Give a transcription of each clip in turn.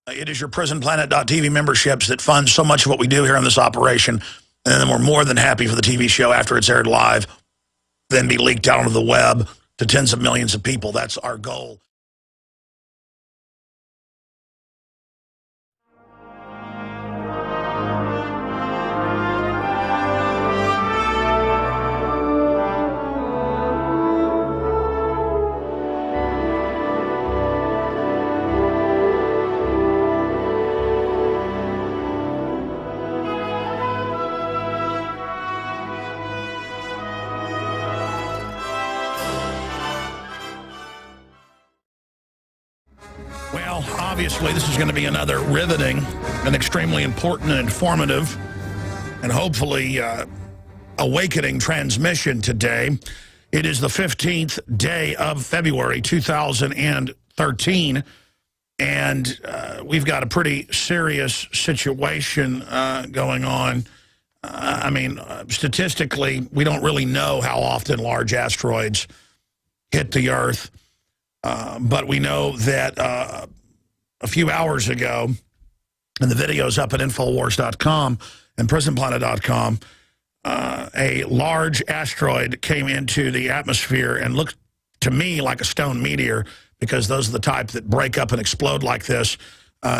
It is your PrisonPlanet.tv memberships that fund so much of what we do here on this operation. And then we're more than happy for the TV show after it's aired live, then be leaked out onto the web to tens of millions of people. That's our goal. Well, obviously, this is going to be another riveting and extremely important and informative and hopefully awakening transmission today. It is the 15th day of February 2013, and we've got a pretty serious situation going on. I mean, statistically, we don't really know how often large asteroids hit the Earth. But we know that a few hours ago, and the video's up at Infowars.com and PrisonPlanet.com, a large asteroid came into the atmosphere and looked to me like a stone meteor, because those are the type that break up and explode like this.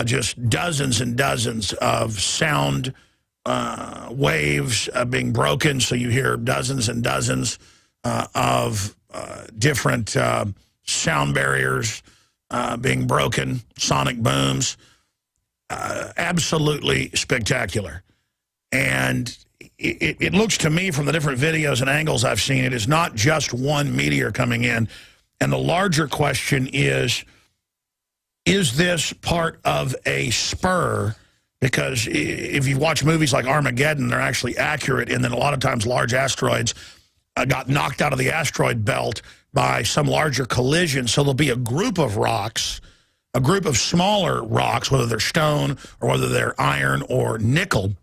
Just dozens and dozens of sound waves being broken, so you hear dozens and dozens of different sound barriers being broken, sonic booms. Absolutely spectacular. And it looks to me from the different videos and angles I've seen, it is not just one meteor coming in. And the larger question is this part of a spur? Because if you watch movies like Armageddon, they're actually accurate, and then a lot of times large asteroids got knocked out of the asteroid belt by some larger collision. So there'll be a group of rocks, a group of smaller rocks, whether they're stone or whether they're iron or nickel.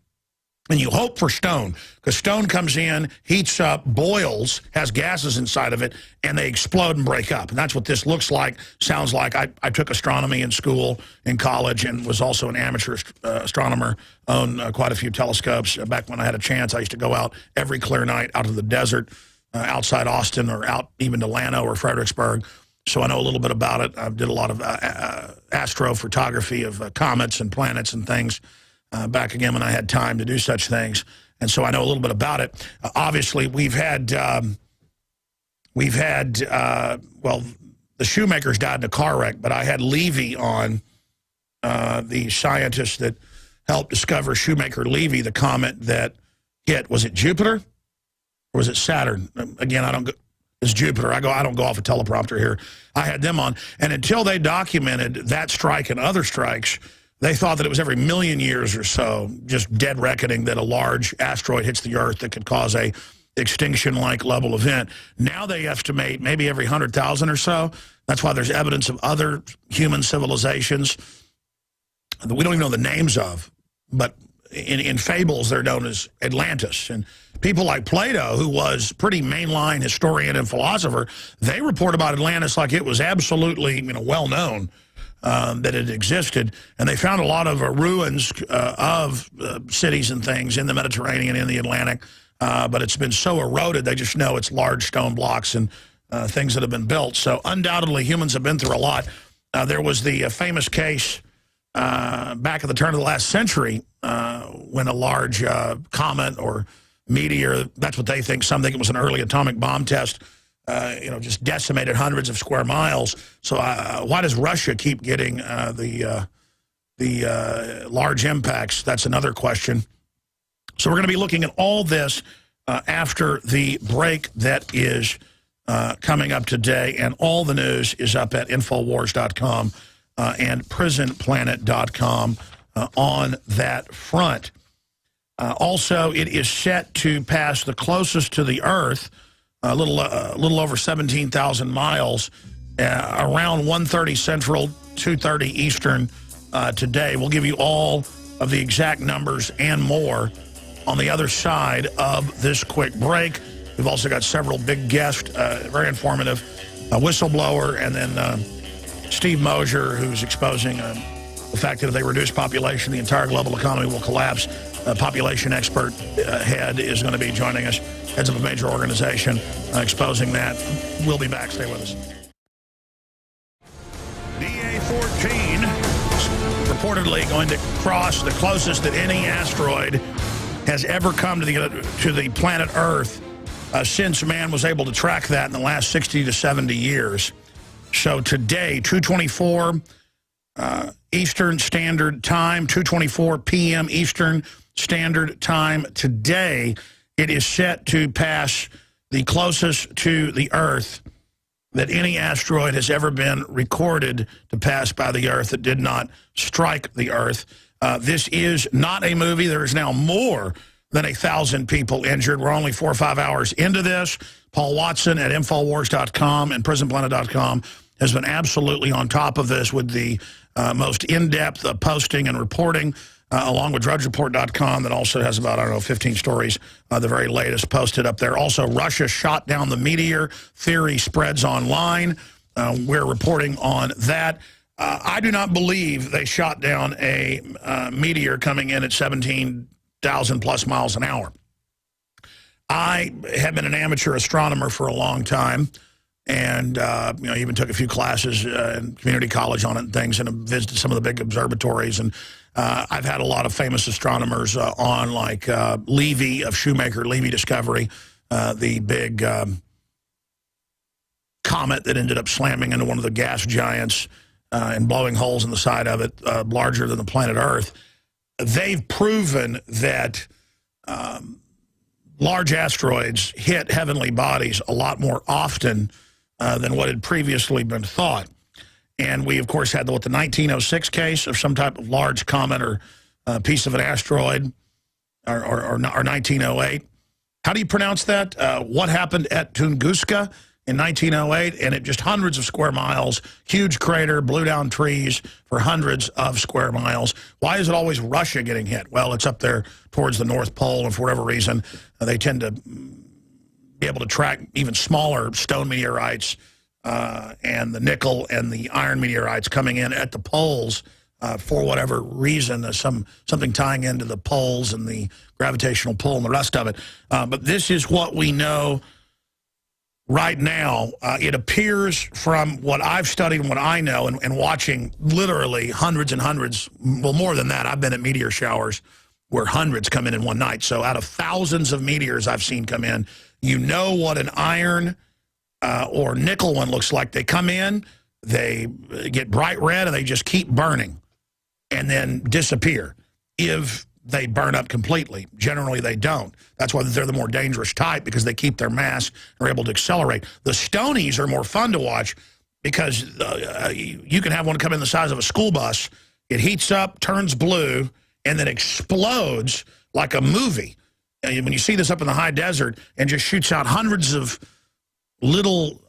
And you hope for stone, because stone comes in, heats up, boils, has gases inside of it, and they explode and break up. And that's what this looks like, sounds like. I took astronomy in school, in college, and was also an amateur astronomer, owned quite a few telescopes. Back when I had a chance, I used to go out every clear night out to the desert, outside Austin, or out even to Llano or Fredericksburg. So I know a little bit about it. I did a lot of astrophotography of comets and planets and things back again when I had time to do such things. And so I know a little bit about it. Obviously, we've had, well, the Shoemakers died in a car wreck, but I had Levy on, the scientist that helped discover Shoemaker-Levy, the comet that hit, was it Jupiter? Or was it Saturn? Again, it's Jupiter. I don't go off a teleprompter here. I had them on. And until they documented that strike and other strikes, they thought that it was every million years or so, just dead reckoning, that a large asteroid hits the Earth that could cause a extinction-like level event. Now they estimate maybe every 100,000 or so. That's why there's evidence of other human civilizations that we don't even know the names of, but in fables they're known as Atlantis. And people like Plato, who was pretty mainline historian and philosopher, they report about Atlantis like it was absolutely, well known that it existed. And they found a lot of ruins of cities and things in the Mediterranean, in the Atlantic, but it's been so eroded they just know it's large stone blocks and things that have been built. So undoubtedly humans have been through a lot. There was the famous case back at the turn of the last century when a large comet or meteor, that's what they think, some think it was an early atomic bomb test, just decimated hundreds of square miles. So why does Russia keep getting the large impacts? That's another question. So we're going to be looking at all this after the break that is coming up today, and all the news is up at Infowars.com and PrisonPlanet.com on that front. Also, it is set to pass the closest to the Earth, a little over 17,000 miles, around 1:30 Central, 2:30 Eastern today. We'll give you all of the exact numbers and more on the other side of this quick break. We've also got several big guests, very informative, a whistleblower, and then Steve Mosher, who's exposing the fact that if they reduce population, the entire global economy will collapse. A population expert head is going to be joining us, heads of a major organization, exposing that. We'll be back. Stay with us. DA-14 reportedly going to cross the closest that any asteroid has ever come to the planet Earth since man was able to track that in the last 60 to 70 years. So today, 2:24 Eastern Standard Time, 2:24 p.m. Eastern Standard Time today, it is set to pass the closest to the Earth that any asteroid has ever been recorded to pass by the Earth that did not strike the Earth. This is not a movie. There is now more than 1,000 people injured. We're only 4 or 5 hours into this. Paul Watson at Infowars.com and PrisonPlanet.com has been absolutely on top of this with the most in-depth posting and reporting, along with DrudgeReport.com that also has about, 15 stories, the very latest posted up there. Also, Russia shot down the meteor. Theory spreads online. We're reporting on that. I do not believe they shot down a meteor coming in at 17,000 plus miles an hour. I have been an amateur astronomer for a long time, and even took a few classes in community college on it and things, and visited some of the big observatories. And I've had a lot of famous astronomers on, like Levy of Shoemaker, Levy Discovery, the big comet that ended up slamming into one of the gas giants and blowing holes in the side of it, larger than the planet Earth. They've proven that large asteroids hit heavenly bodies a lot more often than what had previously been thought. And we, of course, had the 1906 case of some type of large comet or piece of an asteroid, or 1908. How do you pronounce that? What happened at Tunguska in 1908? And it just hundreds of square miles, huge crater, blew down trees for hundreds of square miles. Why is it always Russia getting hit? Well, it's up there towards the North Pole, and for whatever reason, they tend to be able to track even smaller stone meteorites and the nickel and the iron meteorites coming in at the poles for whatever reason, something tying into the poles and the gravitational pull and the rest of it. But this is what we know right now. It appears from what I've studied and what I know, and watching literally hundreds and hundreds, well, more than that. I've been at meteor showers where hundreds come in one night. So out of thousands of meteors I've seen come in, you know what an iron or nickel one looks like. They come in, they get bright red, and they just keep burning and then disappear if they burn up completely. Generally, they don't. That's why they're the more dangerous type, because they keep their mass and are able to accelerate. The stonies are more fun to watch because you can have one come in the size of a school bus. It heats up, turns blue, and then explodes like a movie. When you see this up in the high desert and just shoots out hundreds of little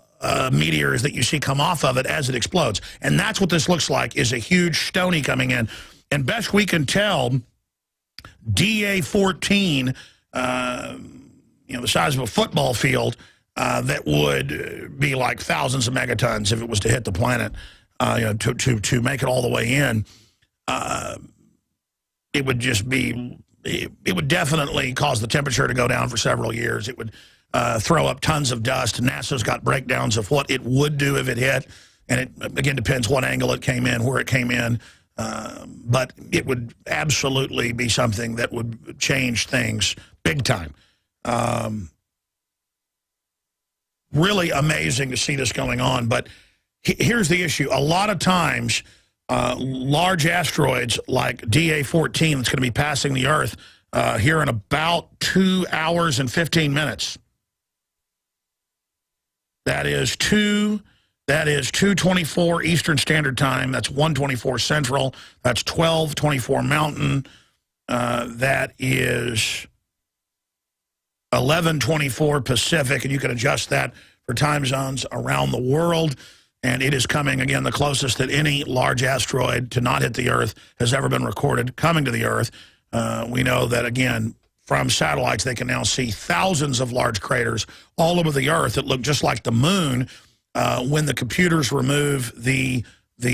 meteors that you see come off of it as it explodes. And that's what this looks like, is a huge stony coming in. And best we can tell, DA-14, the size of a football field, that would be like thousands of megatons if it was to hit the planet, to make it all the way in. It would just be, it would definitely cause the temperature to go down for several years. It would throw up tons of dust. NASA's got breakdowns of what it would do if it hit. And it, again, depends what angle it came in, where it came in. But it would absolutely be something that would change things big time. Really amazing to see this going on. But here's the issue. A lot of times, large asteroids like DA-14 that's going to be passing the Earth here in about 2 hours and 15 minutes. That is 2:24 Eastern Standard Time. That's 1:24 Central. That's 12:24 Mountain. That is 11:24 Pacific, and you can adjust that for time zones around the world. And it is coming, again, the closest that any large asteroid to not hit the Earth has ever been recorded coming to the Earth. We know that, again, from satellites, they can now see thousands of large craters all over the Earth that look just like the moon when the computers remove the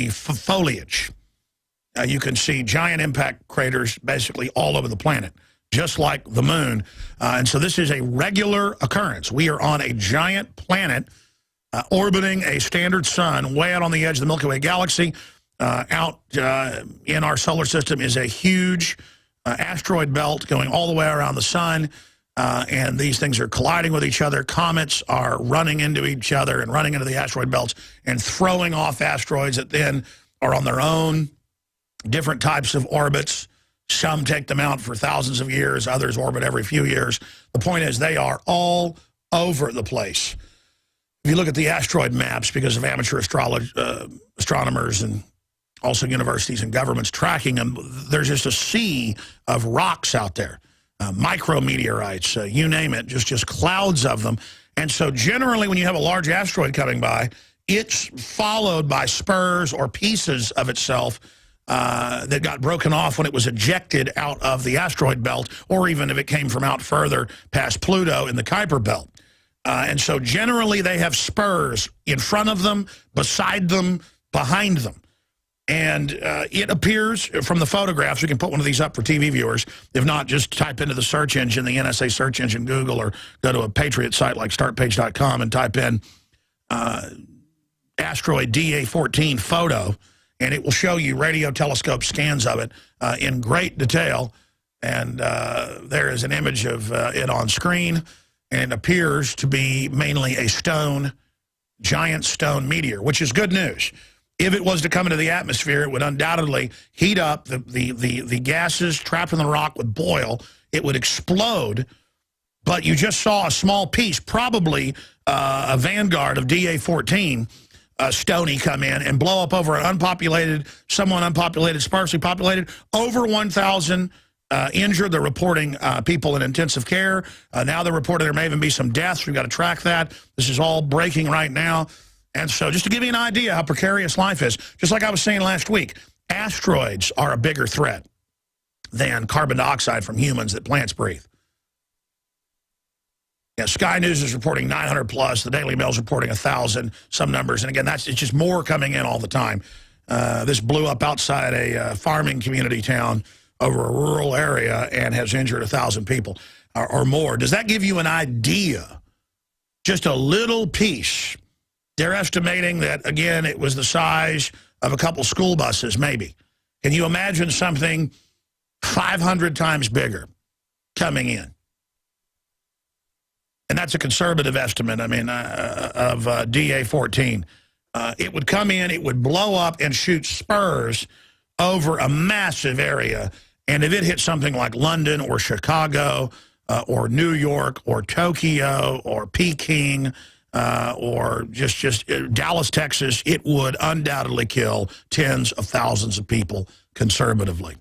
foliage. you can see giant impact craters basically all over the planet, just like the moon. And so this is a regular occurrence. We are on a giant planet orbiting a standard sun way out on the edge of the Milky Way galaxy. Out in our solar system is a huge asteroid belt going all the way around the sun. And these things are colliding with each other. Comets are running into each other and running into the asteroid belts and throwing off asteroids that then are on their own different types of orbits. Some take them out for thousands of years. Others orbit every few years. The point is they are all over the place. If you look at the asteroid maps, because of amateur astronomers and also universities and governments tracking them, there's just a sea of rocks out there. Micrometeorites, you name it, just clouds of them. And so generally when you have a large asteroid coming by, it's followed by spurs or pieces of itself that got broken off when it was ejected out of the asteroid belt, or even if it came from out further past Pluto in the Kuiper belt. And so generally they have spurs in front of them, beside them, behind them. And it appears from the photographs, we can put one of these up for TV viewers. If not, just type into the search engine, the NSA search engine, Google, or go to a Patriot site like startpage.com and type in asteroid DA14 photo, and it will show you radio telescope scans of it in great detail. And there is an image of it on screen, and it appears to be mainly a giant stone meteor, which is good news. If it was to come into the atmosphere, it would undoubtedly heat up. The gases trapped in the rock would boil. It would explode. But you just saw a small piece, probably a vanguard of DA14, Stony, come in and blow up over an somewhat unpopulated, sparsely populated, over 1,000 injured. They're reporting people in intensive care. Now they're reporting there may even be some deaths. We've got to track that. This is all breaking right now. And so just to give you an idea how precarious life is, just like I was saying last week, asteroids are a bigger threat than carbon dioxide from humans that plants breathe. Yeah, Sky News is reporting 900 plus. The Daily Mail is reporting 1,000, some numbers. And again, it's just more coming in all the time. This blew up outside a farming community town over a rural area and has injured 1,000 people or more. Does that give you an idea? Just a little piece. They're estimating that, again, it was the size of a couple school buses, maybe. Can you imagine something 500 times bigger coming in? And that's a conservative estimate, I mean, of DA14. It would come in, it would blow up and shoot spurs over a massive area. And if it hit something like London or Chicago or New York or Tokyo or Peking, or just Dallas, Texas, it would undoubtedly kill tens of thousands of people conservatively.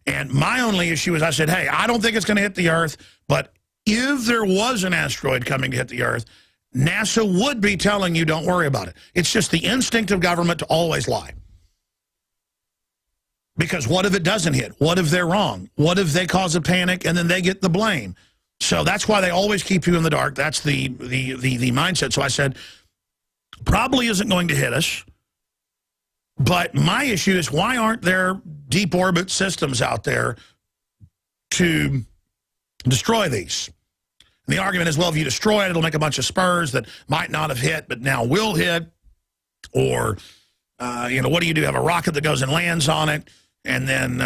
And my only issue is I said, hey, I don't think it's going to hit the Earth, but if there was an asteroid coming to hit the Earth, NASA would be telling you don't worry about it. It's just the instinct of government to always lie. Because what if it doesn't hit? What if they're wrong? What if they cause a panic and then they get the blame? So that's why they always keep you in the dark. That's the mindset. So I said, probably isn't going to hit us. But my issue is, why aren't there deep orbit systems out there to destroy these? And the argument is, well, if you destroy it, it'll make a bunch of spurs that might not have hit, but now will hit. Or, what do you do? Have a rocket that goes and lands on it, and then,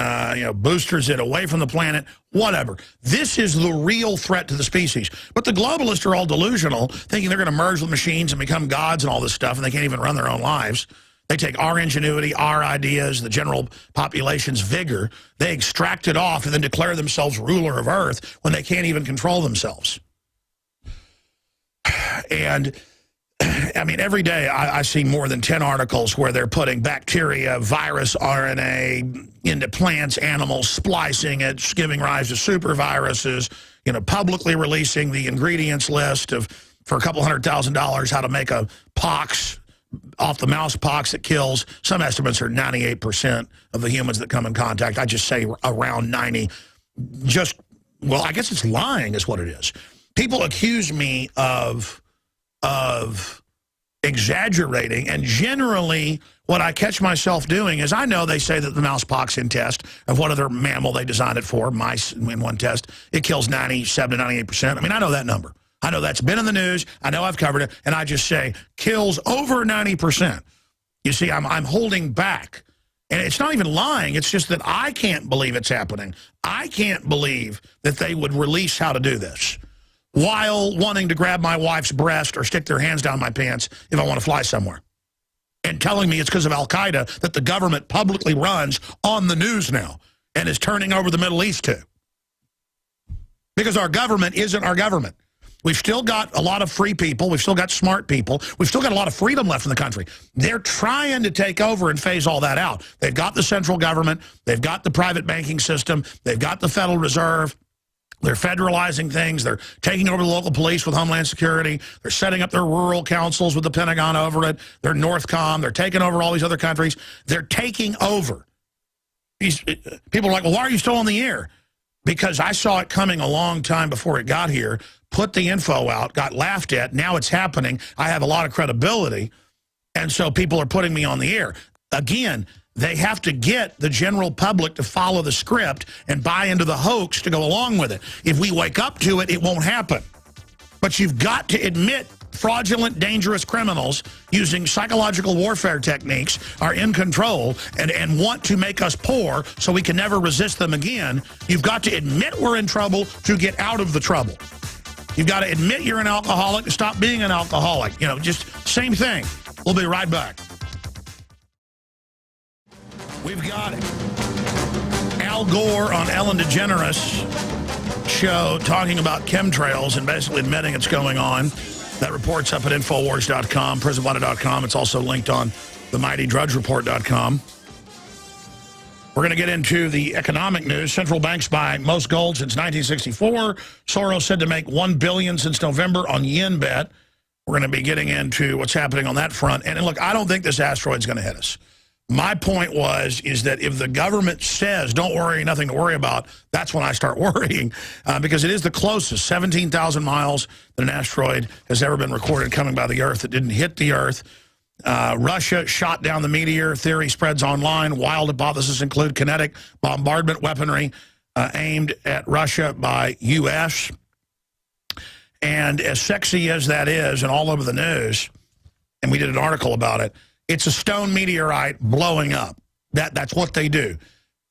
boosters it away from the planet, whatever. This is the real threat to the species. But the globalists are all delusional, thinking they're going to merge with machines and become gods and all this stuff, and they can't even run their own lives. They take our ingenuity, our ideas, the general population's vigor, they extract it off and then declare themselves ruler of Earth when they can't even control themselves. And I mean, every day I see more than 10 articles where they're putting bacteria, virus, RNA into plants, animals, splicing it, giving rise to super viruses, publicly releasing the ingredients list for a couple $100,000 how to make a pox off the mouse pox that kills. Some estimates are 98% of the humans that come in contact. I just say around 90. Well, I guess it's lying is what it is. People accuse me of exaggerating. And generally, what I catch myself doing is, I know they say that the mouse poxin test of what other mammal they designed it for, mice in one test, it kills 97 to 98%. I mean, I know that number. I know that's been in the news. I know I've covered it. And I just say, kills over 90%. You see, I'm holding back. And it's not even lying. It's just that I can't believe it's happening. I can't believe that they would release how to do this while wanting to grab my wife's breast or stick their hands down my pants if I want to fly somewhere. And telling me it's because of Al-Qaeda that the government publicly runs on the news now and is turning over the Middle East to. Because our government isn't our government. We've still got a lot of free people. We've still got smart people. We've still got a lot of freedom left in the country. They're trying to take over and phase all that out. They've got the central government. They've got the private banking system. They've got the Federal Reserve. They're federalizing things. They're taking over the local police with Homeland Security. They're setting up their rural councils with the Pentagon over it. They're Northcom. They're taking over all these other countries. They're taking over. These people are like, well, why are you still on the air? Because I saw it coming a long time before it got here, put the info out, got laughed at. Now it's happening. I have a lot of credibility. And so people are putting me on the air. Again, they have to get the general public to follow the script and buy into the hoax to go along with it. If we wake up to it, it won't happen. But you've got to admit fraudulent, dangerous criminals using psychological warfare techniques are in control and want to make us poor so we can never resist them again. You've got to admit we're in trouble to get out of the trouble. You've got to admit you're an alcoholic to stop being an alcoholic. You know, just same thing. We'll be right back. We've got it. Al Gore on Ellen DeGeneres show talking about chemtrails and basically admitting it's going on. That report's up at Infowars.com, PrisonBlotted.com. It's also linked on TheMightyDrudgeReport.com. We're going to get into the economic news. Central banks buy most gold since 1964. Soros said to make $1 billion since November on yen bet. We're going to be getting into what's happening on that front. And look, I don't think this asteroid's going to hit us. My point is that if the government says, don't worry, nothing to worry about, that's when I start worrying because it is the closest, 17,000 miles that an asteroid has ever been recorded coming by the Earth that didn't hit the Earth. Russia shot down the meteor. Theory spreads online. Wild hypotheses include kinetic bombardment weaponry aimed at Russia by U.S. And as sexy as that is and all over the news, and we did an article about it, it's a stone meteorite blowing up. That's what they do.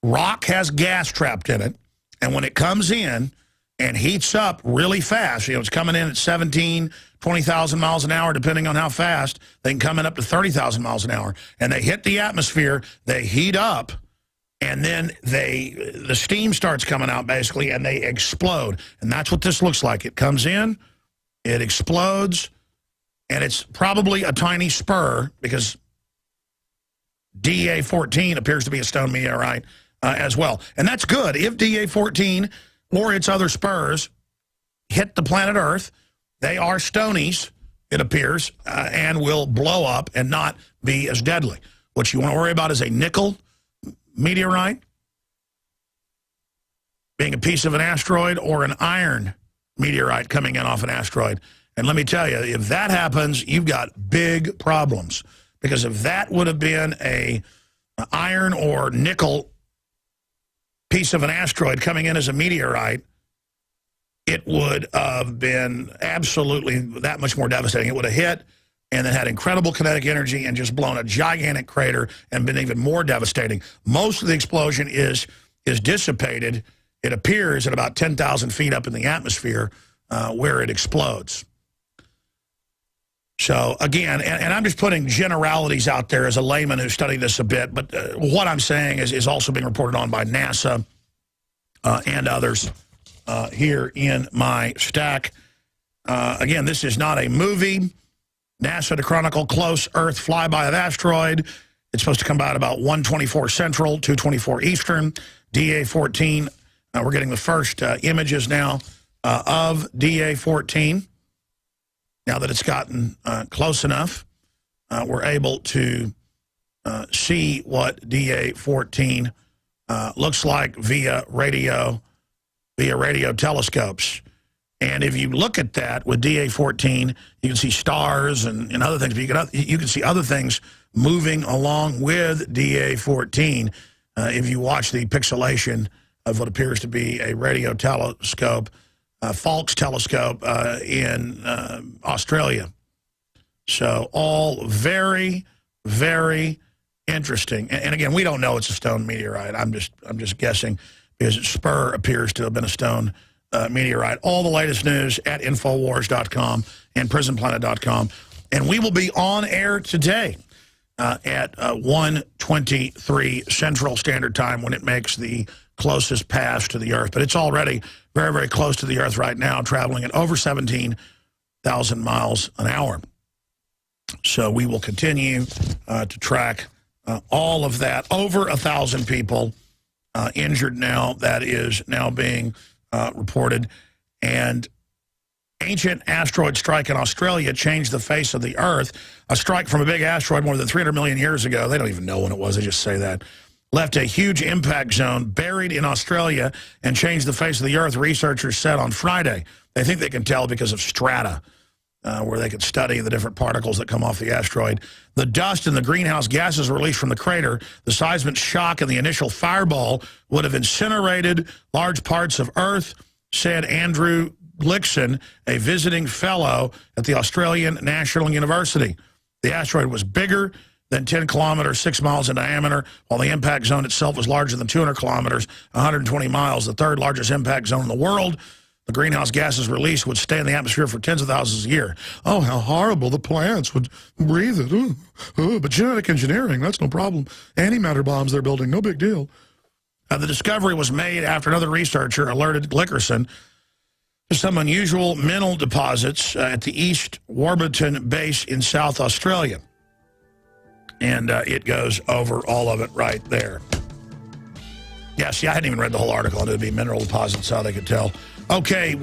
Rock has gas trapped in it, and when it comes in and heats up really fast, you know, it's coming in at 17, 20,000 miles an hour, depending on how fast. They can come in up to 30,000 miles an hour, and they hit the atmosphere, they heat up, and then the steam starts coming out, basically, and they explode. And that's what this looks like. It comes in, it explodes, and it's probably a tiny spur because DA-14 appears to be a stone meteorite as well. And that's good. If DA-14 or its other spurs hit the planet Earth, they are stonies, it appears, and will blow up and not be as deadly. What you want to worry about is a nickel meteorite being a piece of an asteroid or an iron meteorite coming in off an asteroid. And let me tell you, if that happens, you've got big problems. Because if that would have been an iron or nickel piece of an asteroid coming in as a meteorite, it would have been absolutely that much more devastating. It would have hit and then had incredible kinetic energy and just blown a gigantic crater and been even more devastating. Most of the explosion is dissipated, it appears, at about 10,000 feet up in the atmosphere where it explodes. So, again, and I'm just putting generalities out there as a layman who studied this a bit, but what I'm saying is also being reported on by NASA and others here in my stack. Again, this is not a movie. NASA to chronicle close Earth flyby of asteroid. It's supposed to come by at about 1:24 Central, 2:24 Eastern. DA-14, we're getting the first images now of DA-14. Now that it's gotten close enough, we're able to see what DA-14 looks like via radio telescopes. And if you look at that with DA-14, you can see stars and other things. But you can see other things moving along with DA-14 if you watch the pixelation of what appears to be a radio telescope, Falk's telescope in Australia. So all very, very interesting. And again, we don't know it's a stone meteorite. I'm just guessing because Spur appears to have been a stone meteorite. All the latest news at Infowars.com and PrisonPlanet.com. And we will be on air today at 1:23 Central Standard Time when it makes the closest pass to the Earth. But it's already very, very close to the Earth right now, traveling at over 17,000 miles an hour. So we will continue to track all of that. Over 1,000 people injured now. That is now being reported. And ancient asteroid strike in Australia changed the face of the Earth. A strike from a big asteroid more than 300 million years ago, they don't even know when it was, they just say that, left a huge impact zone buried in Australia and changed the face of the Earth, researchers said on Friday. They think they can tell because of strata, where they could study the different particles that come off the asteroid. The dust and the greenhouse gases released from the crater, the seismic shock and the initial fireball would have incinerated large parts of Earth, said Andrew Blixen, a visiting fellow at the Australian National University. The asteroid was bigger than 10 kilometers, 6 miles in diameter, while the impact zone itself was larger than 200 kilometers, 120 miles, the third largest impact zone in the world. The greenhouse gases released would stay in the atmosphere for tens of thousands of years. Oh, how horrible. The plants would breathe it. But genetic engineering, that's no problem. Antimatter bombs they're building, no big deal. The discovery was made after another researcher alerted Glickerson to some unusual mineral deposits at the East Warburton base in South Australia. And it goes over all of it right there. Yeah, see, I hadn't even read the whole article. It would be mineral deposits, how they could tell. Okay,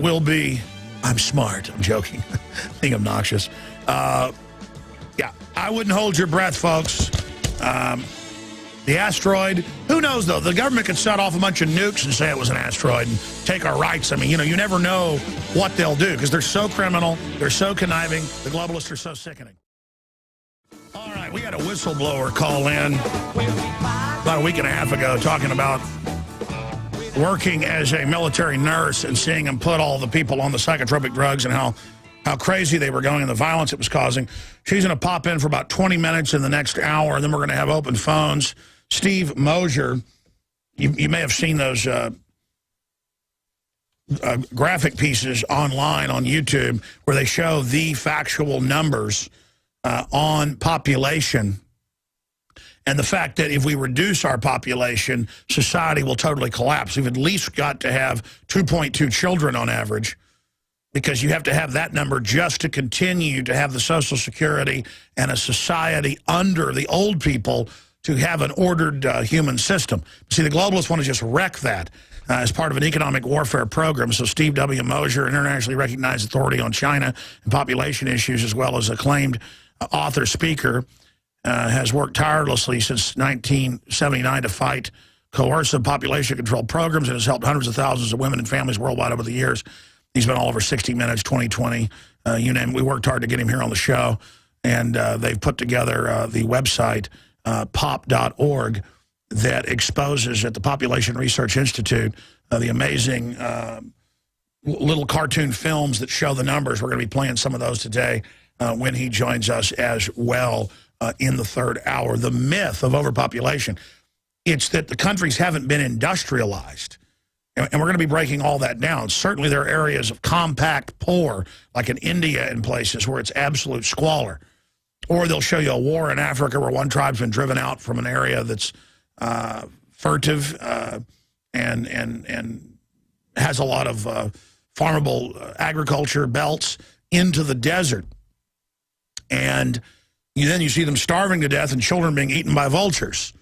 I'm smart. I'm joking. Being obnoxious. Yeah, I wouldn't hold your breath, folks. The asteroid, who knows, though? The government could set off a bunch of nukes and say it was an asteroid and take our rights. I mean, you never know what they'll do because they're so criminal, they're so conniving, the globalists are so sickening. All right, we had a whistleblower call in about a week and a half ago talking about working as a military nurse and seeing him put all the people on the psychotropic drugs and how crazy they were going and the violence it was causing. She's going to pop in for about 20 minutes in the next hour, and then we're going to have open phones. Steve Mosher, you may have seen those graphic pieces online on YouTube where they show the factual numbers on population and the fact that if we reduce our population, society will totally collapse. We've at least got to have 2.2 children on average because you have to have that number just to continue to have the Social Security and a society under the old people to have an ordered human system. See, the globalists want to just wreck that as part of an economic warfare program. So Steve W. Mosher, an internationally recognized authority on China and population issues, as well as acclaimed author, speaker, has worked tirelessly since 1979 to fight coercive population control programs and has helped hundreds of thousands of women and families worldwide over the years. He's been all over 60 Minutes, 2020, you name it. We worked hard to get him here on the show, and they've put together the website, pop.org, that exposes at the Population Research Institute the amazing little cartoon films that show the numbers. We're going to be playing some of those today when he joins us as well in the third hour. The myth of overpopulation, it's that the countries haven't been industrialized. And we're going to be breaking all that down. Certainly there are areas of compact poor, like in India and places where it's absolute squalor. Or they'll show you a war in Africa where one tribe's been driven out from an area that's furtive and has a lot of farmable agriculture belts into the desert. And then you see them starving to death and children being eaten by vultures.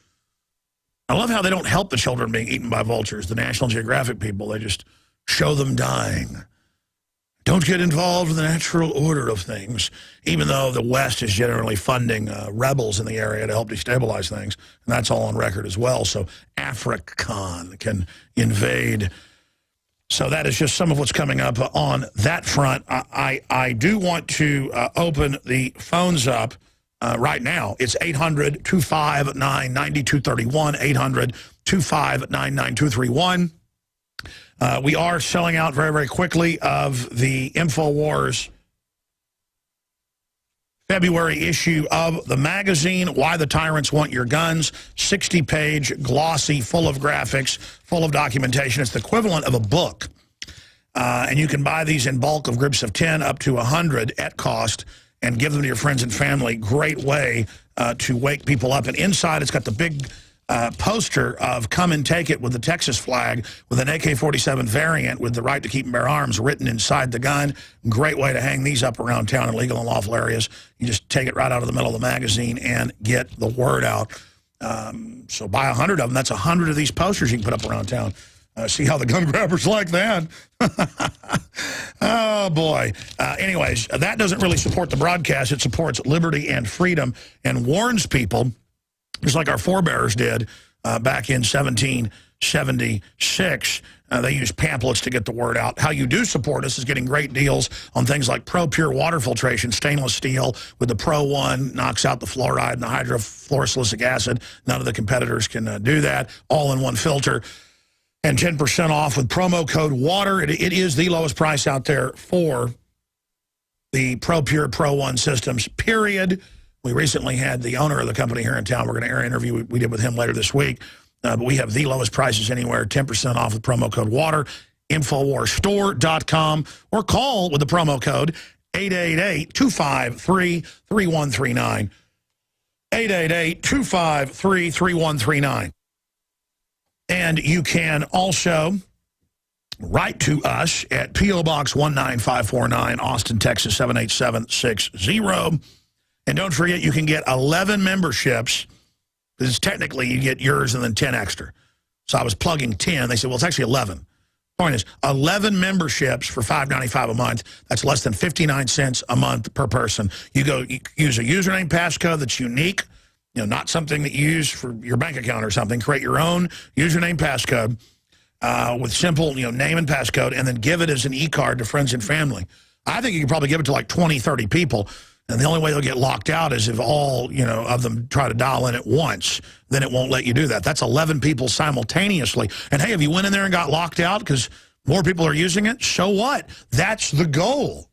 I love how they don't help the children being eaten by vultures, the National Geographic people. They just show them dying. Don't get involved in the natural order of things, even though the West is generally funding rebels in the area to help destabilize things. And that's all on record as well. So African can invade So that is just some of what's coming up on that front. I do want to open the phones up right now. It's 800-259-9231, 800-259-9231. We are selling out very, very quickly of the InfoWars February issue of the magazine, Why the Tyrants Want Your Guns, 60-page, glossy, full of graphics, full of documentation. It's the equivalent of a book. And you can buy these in bulk of groups of 10 up to 100 at cost and give them to your friends and family. Great way to wake people up. And inside, it's got the big poster of Come and Take It with the Texas flag with an AK-47 variant with the right to keep and bear arms written inside the gun. Great way to hang these up around town in legal and lawful areas. You just take it right out of the middle of the magazine and get the word out. So buy 100 of them. That's 100 of these posters you can put up around town. See how the gun grabbers like that. Oh, boy. Anyways, that doesn't really support the broadcast. It supports liberty and freedom and warns people, just like our forebears did back in 1776. They used pamphlets to get the word out. How you do support us is getting great deals on things like Pro Pure water filtration, stainless steel with the Pro 1, knocks out the fluoride and the hydrofluorosilicic acid. None of the competitors can do that. All in one filter. And 10% off with promo code WATER. It is the lowest price out there for the Pro Pure Pro 1 systems, period. We recently had the owner of the company here in town. We're going to air an interview we did with him later this week. But we have the lowest prices anywhere, 10% off with promo code WATER, InfoWarsStore.com, or call with the promo code 888-253-3139. 888-253-3139. And you can also write to us at P.O. Box 19549, Austin, Texas, 78760. And don't forget, you can get 11 memberships, because technically you get yours and then 10 extra. So I was plugging 10. They said, well, it's actually 11. Point is, 11 memberships for $5.95 a month. That's less than 59 cents a month per person. You use a username passcode that's unique, not something that you use for your bank account or something. Create your own username passcode with simple, name and passcode, and then give it as an e-card to friends and family. I think you can probably give it to like 20, 30 people. And the only way they'll get locked out is if all, of them try to dial in at once. Then it won't let you do that. That's 11 people simultaneously. And hey, if you went in there and got locked out because more people are using it, so what? That's the goal.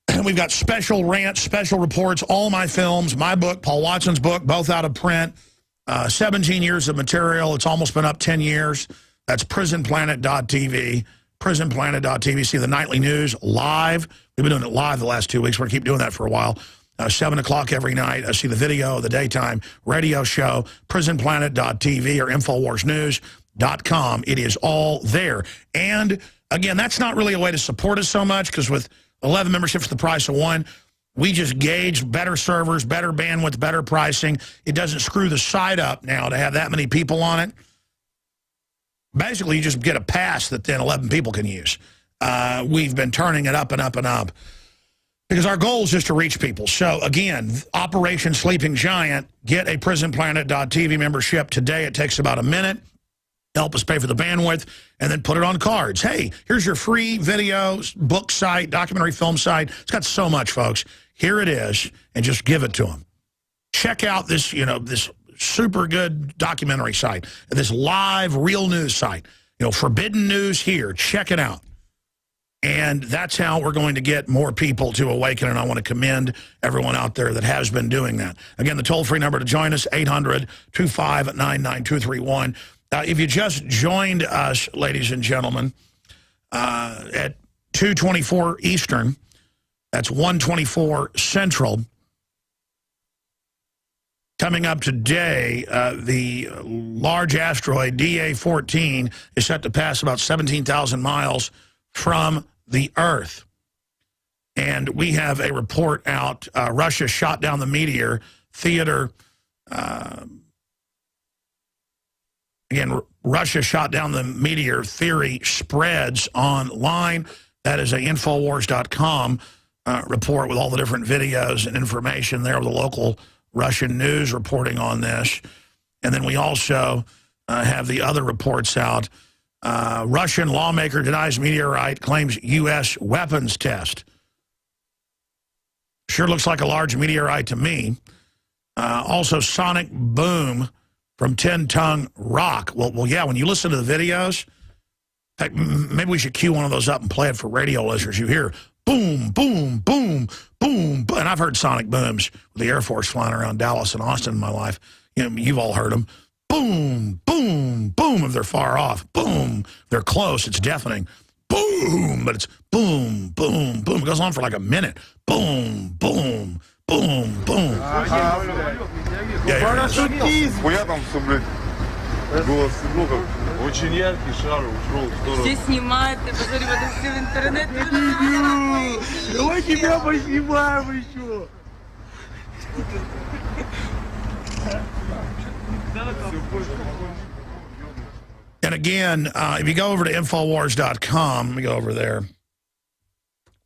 And we've got special rants, special reports, all my films, my book, Paul Watson's book, both out of print. 17 years of material. It's almost been up 10 years. That's prisonplanet.tv. prisonplanet.tv. See the nightly news live. We've been doing it live the last 2 weeks. We're going to keep doing that for a while. 7 o'clock every night. See the video, the daytime radio show, prisonplanet.tv or InfoWarsNews.com. It is all there. And, again, that's not really a way to support us so much, because with 11 memberships for the price of one, we just gauge better servers, better bandwidth, better pricing. It doesn't screw the site up now to have that many people on it. Basically, you just get a pass that then 11 people can use. We've been turning it up and up and up because our goal is just to reach people. So, again, Operation Sleeping Giant, get a prisonplanet.tv membership today. It takes about a minute. Help us pay for the bandwidth, and then put it on cards. Hey, here's your free video, book site, documentary film site. It's got so much, folks. Here it is, and just give it to them. Check out this, this super good documentary site, this live real news site. Forbidden News here. Check it out. And that's how we're going to get more people to awaken, and I want to commend everyone out there that has been doing that. Again, the toll-free number to join us, 800-259-9231. If you just joined us, ladies and gentlemen, at 2:24 Eastern, that's 1:24 Central, coming up today, the large asteroid DA-14 is set to pass about 17,000 miles from the Earth. And we have a report out. Russia shot down the meteor. Theater... Again, Russia shot down the meteor theory spreads online. That is a Infowars.com report with all the different videos and information there with the local Russian news reporting on this. And then we also have the other reports out Russian lawmaker denies meteorite, claims U.S. weapons test. Sure looks like a large meteorite to me. Also, sonic boom from 10-ton rock. Well, yeah, when you listen to the videos, in fact, maybe we should cue one of those up and play it for radio listeners. You hear boom, boom, boom, boom, boom. And I've heard sonic booms with the Air Force flying around Dallas and Austin in my life. You know, you've all heard them. Boom, boom, boom if they're far off. Boom, if they're close, it's deafening. Boom, but it's boom, boom, boom. It goes on for like a minute. Boom, boom, boom, boom. Yeah, Очень яркий шар ушел в сторону. Все снимают, ты посмотри, это все в интернет. Давай тебя поснимаем еще. And again, if you go over to Infowars.com, let me go over there.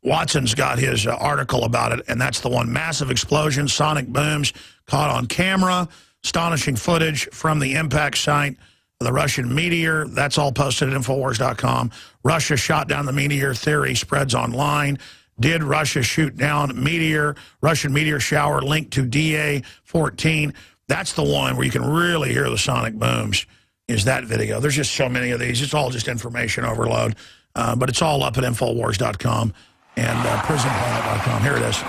Watson's got his article about it, and that's the one. Massive explosion, sonic booms caught on camera, astonishing footage from the impact site of the Russian meteor. That's all posted at Infowars.com. Russia shot down the meteor, theory spreads online. Did Russia shoot down meteor? Russian meteor shower linked to DA-14. That's the one where you can really hear the sonic booms, is that video. There's just so many of these. It's all just information overload. But it's all up at Infowars.com and PrisonPlanet.com. Here it is.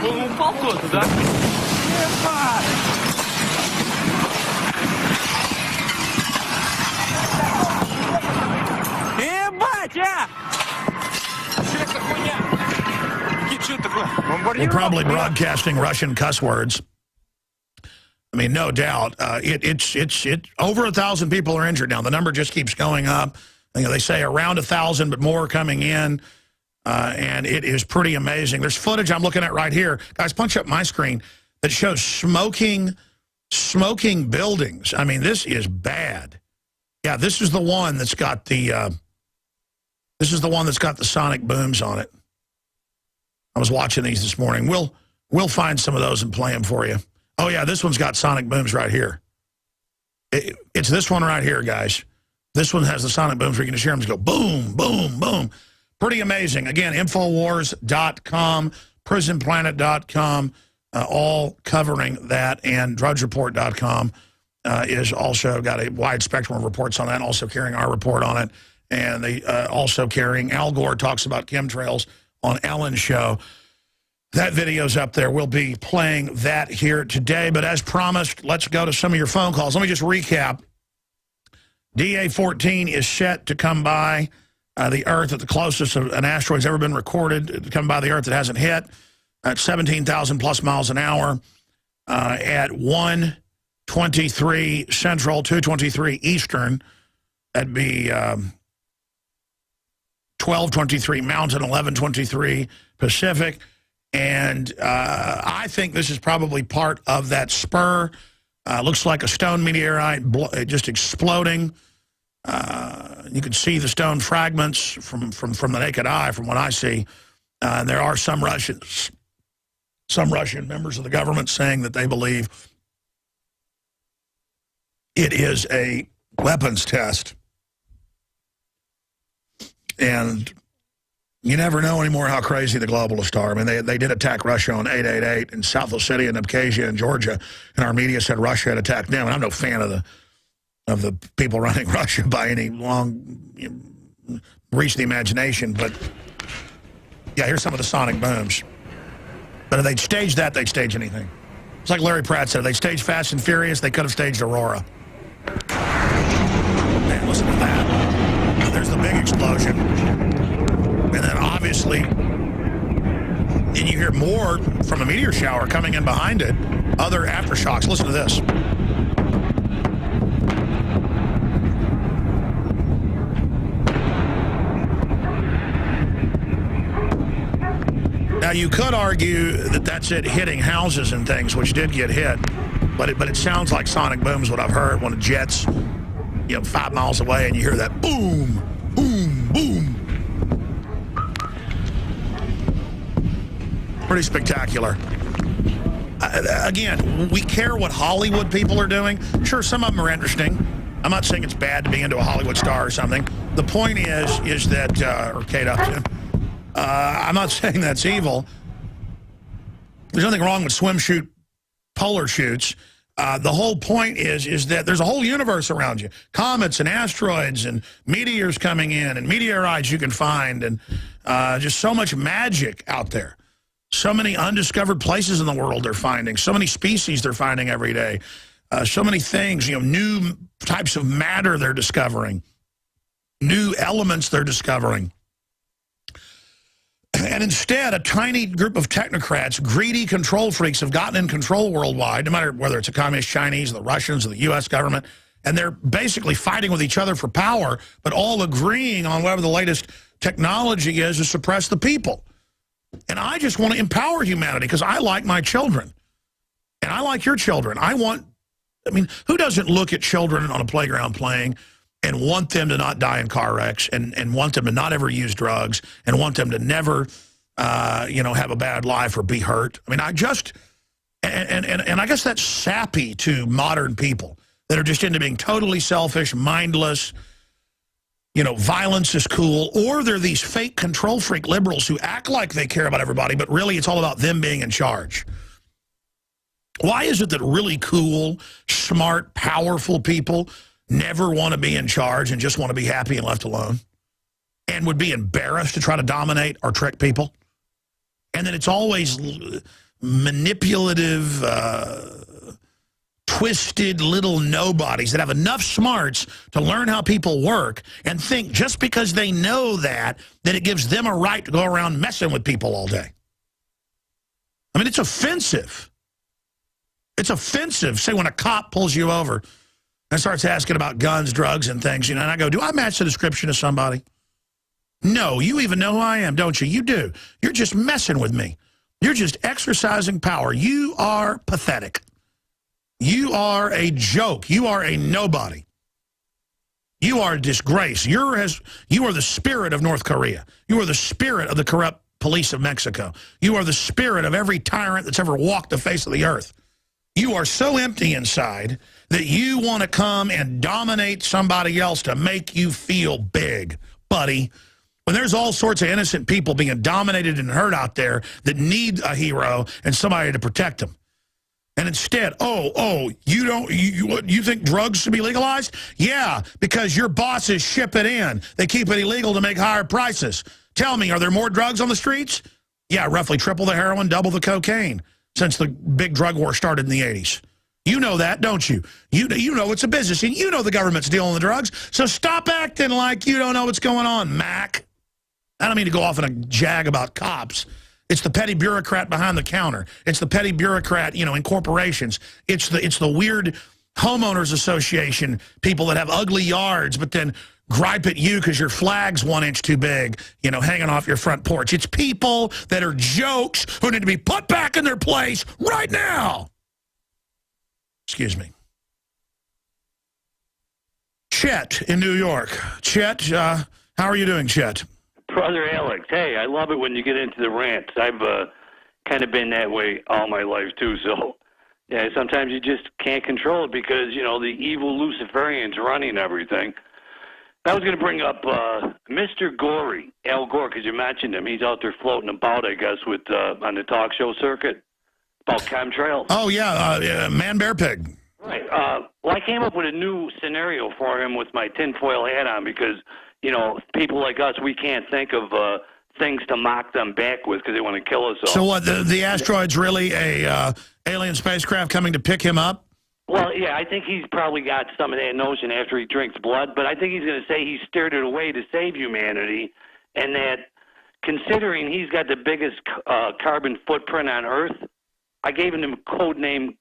Он упал кто-то, да? Ебать, Что это хуйня? Что такое? We're probably broadcasting Russian cuss words. I mean, no doubt. It's over 1,000 people are injured now. The number just keeps going up. You know, they say around 1,000, but more coming in. And it is pretty amazing. There's footage I'm looking at right here. Guys, punch up my screen that shows smoking buildings. I mean, this is bad. Yeah, this is the one that's got the sonic booms on it. I was watching these this morning. We'll find some of those and play them for you. Oh yeah, this one's got sonic booms right here. It's this one right here, guys. This one has the sonic booms where you can just hear them just go boom, boom, boom. Pretty amazing. Again, Infowars.com, PrisonPlanet.com, all covering that, and DrudgeReport.com is also got a wide spectrum of reports on that, also carrying our report on it. And they also carrying, Al Gore talks about chemtrails on Ellen's show. That video's up there. We'll be playing that here today. But as promised, let's go to some of your phone calls. Let me just recap. DA-14 is set to come by the Earth at the closest an asteroid's ever been recorded to come by the Earth that hasn't hit at 17,000 plus miles an hour at 1:23 Central, 2:23 Eastern. That'd be 12:23 Mountain, 11:23 Pacific. And I think this is probably part of that spur. Looks like a stone meteorite just exploding. You can see the stone fragments from the naked eye, from what I see. There are some Russian members of the government saying that they believe it is a weapons test. And you never know anymore how crazy the globalists are. I mean, they did attack Russia on 888 in South Ossetia and Abkhazia and Georgia, and our media said Russia had attacked them. And I'm no fan of the people running Russia by any long reach of the imagination. But yeah, here's some of the sonic booms. But if they'd staged that, they'd stage anything. It's like Larry Pratt said, if they staged Fast and Furious, they could have staged Aurora. Man, listen to that. There's the big explosion. And then obviously, and you hear more from a meteor shower coming in behind it, other aftershocks. Listen to this. Now, you could argue that that's it hitting houses and things, which did get hit, but it sounds like sonic booms, what I've heard, when a jet's 5 miles away and you hear that boom, boom, boom. Pretty spectacular. again, we care what Hollywood people are doing. Sure, some of them are interesting. I'm not saying it's bad to be into a Hollywood star or something. The point is that, or Kate Upton, I'm not saying that's evil. There's nothing wrong with swim shoot, polar shoots. The whole point is that there's a whole universe around you. Comets and asteroids and meteors coming in and meteorites you can find and just so much magic out there. So many undiscovered places in the world they're finding. So many species they're finding every day. So many things, new types of matter they're discovering. New elements they're discovering. And instead, a tiny group of technocrats, greedy control freaks, have gotten in control worldwide, no matter whether it's a communist Chinese, the Russians, or the U.S. government, and they're basically fighting with each other for power, but all agreeing on whatever the latest technology is to suppress the people. And I just want to empower humanity because I like my children. And I like your children. Who doesn't look at children on a playground playing and want them to not die in car wrecks and want them to not ever use drugs and want them to never, have a bad life or be hurt? I guess that's sappy to modern people that are just into being totally selfish, mindless, violence is cool, or they're these fake control freak liberals who act like they care about everybody, but really it's all about them being in charge. Why is it that really cool, smart, powerful people never want to be in charge and just want to be happy and left alone and would be embarrassed to try to dominate or trick people? And then it's always manipulative, twisted little nobodies that have enough smarts to learn how people work and think just because they know that it gives them a right to go around messing with people all day. It's offensive. It's offensive. Say when a cop pulls you over and starts asking about guns, drugs, and things, and I go, do I match the description of somebody? No, you even know who I am, don't you? You do. You're just messing with me. You're just exercising power. You are pathetic. You are a joke. You are a nobody. You are a disgrace. You are the spirit of North Korea. You are the spirit of the corrupt police of Mexico. You are the spirit of every tyrant that's ever walked the face of the earth. You are so empty inside that you want to come and dominate somebody else to make you feel big, buddy. When there's all sorts of innocent people being dominated and hurt out there that need a hero and somebody to protect them. And instead, you think drugs should be legalized? Yeah, because your bosses ship it in. They keep it illegal to make higher prices. Tell me, are there more drugs on the streets? Yeah, roughly triple the heroin, double the cocaine since the big drug war started in the 80s. You know that, don't you? You know it's a business, and you know the government's dealing the drugs, so stop acting like you don't know what's going on, Mac. I don't mean to go off in a jag about cops. It's the petty bureaucrat behind the counter. It's the petty bureaucrat, in corporations. It's the weird homeowners association people that have ugly yards, but then gripe at you because your flag's 1 inch too big, hanging off your front porch. It's people that are jokes who need to be put back in their place right now. Excuse me. Chet in New York. Chet, how are you doing, Chet? Brother Alex, hey, I love it when you get into the rants. I've kind of been that way all my life, too. So, yeah, sometimes you just can't control it because, the evil Luciferians running everything. I was going to bring up Mr. Gorey, Al Gore, because you mentioned him. He's out there floating about, I guess, with on the talk show circuit about chemtrails. Oh, yeah, Man Bear Pig. Right. Well, I came up with a new scenario for him with my tinfoil hat on because, people like us, we can't think of things to mock them back with because they want to kill us all. So what, the asteroid's really a alien spacecraft coming to pick him up? Well, yeah, I think he's probably got some of that notion after he drinks blood, but I think he's going to say he steered it away to save humanity, and that considering he's got the biggest carbon footprint on Earth, I gave him a code name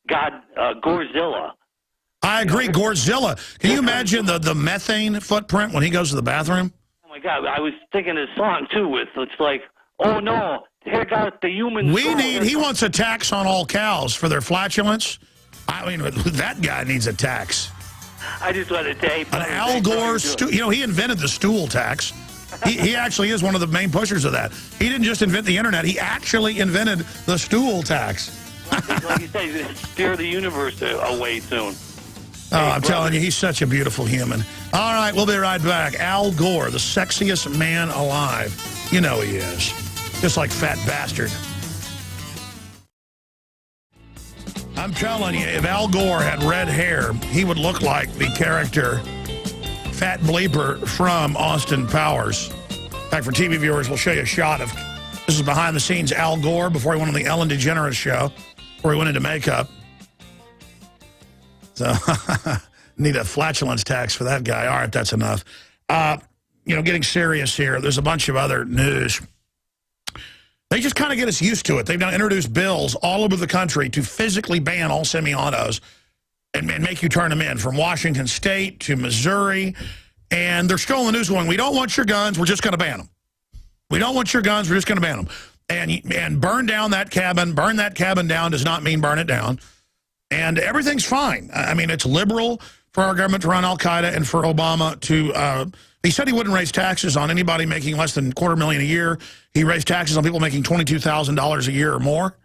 Gorzilla. I agree, Gorzilla. Can you imagine the methane footprint when he goes to the bathroom? Oh, my God, I was thinking of this song, too, it's like, oh, no. Here got the human. He wants a tax on all cows for their flatulence. That guy needs a tax. I just want to tell you. An Al Gore, he invented the stool tax. He actually is one of the main pushers of that. He didn't just invent the internet. He actually invented the stool tax. Like you say, steer the universe away soon. Oh, I'm telling you, he's such a beautiful human. All right, we'll be right back. Al Gore, the sexiest man alive. You know he is. Just like Fat Bastard. I'm telling you, if Al Gore had red hair, he would look like the character Fat Bleeper from Austin Powers. In fact, for TV viewers, we'll show you a shot of, this is behind the scenes Al Gore before he went on the Ellen DeGeneres show, before he went into makeup. So, need a flatulence tax for that guy. All right, that's enough. You know, getting serious here, there's a bunch of other news. They just kind of get us used to it. They've now introduced bills all over the country to physically ban all semi-autos and make you turn them in, from Washington State to Missouri. And they're still in the news going, we don't want your guns, we're just going to ban them. We don't want your guns, we're just going to ban them. And burn down that cabin. Burn that cabin down does not mean burn it down. And everything's fine. I mean, it's liberal for our government to run al-Qaeda and for Obama to... he said he wouldn't raise taxes on anybody making less than $250,000 a year. He raised taxes on people making $22,000 a year or more.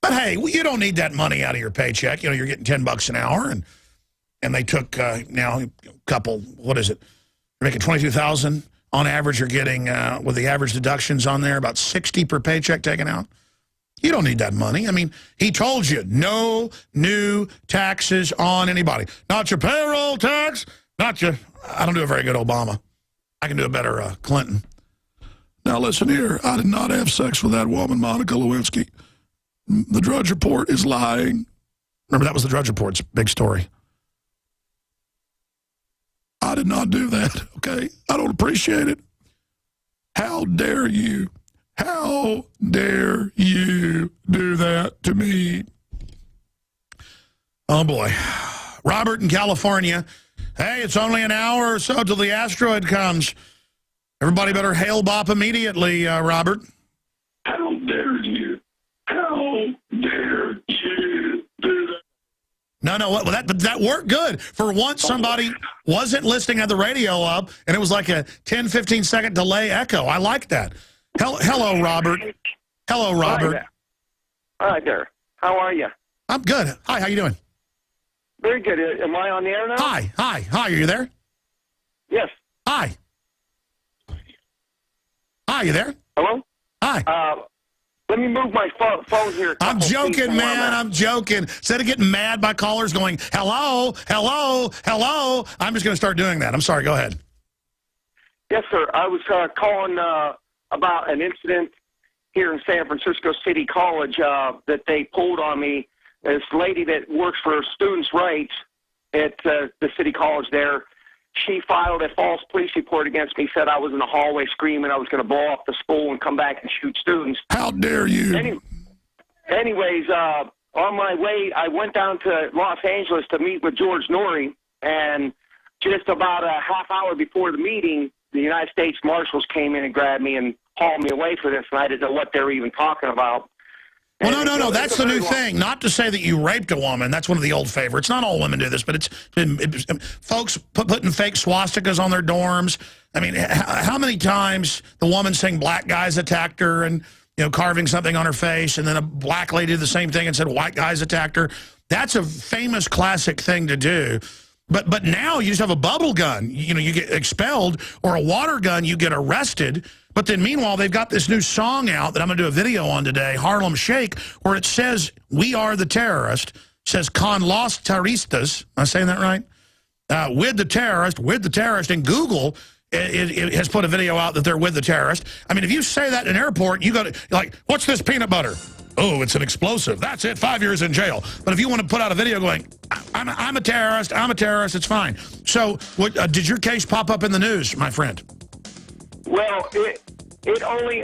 But hey, you don't need that money out of your paycheck. You know, you're getting $10 an hour, and they took now a couple. What is it? You're making $22,000 on average. You're getting with the average deductions on there about $60 per paycheck taken out. You don't need that money. I mean, he told you no new taxes on anybody. Not your payroll tax. Not your. I don't do a very good Obama. I can do a better Clinton. Now listen here. I did not have sex with that woman, Monica Lewinsky. The Drudge Report is lying. Remember, that was the Drudge Report's big story. I did not do that, okay? I don't appreciate it. How dare you? How dare you do that to me? Oh, boy. Robert in California. Hey, it's only an hour or so till the asteroid comes. Everybody better hail bop immediately, Robert. How dare you? How dare you do that? No, well, that worked good. For once, somebody wasn't listening, had the radio up, and it was like a 10, 15-second delay echo. I like that. Hello, Robert. Hello, Robert. Hi there. How are you? I'm good. Hi, how you doing? Very good. Am I on the air now? Hi. Are you there? Yes. Hi. Hi, you there? Hello? Hi. Let me move my phone here. I'm joking, man. I'm joking. Instead of getting mad by callers going, hello, hello, hello, I'm just going to start doing that. I'm sorry. Go ahead. Yes, sir. I was calling about an incident here in San Francisco City College that they pulled on me. This lady that works for students' rights at the City College there, she filed a false police report against me, said I was in the hallway screaming I was going to blow up the school and come back and shoot students. How dare you? Anyways, on my way, I went down to Los Angeles to meet with George Norrie, and just about a half hour before the meeting, the United States Marshals came in and grabbed me and hauled me away for this, and I didn't know what they were even talking about. Well, no. That's the new thing. Not to say that you raped a woman. That's one of the old favorites. Not all women do this, but it's folks putting fake swastikas on their dorms. I mean, how many times the woman saying black guys attacked her and, you know, carving something on her face, and then a black lady did the same thing and said white guys attacked her. That's a famous classic thing to do. But now you just have a bubble gun. You know, you get expelled, or a water gun, you get arrested. But then meanwhile, they've got this new song out that I'm going to do a video on today, Harlem Shake, where it says, we are the terrorist. It says, con los terroristas. Am I saying that right? With the terrorist. And Google it has put a video out that they're with the terrorist. I mean, if you say that in an airport, you go to, like, what's this peanut butter? Oh, it's an explosive. That's it, 5 years in jail. But if you want to put out a video going, I'm a terrorist, it's fine. So did your case pop up in the news, my friend? Well, it only,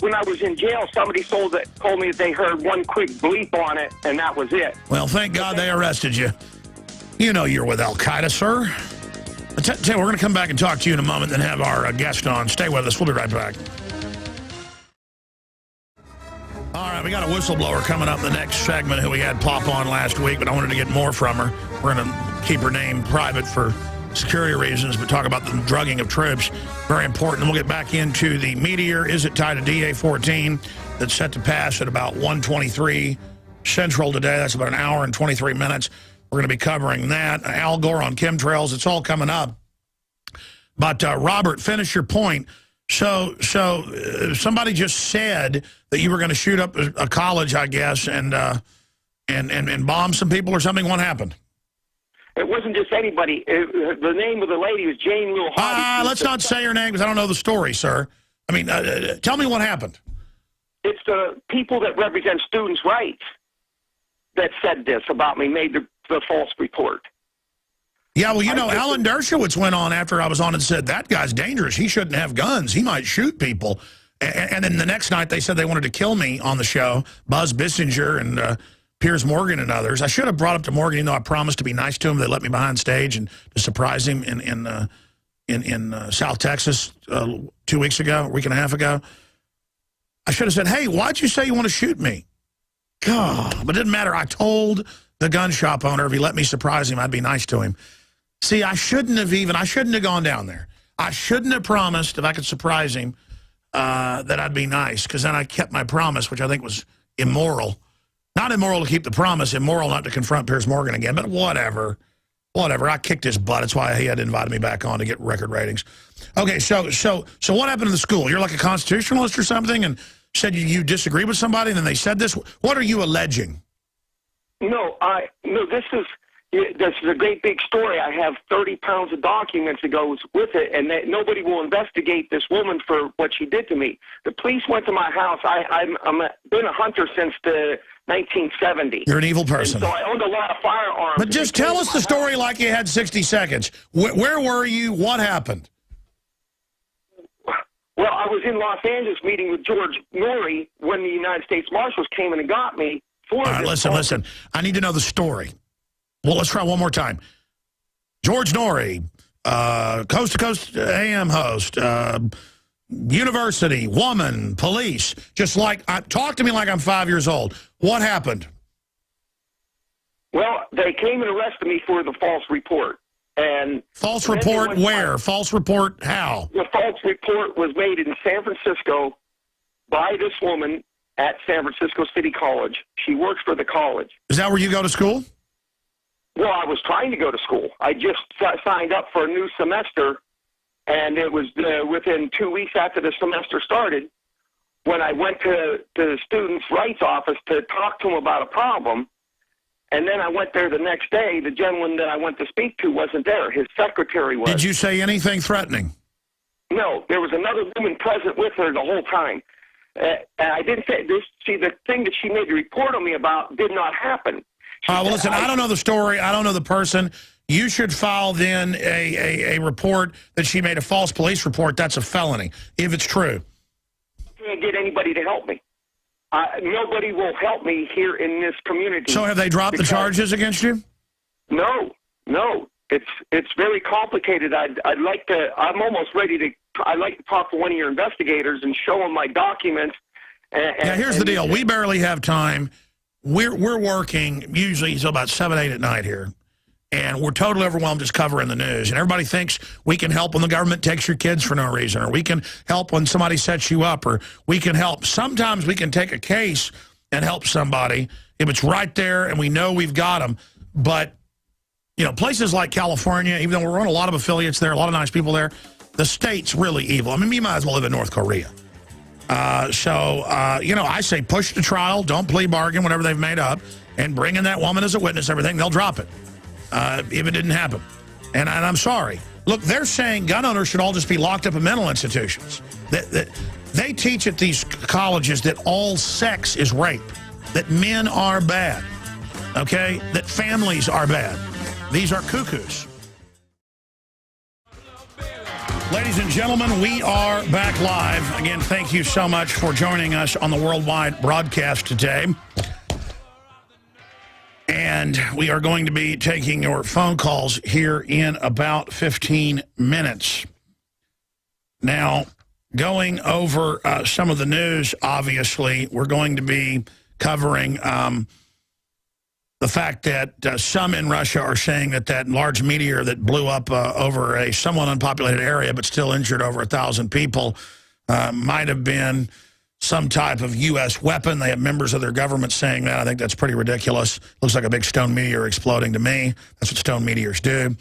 when I was in jail, somebody told me that they heard one quick bleep on it, and that was it. Well, thank God they arrested you. You know you're with Al-Qaeda, sir. We're going to come back and talk to you in a moment, then have our guest on. Stay with us. We'll be right back. All right, we got a whistleblower coming up in the next segment who we had pop on last week, but I wanted to get more from her. We're going to keep her name private for security reasons, but talk about the drugging of troops. Very important. And we'll get back into the meteor. Is it tied to DA-14 that's set to pass at about 1:23 Central today? That's about an hour and 23 minutes. We're going to be covering that. Al Gore on chemtrails. It's all coming up. But, Robert, finish your point. So somebody just said that you were going to shoot up a college, I guess, and bomb some people or something. What happened? It wasn't just anybody. The name of the lady was Jane Mulhady. Let's not say her name because I don't know the story, sir. I mean, tell me what happened. It's the people that represent students' rights that said this about me, made the false report. Yeah, well, you know, Alan Dershowitz went on after I was on and said, that guy's dangerous. He shouldn't have guns. He might shoot people. And then the next night they said they wanted to kill me on the show, Buzz Bissinger and Piers Morgan and others. I should have brought up to Morgan, even though I promised to be nice to him. They let me behind stage and to surprise him in South Texas 2 weeks ago, a week and a half ago. I should have said, hey, why'd you say you want to shoot me? God, but it didn't matter. I told the gun shop owner if he let me surprise him, I'd be nice to him. See, I shouldn't have gone down there. I shouldn't have promised if I could surprise him that I'd be nice, because then I kept my promise, which I think was immoral. Not immoral to keep the promise, immoral not to confront Piers Morgan again, but whatever. Whatever. I kicked his butt. That's why he had invited me back on to get record ratings. Okay, so what happened in the school? You're like a constitutionalist or something and said you disagree with somebody and then they said this? What are you alleging? No, this is a great big story. I have 30 pounds of documents that goes with it, and that nobody will investigate this woman for what she did to me. The police went to my house. I've been a hunter since the 1970s. You're an evil person. And so I owned a lot of firearms. But just tell us the story like you had 60 seconds. Where were you? What happened? Well, I was in Los Angeles meeting with George Norrie when the United States Marshals came in and got me. All right, listen. I need to know the story. Well, let's try one more time. George Norrie, Coast to Coast AM host, university, woman, police, just like, talk to me like I'm 5 years old. What happened? Well, they came and arrested me for the false report. And false report where? False report how? The false report was made in San Francisco by this woman at San Francisco City College. She works for the college. Is that where you go to school? Well, I was trying to go to school. I just signed up for a new semester, and it was within 2 weeks after the semester started when I went to the students' rights office to talk to them about a problem. And then I went there the next day. The gentleman that I went to speak to wasn't there. His secretary was. Did you say anything threatening? No. There was another woman present with her the whole time. And I didn't say this. See, the thing that she made the report on me about did not happen. Well, listen, I don't know the story. I don't know the person. You should file then a report that she made a false police report. That's a felony, if it's true. I can't get anybody to help me. Nobody will help me here in this community. So have they dropped the charges against you? No. It's very complicated. I'd like to. I'm almost ready to. I'd like to talk to one of your investigators and show them my documents. Now, here's the deal. We barely have time. We're working usually until about 7, 8 at night here, and we're totally overwhelmed just covering the news. And everybody thinks we can help when the government takes your kids for no reason, or we can help when somebody sets you up, or we can help. Sometimes we can take a case and help somebody if it's right there and we know we've got them. But, you know, places like California, even though we're on a lot of affiliates there, a lot of nice people there, the state's really evil. I mean, you might as well live in North Korea. You know, I say push the trial, don't plea bargain, whatever they've made up, and bring in that woman as a witness, everything, they'll drop it if it didn't happen. And I'm sorry. Look, they're saying gun owners should all just be locked up in mental institutions. They teach at these colleges that all sex is rape, that men are bad, okay, that families are bad. These are cuckoos. Ladies and gentlemen, we are back live. Again, thank you so much for joining us on the worldwide broadcast today. And we are going to be taking your phone calls here in about 15 minutes. Now, going over some of the news, obviously, we're going to be covering the the fact that some in Russia are saying that that large meteor that blew up over a somewhat unpopulated area but still injured over 1,000 people might have been some type of U.S. weapon. They have members of their government saying that. I think that's pretty ridiculous. Looks like a big stone meteor exploding to me. That's what stone meteors do.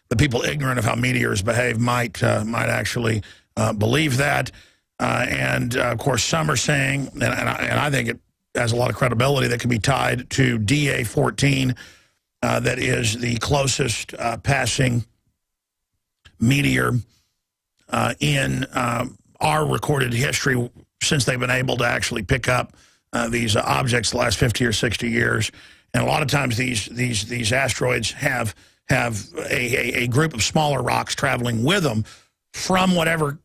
The people ignorant of how meteors behave might actually believe that. Of course, some are saying, and I think it has a lot of credibility, that can be tied to DA-14, that is the closest passing meteor in our recorded history since they've been able to actually pick up these objects the last 50 or 60 years. And a lot of times these asteroids have a group of smaller rocks traveling with them from whatever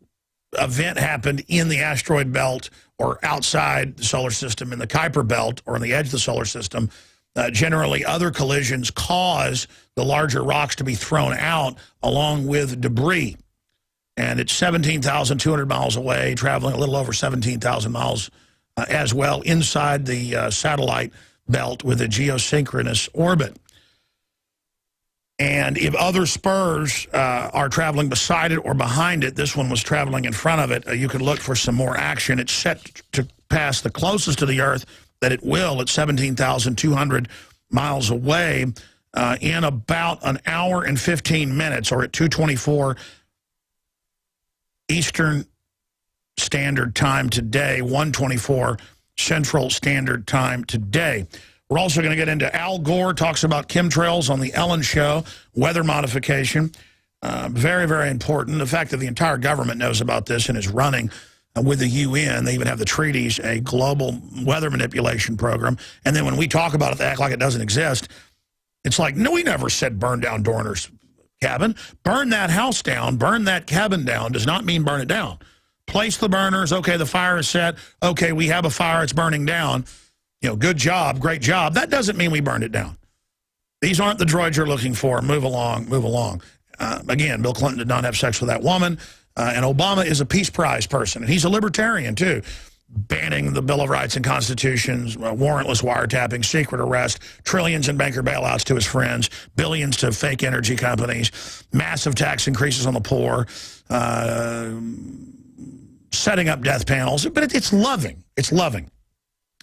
event happened in the asteroid belt or outside the solar system in the Kuiper belt or on the edge of the solar system. Generally, other collisions cause the larger rocks to be thrown out along with debris. And it's 17,200 miles away, traveling a little over 17,000 miles as well inside the satellite belt with a geosynchronous orbit. And if other spurs are traveling beside it or behind it, this one was traveling in front of it, you could look for some more action. It's set to pass the closest to the Earth that it will at 17,200 miles away in about an hour and 15 minutes, or at 2:24 Eastern Standard Time today, 1:24 Central Standard Time today. We're also going to get into Al Gore talks about chemtrails on the Ellen Show, weather modification. Very, very important. The fact that the entire government knows about this and is running with the UN. They even have the treaties, a global weather manipulation program. And then when we talk about it, they act like it doesn't exist. It's like, no, we never said burn down Dorner's cabin. Burn that house down, burn that cabin down does not mean burn it down. Place the burners. Okay, the fire is set. Okay, we have a fire. It's burning down. You know, good job, great job. That doesn't mean we burned it down. These aren't the droids you're looking for. Move along, move along. Again, Bill Clinton did not have sex with that woman, and Obama is a Peace Prize person, and he's a libertarian, too. Banning the Bill of Rights and Constitutions, warrantless wiretapping, secret arrest, trillions in banker bailouts to his friends, billions to fake energy companies, massive tax increases on the poor, setting up death panels. But it's loving. It's loving.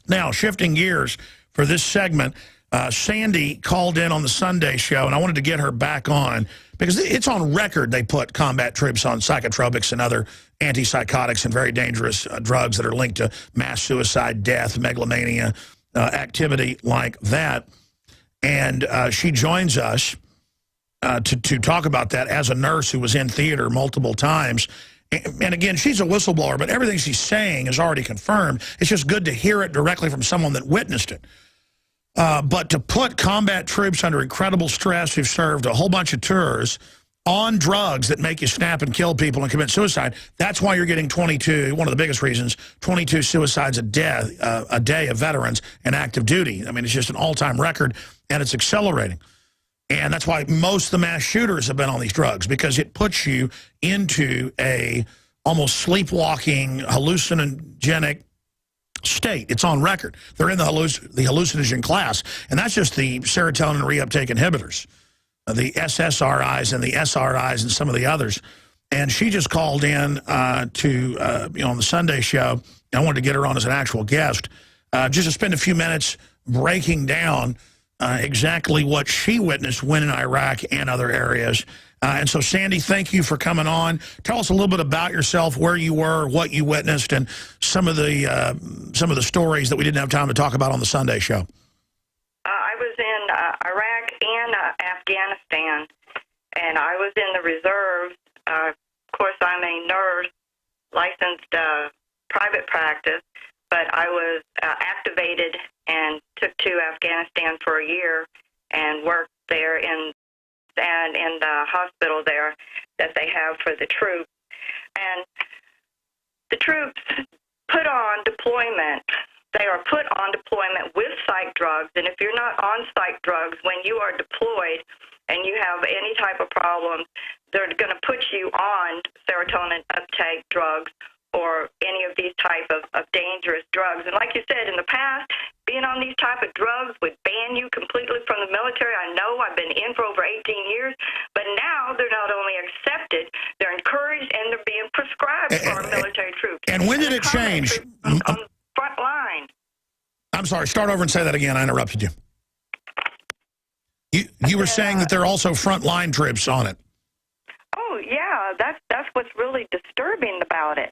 Now, shifting gears for this segment, Sandy called in on the Sunday show, and I wanted to get her back on because it's on record they put combat troops on psychotropics and other antipsychotics and very dangerous drugs that are linked to mass suicide, death, megalomania, activity like that. And she joins us to talk about that as a nurse who was in theater multiple times. And again, she's a whistleblower, but everything she's saying is already confirmed. It's just good to hear it directly from someone that witnessed it. But to put combat troops under incredible stress who've served a whole bunch of tours on drugs that make you snap and kill people and commit suicide, that's why you're getting 22, one of the biggest reasons, 22 suicides a day of veterans in active duty. I mean, it's just an all-time record, and it's accelerating. And that's why most of the mass shooters have been on these drugs, because it puts you into a almost sleepwalking, hallucinogenic state. It's on record. They're in the hallucinogen class. And that's just the serotonin reuptake inhibitors, the SSRIs and the SRIs and some of the others. And she just called in on the Sunday show. I wanted to get her on as an actual guest, just to spend a few minutes breaking down exactly what she witnessed when in Iraq and other areas. And so, Sandy, thank you for coming on. Tell us a little bit about yourself, where you were, what you witnessed, and some of the stories that we didn't have time to talk about on the Sunday show. I was in Iraq and Afghanistan, and I was in the reserves. Of course, I'm a nurse, licensed private practice, but I was activated and took to Afghanistan for a year and worked there in the hospital there that they have for the troops. And the troops put on deployment. They are put on deployment with psych drugs, and if you're not on psych drugs, when you are deployed and you have any type of problems, they're going to put you on serotonin uptake drugs or any of these type of dangerous drugs. And like you said, in the past, being on these type of drugs would ban you completely from the military. I know I've been in for over 18 years, but now they're not only accepted, they're encouraged, and they're being prescribed for our military troops. And when did it change? On the front line. I'm sorry, start over and say that again. I interrupted you. You were saying that there are also frontline troops on it. Oh, yeah, that's what's really disturbing about it.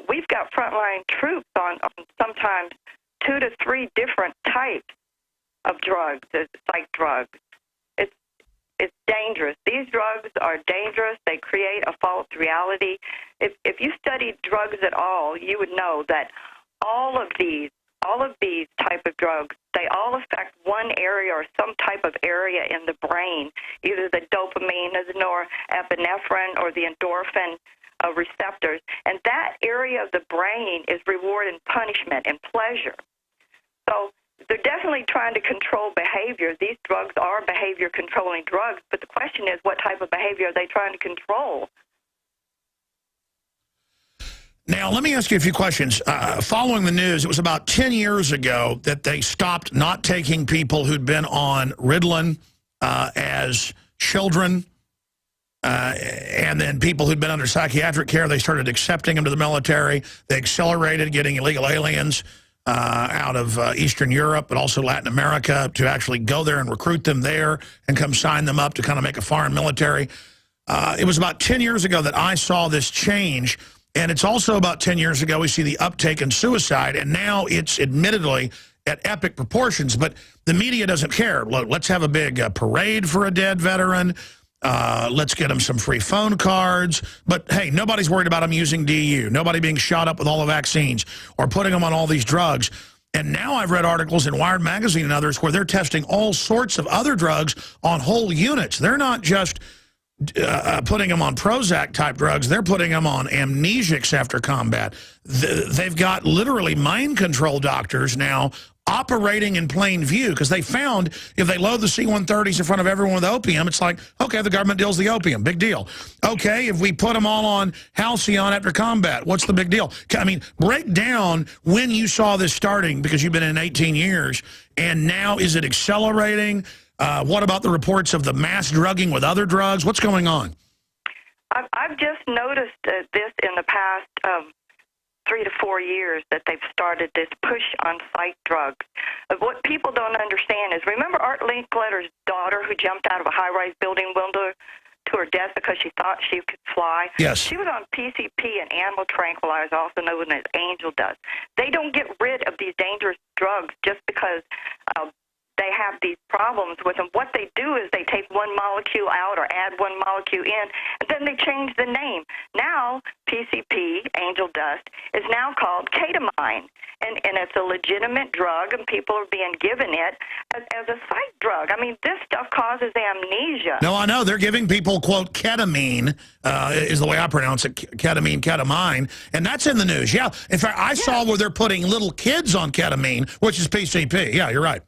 We've got frontline troops on sometimes 2 to 3 different types of drugs, psych drugs. It's dangerous. These drugs are dangerous. They create a false reality. If you studied drugs at all, you would know that all of these type of drugs, they all affect one area or some type of area in the brain, either the dopamine, the norepinephrine, or the endorphin receptors. And that area of the brain is reward and punishment and pleasure. So they're definitely trying to control behavior. These drugs are behavior-controlling drugs, but the question is, what type of behavior are they trying to control? Now, let me ask you a few questions. Following the news, it was about 10 years ago that they stopped not taking people who'd been on Ritalin as children, and then people who'd been under psychiatric care, they started accepting them to the military. They accelerated getting illegal aliens out of Eastern Europe, but also Latin America, to actually go there and recruit them there and come sign them up to kind of make a foreign military. It was about 10 years ago that I saw this change. And it's also about 10 years ago we see the uptake in suicide, and now it's admittedly at epic proportions, but the media doesn't care. Look, let's have a big parade for a dead veteran. Let's get them some free phone cards. But, hey, nobody's worried about them using DU. Nobody being shot up with all the vaccines or putting them on all these drugs. And now I've read articles in Wired Magazine and others where they're testing all sorts of other drugs on whole units. They're not just putting them on Prozac-type drugs. They're putting them on amnesics after combat. They've got literally mind control doctors now operating in plain view, because they found if they load the C-130s in front of everyone with opium, it's like, okay, the government deals the opium, big deal. Okay, if we put them all on Halcyon after combat, what's the big deal? I mean, break down when you saw this starting, because you've been in 18 years, and now is it accelerating? What about the reports of the mass drugging with other drugs? What's going on? I've just noticed this in the past 3 to 4 years, that they've started this push on psych drugs. What people don't understand is, remember Art Linkletter's daughter who jumped out of a high-rise building window to her death because she thought she could fly? Yes. She was on PCP, an animal tranquilizer, also known as angel dust. They don't get rid of these dangerous drugs just because they have these problems with them. What they do is they take one molecule out or add one molecule in, and then they change the name. Now, PCP, angel dust, is now called ketamine, and it's a legitimate drug, and people are being given it as a psych drug. I mean, this stuff causes amnesia. No, I know. They're giving people, quote, ketamine, is the way I pronounce it, ketamine, and that's in the news. Yeah. In fact, I saw where they're putting little kids on ketamine, which is PCP. Yeah, you're right.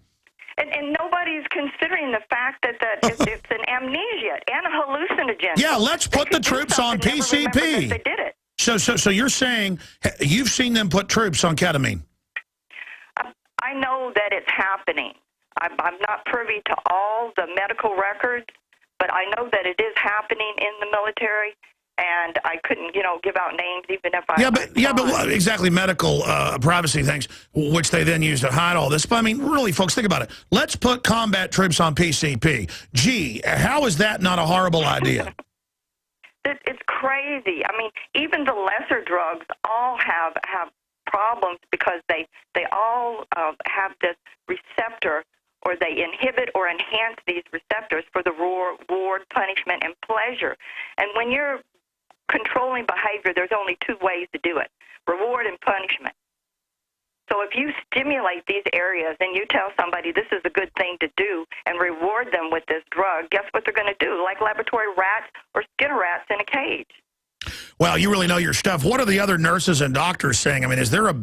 And nobody's considering the fact that it's an amnesia and a hallucinogen. Yeah, let's put the troops on PCP. They did it. So you're saying you've seen them put troops on ketamine? I know that it's happening. I'm not privy to all the medical records, but I know that it is happening in the military. And I couldn't, give out names even if I... But exactly, medical privacy things, which they then use to hide all this. But, I mean, really, folks, think about it. Let's put combat troops on PCP. Gee, how is that not a horrible idea? It's crazy. I mean, even the lesser drugs all have problems because they all have this receptor, or they inhibit or enhance these receptors for the reward, punishment, and pleasure. And when you're controlling behavior, there's only 2 ways to do it: reward and punishment. So if you stimulate these areas and you tell somebody this is a good thing to do and reward them with this drug, guess what they're going to do? Like laboratory rats or Skinner rats in a cage. Well, you really know your stuff. What are the other nurses and doctors saying? I mean, is there a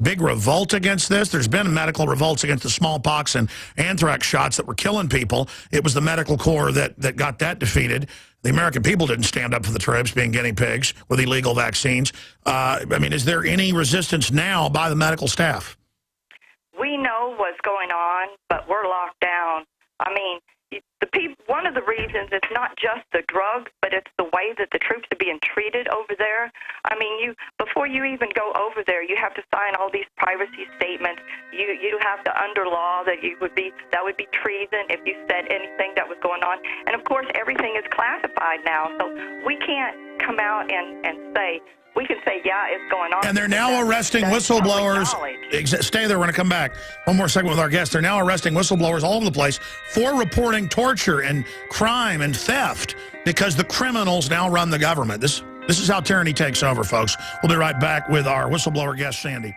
big revolt against this? There's been medical revolts against the smallpox and anthrax shots that were killing people. It was the medical corps that got that defeated. The American people didn't stand up for the troops being guinea pigs with illegal vaccines. I mean, is there any resistance now by the medical staff? We know what's but we're locked down. I mean, one of the reasons it's not just the drugs, but it's the way that the troops are being treated over there. I mean, before you even go over there, you have to sign all these privacy statements. You have to under law that would be treason if you said anything that was going on. And of course, everything is classified now, so we can't come out and say. We can say, yeah, it's going on. And they're now arresting whistleblowers. Stay there. We're going to come back. One more segment with our guests. They're now arresting whistleblowers all over the place for reporting torture and crime and theft because the criminals now run the government. This is how tyranny takes over, folks. We'll be right back with our whistleblower guest, Sandy.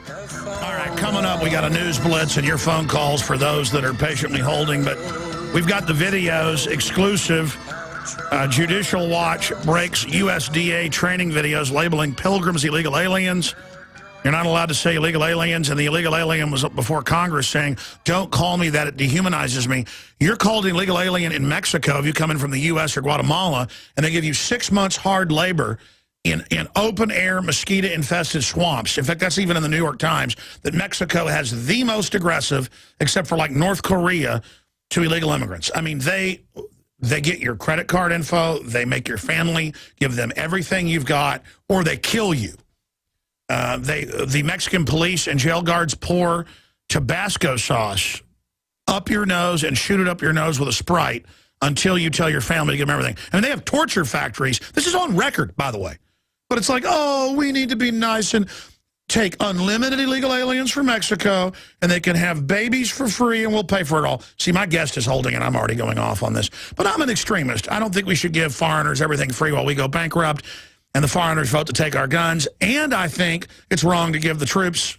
All right, coming up, we got a news blitz and your phone calls for those that are patiently holding. But we've got the videos exclusive. Judicial Watch breaks USDA training videos labeling pilgrims illegal aliens. You're not allowed to say illegal aliens, and the illegal alien was up before Congress saying, don't call me that, it dehumanizes me. You're called an illegal alien in Mexico if you come in from the U.S. or Guatemala, and they give you 6 months hard labor in open-air, mosquito-infested swamps. In fact, that's even in the New York Times, that Mexico has the most aggressive, except for like North Korea, to illegal immigrants. I mean, they get your credit card info, they make your family, give them everything you've got, or they kill you. The Mexican police and jail guards pour Tabasco sauce up your nose and shoot it up your nose with a Sprite until you tell your family to give them everything. I mean, they have torture factories. This is on record, by the way. But it's like, oh, we need to be nice and take unlimited illegal aliens from Mexico, and they can have babies for free, and we'll pay for it all. See, my guest is holding, and I'm already going off on this. But I'm an extremist. I don't think we should give foreigners everything free while we go bankrupt, and the foreigners vote to take our guns. And I think it's wrong to give the troops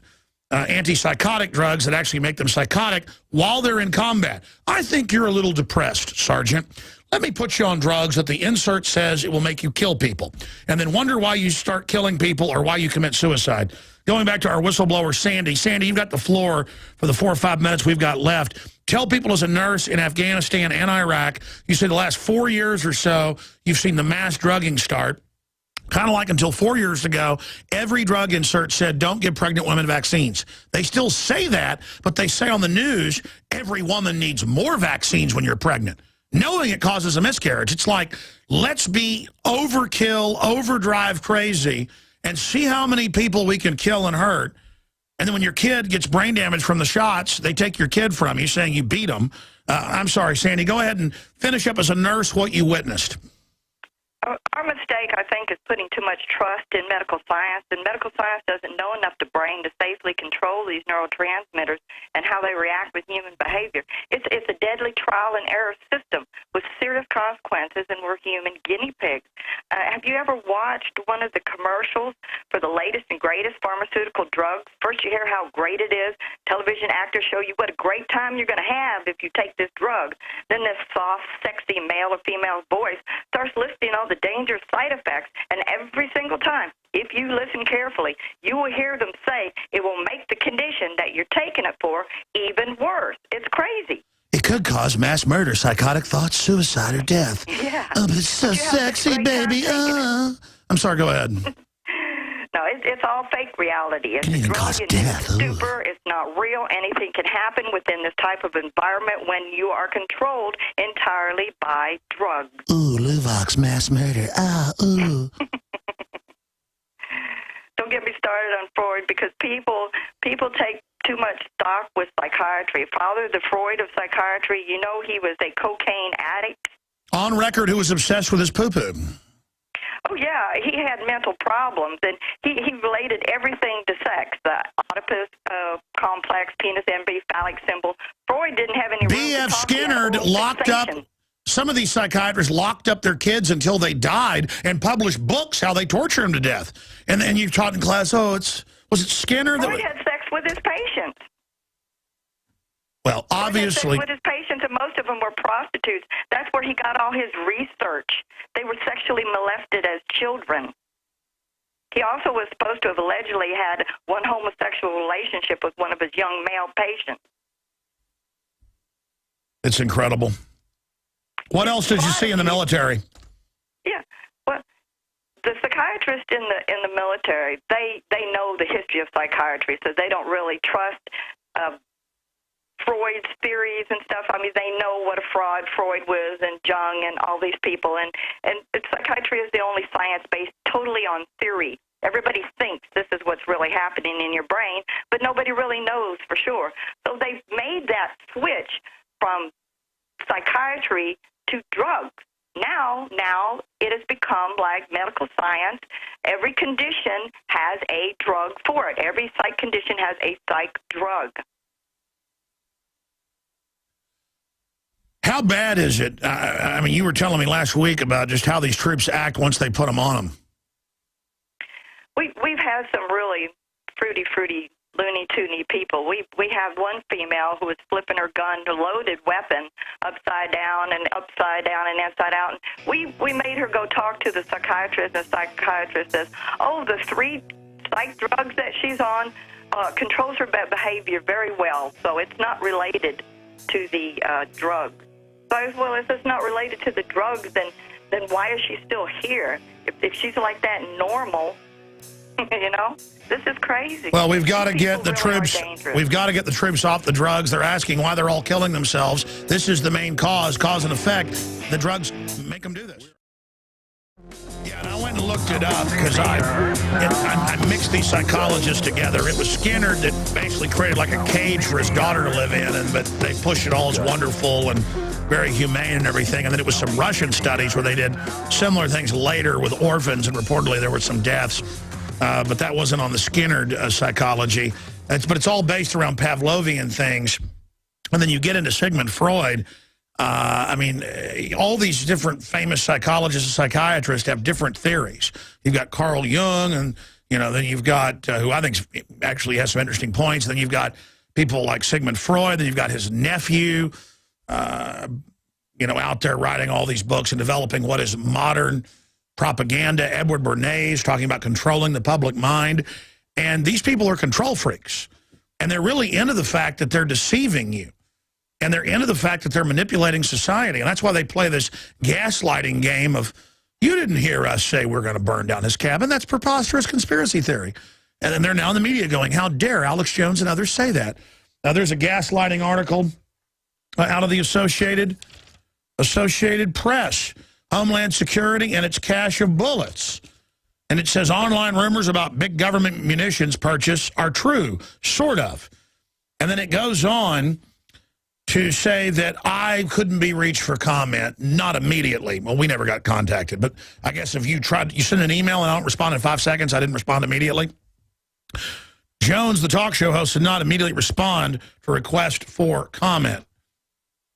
antipsychotic drugs that actually make them psychotic while they're in combat. I think you're a little depressed, Sergeant. Let me put you on drugs that the insert says it will make you kill people, and then wonder why you start killing people or why you commit suicide. Going back to our whistleblower, Sandy. Sandy, you've got the floor for the 4 or 5 minutes we've got left. Tell people, as a nurse in Afghanistan and Iraq, you said the last 4 years or so, you've seen the mass drugging start. Kind of like until 4 years ago, every drug insert said, don't give pregnant women vaccines. They still say that, but they say on the news, every woman needs more vaccines when you're pregnant, knowing it causes a miscarriage. It's like, let's be overkill, overdrive crazy, and see how many people we can kill and hurt. And then when your kid gets brain damage from the shots, they take your kid from you, saying you beat them. I'm sorry, Sandy. Go ahead and finish up as a nurse what you witnessed. Our mistake, I think, is putting too much trust in medical science, and medical science doesn't know enough to brain to safely control these neurotransmitters and how they react with human behavior. It's a deadly trial and error system with serious consequences, and we're human guinea pigs. Have you ever watched one of the commercials for the latest and greatest pharmaceutical drugs? First you hear how great it is. Television actors show you what a great time you're going to have if you take this drug. Then this soft, sexy male or female voice starts listing all the dangerous side effects, and every single time, if you listen carefully, you will hear them say it will make the condition that you're taking it for even worse. It's crazy. It could cause mass murder, psychotic thoughts, suicide, or death. Yeah. Oh, but it's so sexy, baby. I'm sorry, go ahead. No, it's all fake reality. It's can even cause death. Stupor. It's not real. Anything can happen within this type of environment when you are controlled entirely by drugs. Ooh, Luvox, mass murder. Ooh. Don't get me started on Freud, because people take too much stock with psychiatry. Father, the Freud of psychiatry, you know, he was a cocaine addict. On record, who was obsessed with his poo-poo. Oh, yeah, he had mental problems, and he related everything to sex, the Oedipus complex, penis envy, phallic symbol. Freud didn't have any room B.F. to talk Skinner about locked up, sensation. some of these psychiatrists locked up their kids until they died and published books how they torture them to death. And then you taught in class, was it Skinner? Freud had sex with his patients. Well, obviously. With his patients, and most of them were prostitutes. That's where he got all his research. They were sexually molested as children. He also was supposed to have allegedly had one homosexual relationship with one of his young male patients. It's incredible. What else did you see in the military? Yeah, well, the psychiatrists in the military, they know the history of psychiatry, so they don't really trust Freud's theories and stuff. I mean, they know what a fraud Freud was, and Jung, and all these people. And psychiatry is the only science based totally on theory. Everybody thinks this is what's really happening in your brain, but nobody really knows for sure. So they've made that switch from psychiatry to drugs. Now it has become like medical science. Every condition has a drug for it. Every psych condition has a psych drug. How bad is it? I mean, you were telling me last week about just how these troops act once they put them on them. We've had some really fruity, loony toony people. We have one female who was flipping her gun, a loaded weapon, upside down and inside out. And we made her go talk to the psychiatrist, and the psychiatrist says, oh, the 3 psych drugs that she's on controls her behavior very well, so it's not related to the drugs. So I said, well, if it's not related to the drugs, then why is she still here? If she's like that normal, you know, this is crazy. Well, we've got to get the really troops. We've got to get the troops off the drugs. They're asking why they're all killing themselves. This is the main cause and effect. The drugs make them do this. Yeah, and I went and looked it up because I mixed these psychologists together. It was Skinner that basically created like a cage for his daughter to live in, but they pushed it all as wonderful and very humane and everything. And then it was some Russian studies where they did similar things later with orphans, and reportedly there were some deaths. But that wasn't on the Skinner psychology. But it's all based around Pavlovian things. And then you get into Sigmund Freud. I mean, all these different famous psychologists and psychiatrists have different theories. You've got Carl Jung, and, you know, then you've got, who I think actually has some interesting points. Then you've got people like Sigmund Freud. Then you've got his nephew, you know, out there writing all these books and developing what is modern propaganda. Edward Bernays talking about controlling the public mind. And these people are control freaks. And they're really into the fact that they're deceiving you. And they're into the fact that they're manipulating society. And that's why they play this gaslighting game of, you didn't hear us say we're going to burn down this cabin. That's preposterous conspiracy theory. And then they're now in the media going, how dare Alex Jones and others say that? Now, there's a gaslighting article out of the Associated Press. Homeland Security and its cache of bullets. And it says online rumors about big government munitions purchase are true, sort of. And then it goes on to say that I couldn't be reached for comment, not immediately. Well, we never got contacted, but I guess if you send an email and I don't respond in 5 seconds, I didn't respond immediately. Jones, the talk show host, did not immediately respond to request for comment.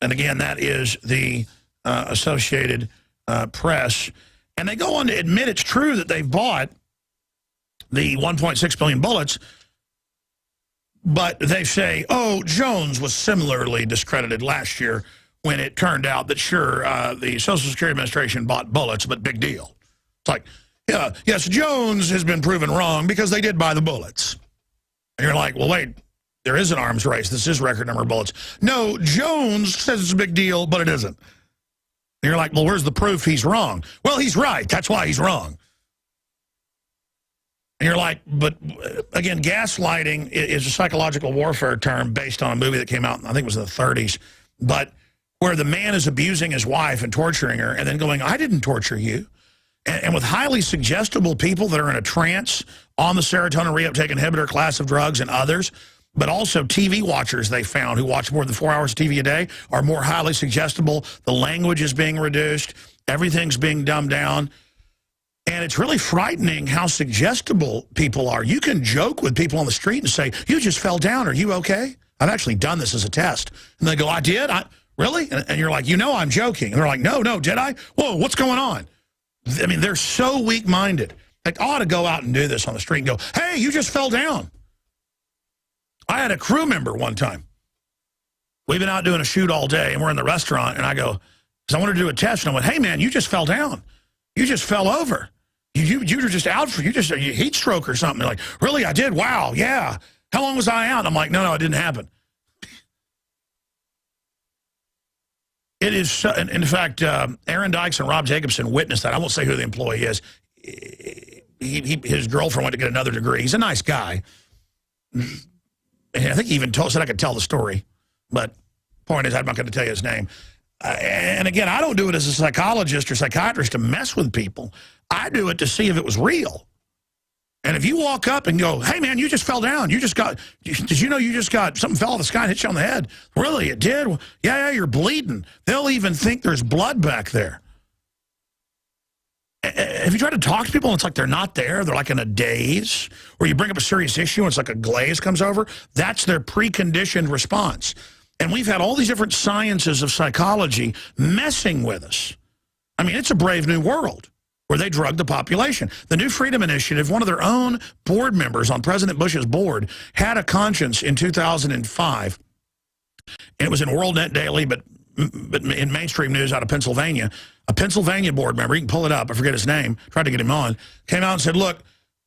And again, that is the Associated Press. And they go on to admit it's true that they've bought the 1.6 billion bullets, but they say, oh, Jones was similarly discredited last year when it turned out that, sure, the Social Security Administration bought bullets, but big deal. It's like, yeah, yes, Jones has been proven wrong because they did buy the bullets. And you're like, well, wait, there is an arms race. This is record number of bullets. No, Jones says it's a big deal, but it isn't. And you're like, well, where's the proof he's wrong? Well, he's right. That's why he's wrong. And you're like, but again, gaslighting is a psychological warfare term based on a movie that came out, I think it was in the 30s, but where the man is abusing his wife and torturing her and then going, I didn't torture you. And with highly suggestible people that are in a trance on the serotonin reuptake inhibitor class of drugs and others, but also TV watchers they found who watch more than 4 hours of TV a day are more highly suggestible. The language is being reduced. Everything's being dumbed down. And it's really frightening how suggestible people are. You can joke with people on the street and say, you just fell down. Are you okay? I've actually done this as a test. And they go, I did? Really? And you're like, you know I'm joking. And they're like, no, did I? Whoa, what's going on? I mean, they're so weak-minded. Like, I ought to go out and do this on the street and go, hey, you just fell down. I had a crew member one time. We've been out doing a shoot all day, and we're in the restaurant, and I go, because I wanted to do a test, and I went, hey, man, you just fell down. You just fell over. You were just out for, you heat stroke or something. They're like, really, I did? Wow, yeah. How long was I out? I'm like, no, it didn't happen. It is, in fact, Aaron Dykes and Rob Jacobson witnessed that. I won't say who the employee is. His girlfriend went to get another degree. He's a nice guy. I think he even said I could tell the story. But point is, I'm not going to tell you his name. And again, I don't do it as a psychologist or psychiatrist to mess with people. I do it to see if it was real. And if you walk up and go, hey, man, you just fell down. Did you know you just got, something fell out of the sky and hit you on the head? Really, it did? Well, yeah, you're bleeding. They'll even think there's blood back there. If you try to talk to people and it's like they're not there, they're like in a daze, or you bring up a serious issue and it's like a glaze comes over, that's their preconditioned response. And we've had all these different sciences of psychology messing with us. I mean, it's a brave new world where they drug the population. The New Freedom Initiative, one of their own board members on President Bush's board, had a conscience in 2005. And it was in WorldNet Daily, but in mainstream news out of Pennsylvania. A Pennsylvania board member, you can pull it up, I forget his name, tried to get him on, came out and said, look,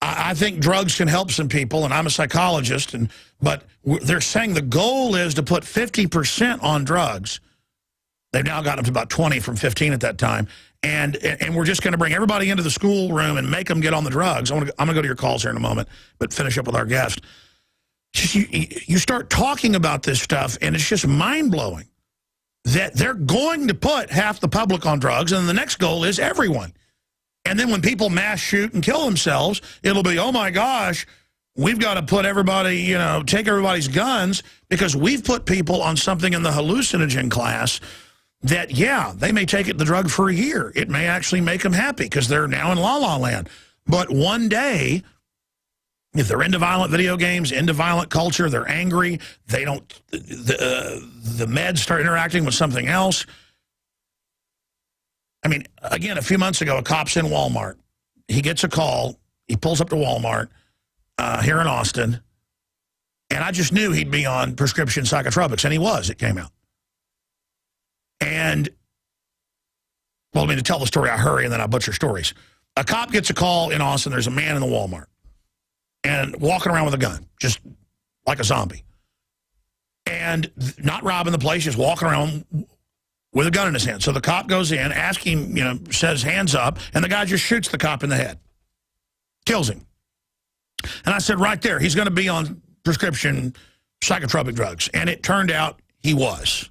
I think drugs can help some people, and I'm a psychologist, but they're saying the goal is to put 50% on drugs. They've now gotten up to about 20 from 15 at that time. And we're just going to bring everybody into the schoolroom and make them get on the drugs. I'm going to go to your calls here in a moment, but finish up with our guest. You start talking about this stuff, and it's just mind-blowing that they're going to put half the public on drugs, and the next goal is everyone. And then when people mass shoot and kill themselves, it'll be, oh, my gosh, we've got to put everybody, take everybody's guns, because we've put people on something in the hallucinogen class that, yeah, they may take the drug for a year. It may actually make them happy because they're now in la-la land. But one day, if they're into violent video games, into violent culture, they're angry, they don't, the meds start interacting with something else. I mean, again, a few months ago, a cop's in Walmart. He gets a call. He pulls up to Walmart here in Austin. And I just knew he'd be on prescription psychotropics. And he was. It came out. And, well, to tell the story, I hurry and then I butcher stories. A cop gets a call in Austin. There's a man in the Walmart. And walking around with a gun, just like a zombie. And not robbing the place, just walking around with a gun in his hand. So the cop goes in, asks him, says, hands up, and the guy just shoots the cop in the head. Kills him. And I said, right there, he's going to be on prescription psychotropic drugs. And it turned out he was.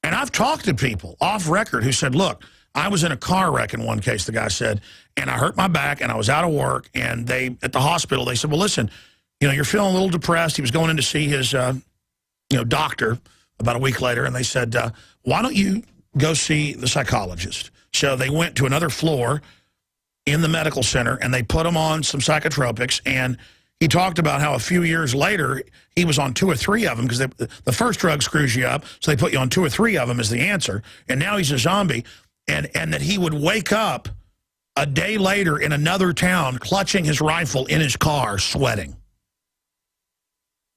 And I've talked to people off record who said, look, I was in a car wreck in one case, the guy said, and I hurt my back and I was out of work. And at the hospital, they said, well, listen, you're feeling a little depressed. He was going in to see his, doctor about a week later. And they said, why don't you go see the psychologist? So they went to another floor in the medical center and they put him on some psychotropics. And he talked about how a few years later, he was on 2 or 3 of them because the first drug screws you up. So they put you on 2 or 3 of them as the answer. And now he's a zombie. And that he would wake up a day later in another town clutching his rifle in his car, sweating.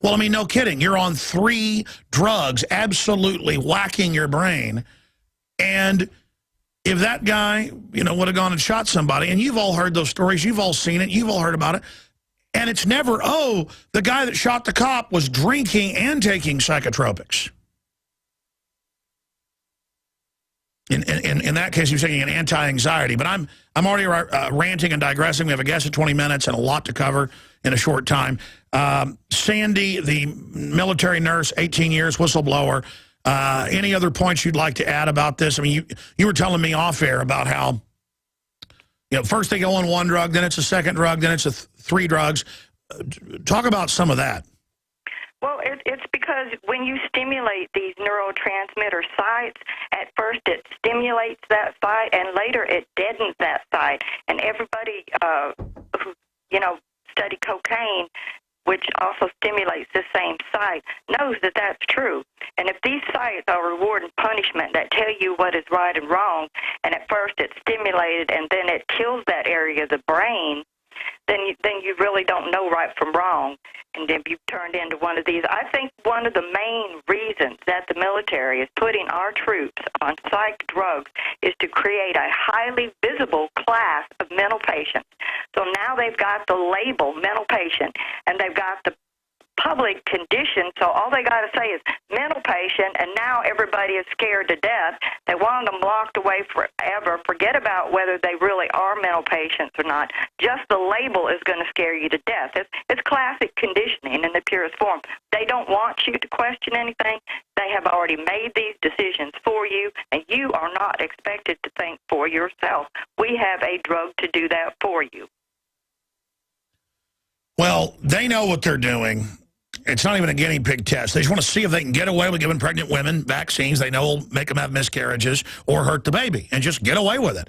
Well, no kidding. You're on 3 drugs, absolutely whacking your brain. And if that guy, would have gone and shot somebody, and you've all heard those stories, you've all seen it, you've all heard about it, and it's never, the guy that shot the cop was drinking and taking psychotropics. In that case, he was taking an anti-anxiety. But I'm already ranting and digressing. We have a guest in 20 minutes and a lot to cover in a short time. Sandy, the military nurse, 18 years, whistleblower. Any other points you'd like to add about this? You were telling me off air about how, first they go on 1 drug, then it's a 2nd drug, then it's 3 drugs. Talk about some of that. Well, it's because when you stimulate these neurotransmitter sites, at first it stimulates that site, and later it deadens that site. And everybody who, study cocaine, which also stimulates the same site, knows that that's true. And if these sites are reward and punishment that tell you what is right and wrong, and at first it's stimulated and then it kills that area of the brain, then you really don't know right from wrong. And then you've turned into one of these. I think one of the main reasons that the military is putting our troops on psych drugs is to create a highly visible class of mental patients. So now they've got the label mental patient, and they've got the public condition, so all they got to say is mental patient, and now everybody is scared to death. They want them locked away forever. Forget about whether they really are mental patients or not. Just the label is going to scare you to death. It's classic conditioning in the purest form. They don't want you to question anything. They have already made these decisions for you, and you are not expected to think for yourself. We have a drug to do that for you. Well, they know what they're doing. It's not even a guinea pig test. They just want to see if they can get away with giving pregnant women vaccines they know will make them have miscarriages or hurt the baby, and just get away with it.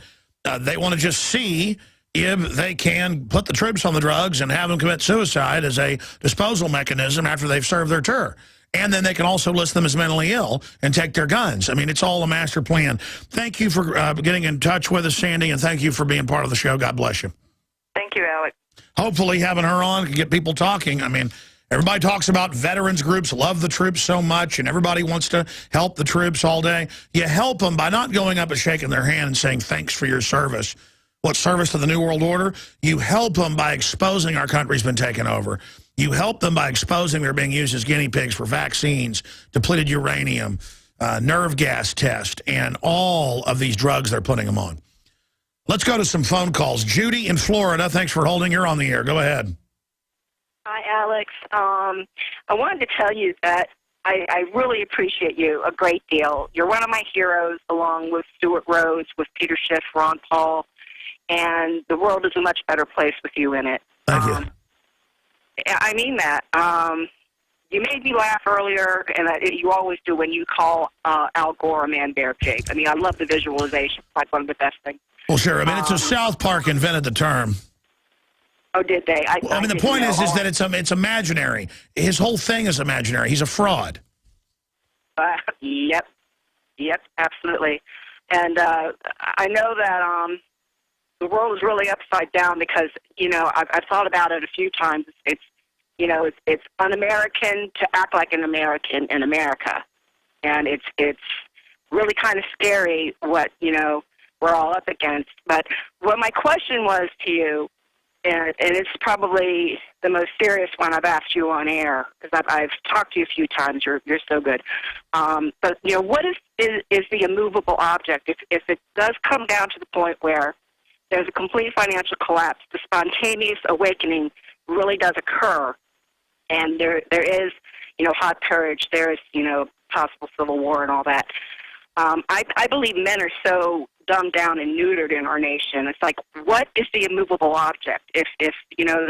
They want to just see if they can put the troops on the drugs and have them commit suicide as a disposal mechanism after they've served their tour. And then they can also list them as mentally ill and take their guns. I mean, it's all a master plan. Thank you for getting in touch with us, Sandy, and thank you for being part of the show. God bless you. Thank you, Alex. Hopefully having her on can get people talking. I mean, everybody talks about veterans groups, love the troops so much, and everybody wants to help the troops all day. You help them by not going up and shaking their hand and saying, thanks for your service. What service to the New World Order? You help them by exposing our country's been taken over. You help them by exposing they're being used as guinea pigs for vaccines, depleted uranium, nerve gas test, and all of these drugs they're putting them on. Let's go to some phone calls. Judy in Florida, thanks for holding. You're on the air. Go ahead. Hi, Alex. I wanted to tell you that I really appreciate you a great deal. You're one of my heroes, along with Stuart Rhodes, with Peter Schiff, Ron Paul, and the world is a much better place with you in it. Thank you. I mean that. You made me laugh earlier, and you always do when you call Al Gore a man-bear pig. I mean, I love the visualization. It's like one of the best things. Well, sure. I mean, it's a South Park invented the term. Oh, did they? I mean, the point is that it's imaginary. His whole thing is imaginary. He's a fraud. Yep, absolutely. And I know that the world is really upside down because, you know, I've thought about it a few times. It's un-American to act like an American in America. And it's really kind of scary what, you know, we're all up against. But what my question was to you, and it's probably the most serious one I've asked you on air, because I've talked to you a few times. You're so good. But, you know, what is the immovable object? If it does come down to the point where there's a complete financial collapse, the spontaneous awakening really does occur, and there is, you know, hot purge, there is, you know, possible civil war and all that. I believe men are so dumbed down and neutered in our nation. It's like, what is the immovable object? If you know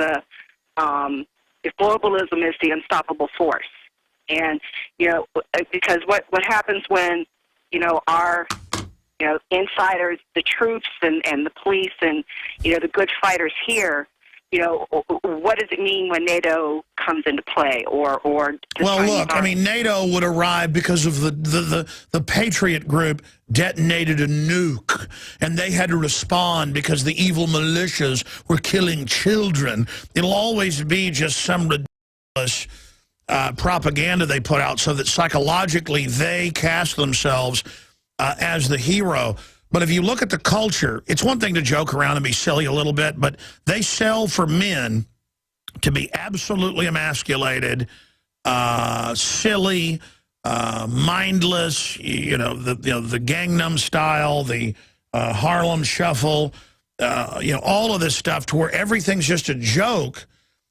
if globalism is the unstoppable force, and you know, because what happens when, you know, our, you know, insiders, the troops and the police and, you know, the good fighters here, you know, what does it mean when NATO comes into play? Or well, look, I mean, NATO would arrive because of the Patriot group detonated a nuke, and they had to respond because the evil militias were killing children. It'll always be just some ridiculous propaganda they put out so that psychologically they cast themselves as the hero. But if you look at the culture, it's one thing to joke around and be silly a little bit, but they sell for men to be absolutely emasculated, silly, mindless, you know, the Gangnam Style, the Harlem Shuffle, you know, all of this stuff to where everything's just a joke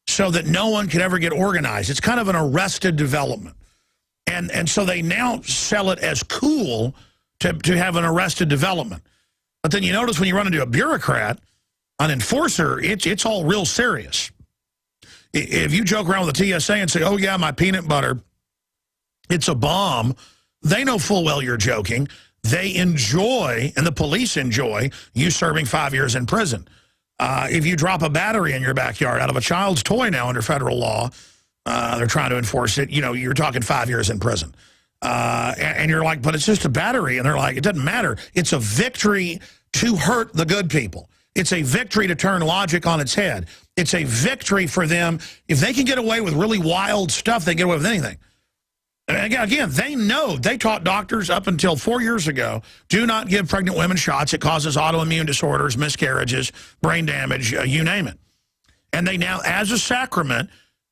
so that no one can ever get organized. It's kind of an arrested development. And so they now sell it as cool to have an arrested development. But then you notice when you run into a bureaucrat, an enforcer, it's all real serious. If you joke around with the TSA and say, oh, yeah, my peanut butter, it's a bomb, they know full well you're joking. They enjoy, and the police enjoy, you serving 5 years in prison. If you drop a battery in your backyard out of a child's toy now under federal law, they're trying to enforce it, you know, you're talking 5 years in prison. And you're like, but it's just a battery. And they're like, it doesn't matter. It's a victory to hurt the good people. It's a victory to turn logic on its head. It's a victory for them. If they can get away with really wild stuff, they get away with anything. And again, they know. They taught doctors up until 4 years ago, do not give pregnant women shots. It causes autoimmune disorders, miscarriages, brain damage, you name it. And they now, as a sacrament,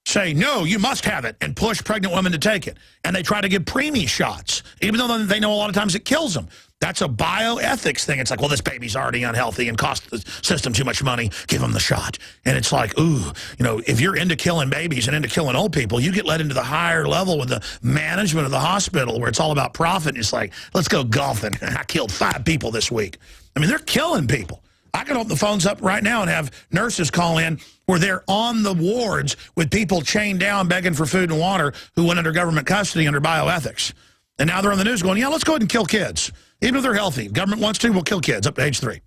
say, no, you must have it, and push pregnant women to take it. And they try to give preemie shots, even though they know a lot of times it kills them. That's a bioethics thing. It's like, well, this baby's already unhealthy and costs the system too much money. Give them the shot. And it's like, ooh, you know, if you're into killing babies and into killing old people, you get led into the higher level with the management of the hospital where it's all about profit. And it's like, let's go golfing. I killed 5 people this week. I mean, they're killing people. I can open the phones up right now and have nurses call in where they're on the wards with people chained down begging for food and water who went under government custody under bioethics. And now they're on the news going, yeah, let's go ahead and kill kids. Even if they're healthy. Government wants to, we'll kill kids up to age 3.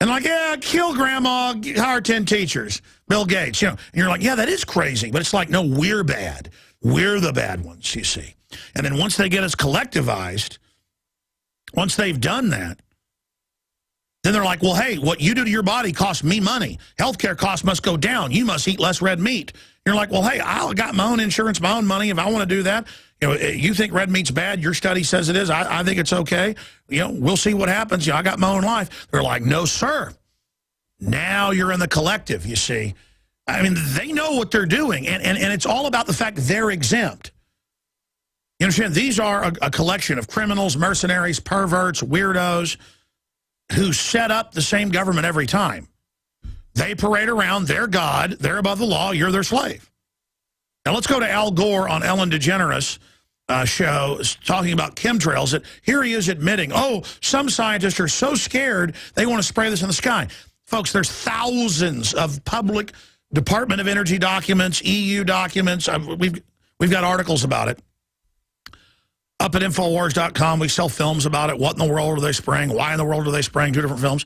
And like, yeah, kill grandma, hire 10 teachers. Bill Gates, you know. And you're like, yeah, that is crazy. But it's like, no, we're bad. We're the bad ones, you see. And then once they get us collectivized, once they've done that, then they're like, well, hey, what you do to your body costs me money. Healthcare costs must go down. You must eat less red meat. You're like, well, hey, I got my own insurance, my own money. If I want to do that, you know, you think red meat's bad? Your study says it is. I think it's okay. You know, we'll see what happens. You know, I got my own life. They're like, no, sir. Now you're in the collective, you see. I mean, they know what they're doing, and it's all about the fact they're exempt. You understand? These are a collection of criminals, mercenaries, perverts, weirdos who set up the same government every time. They parade around, they're God, they're above the law, you're their slave. Now let's go to Al Gore on Ellen DeGeneres' show talking about chemtrails. That here he is admitting, oh, some scientists are so scared they want to spray this in the sky. Folks, there's thousands of public Department of Energy documents, EU documents. We've got articles about it. Up at Infowars.com, we sell films about it. What in the world are they spraying? Why in the world are they spraying? 2 different films.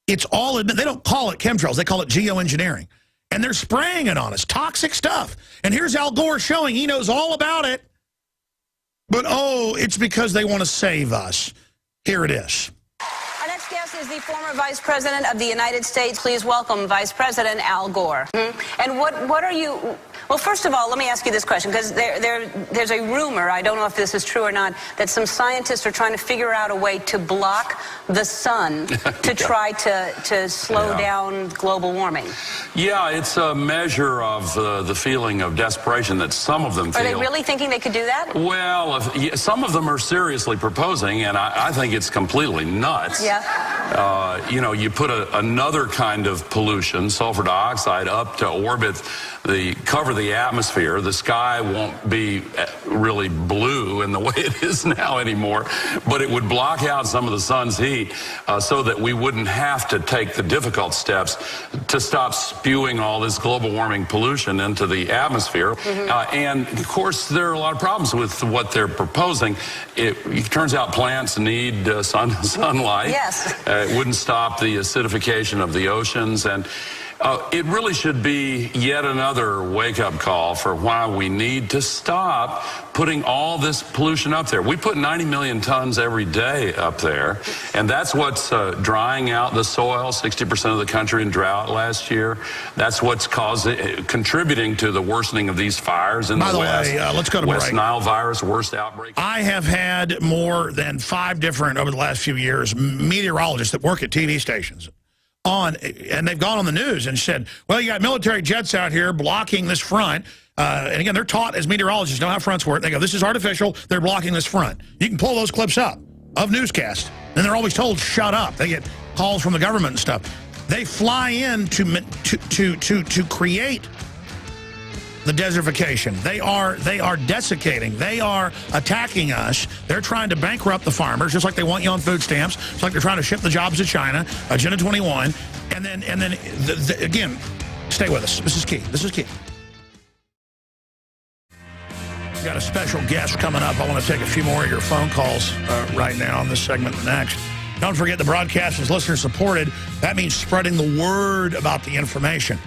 It's all, they don't call it chemtrails. They call it geoengineering. And they're spraying it on us. Toxic stuff. And here's Al Gore showing he knows all about it. But, oh, it's because they want to save us. Here it is. Our next guest is the former Vice President of the United States. Please welcome Vice President Al Gore. And what are you... Well, first of all, let me ask you this question, because there's a rumor, I don't know if this is true or not, that some scientists are trying to figure out a way to block the sun to try to slow down global warming. Yeah, it's a measure of the feeling of desperation that some of them feel. Are they really thinking they could do that? Well, some of them are seriously proposing, and I think it's completely nuts. Yeah. You know, you put another kind of pollution, sulfur dioxide, up to orbit cover the atmosphere. The sky won't be really blue in the way it is now anymore, but it would block out some of the sun's heat so that we wouldn't have to take the difficult steps to stop spewing all this global warming pollution into the atmosphere. And of course, there are a lot of problems with what they're proposing. It turns out plants need sunlight. Yes. It wouldn't stop the acidification of the oceans, and it really should be yet another wake-up call for why we need to stop putting all this pollution up there. We put 90 million tons every day up there, and that's what's drying out the soil, 60% of the country in drought last year. That's what's contributing to the worsening of these fires in the West. By the way, let's go to break. West Nile virus, worst outbreak. I have had more than 5 different, over the last few years, meteorologists that work at TV stations and they've gone on the news and said, well, you got military jets out here blocking this front. And again, they're taught as meteorologists, know how fronts work. They go, this is artificial. They're blocking this front. You can pull those clips up of newscasts. And they're always told, shut up. They get calls from the government and stuff. They fly in to create the desertification. They are desiccating. They are attacking us. They're trying to bankrupt the farmers, just like they want you on food stamps. It's like they're trying to ship the jobs to China, Agenda 21. And then again, stay with us. This is key. This is key. We've got a special guest coming up. I want to take a few more of your phone calls right now in this segment next. Don't forget the broadcast is listener supported. That means spreading the word about the information.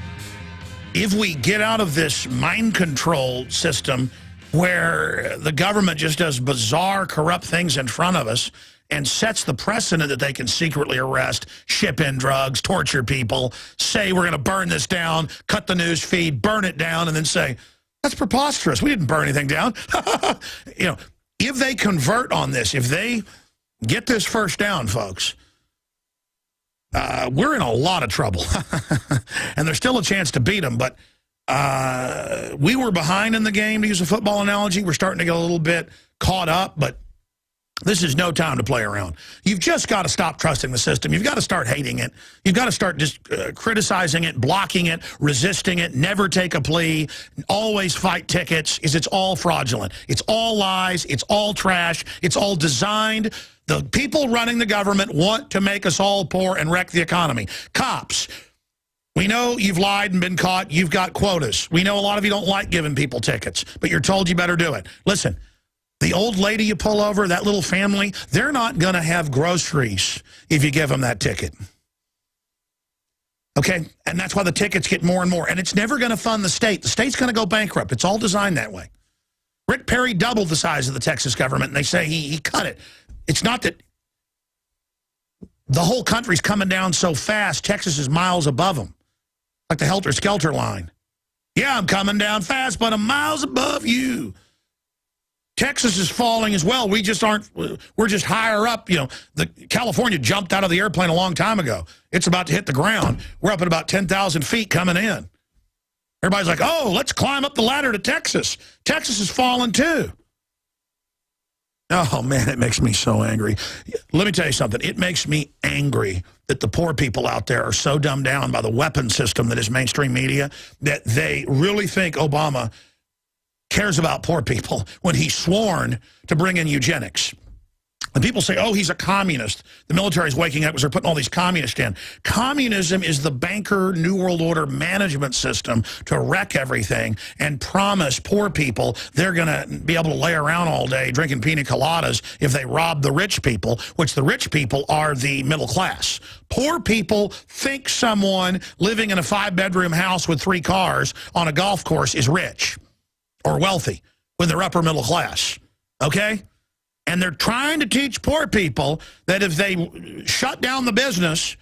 If we get out of this mind control system where the government just does bizarre, corrupt things in front of us and sets the precedent that they can secretly arrest, ship in drugs, torture people, say we're going to burn this down, cut the news feed, burn it down, and then say, that's preposterous. We didn't burn anything down. You know, if they convert on this, if they get this first down, folks, we're in a lot of trouble. And there's still a chance to beat them, but We were behind in the game, to use a football analogy. We're starting to get a little bit caught up, but this is no time to play around. You've just got to stop trusting the system. You've got to start hating it. You've got to start just criticizing it, blocking it, resisting it, never take a plea, always fight tickets. It's all fraudulent. It's all lies. It's all trash. It's all designed. The people running the government want to make us all poor and wreck the economy. Cops, we know you've lied and been caught. You've got quotas. We know a lot of you don't like giving people tickets, but you're told you better do it. Listen. The old lady you pull over, that little family, they're not going to have groceries if you give them that ticket. Okay? And that's why the tickets get more and more. And it's never going to fund the state. The state's going to go bankrupt. It's all designed that way. Rick Perry doubled the size of the Texas government, and they say he cut it. It's not that the whole country's coming down so fast, Texas is miles above them. Like the helter-skelter line. Yeah, I'm coming down fast, but I'm miles above you. Texas is falling as well. We just aren't, we're just higher up. You know, California jumped out of the airplane a long time ago. It's about to hit the ground. We're up at about 10,000 feet coming in. Everybody's like, oh, let's climb up the ladder to Texas. Texas is falling too. Oh, man, it makes me so angry. Let me tell you something. It makes me angry that the poor people out there are so dumbed down by the weapon system that is mainstream media that they really think Obama cares about poor people when he's sworn to bring in eugenics. And people say, oh, he's a communist. The military's waking up because they're putting all these communists in. Communism is the banker New World Order management system to wreck everything and promise poor people they're going to be able to lay around all day drinking pina coladas if they rob the rich people, which the rich people are the middle class. Poor people think someone living in a 5-bedroom house with 3 cars on a golf course is rich or wealthy when they're upper middle class, okay? And they're trying to teach poor people that if they shut down the business,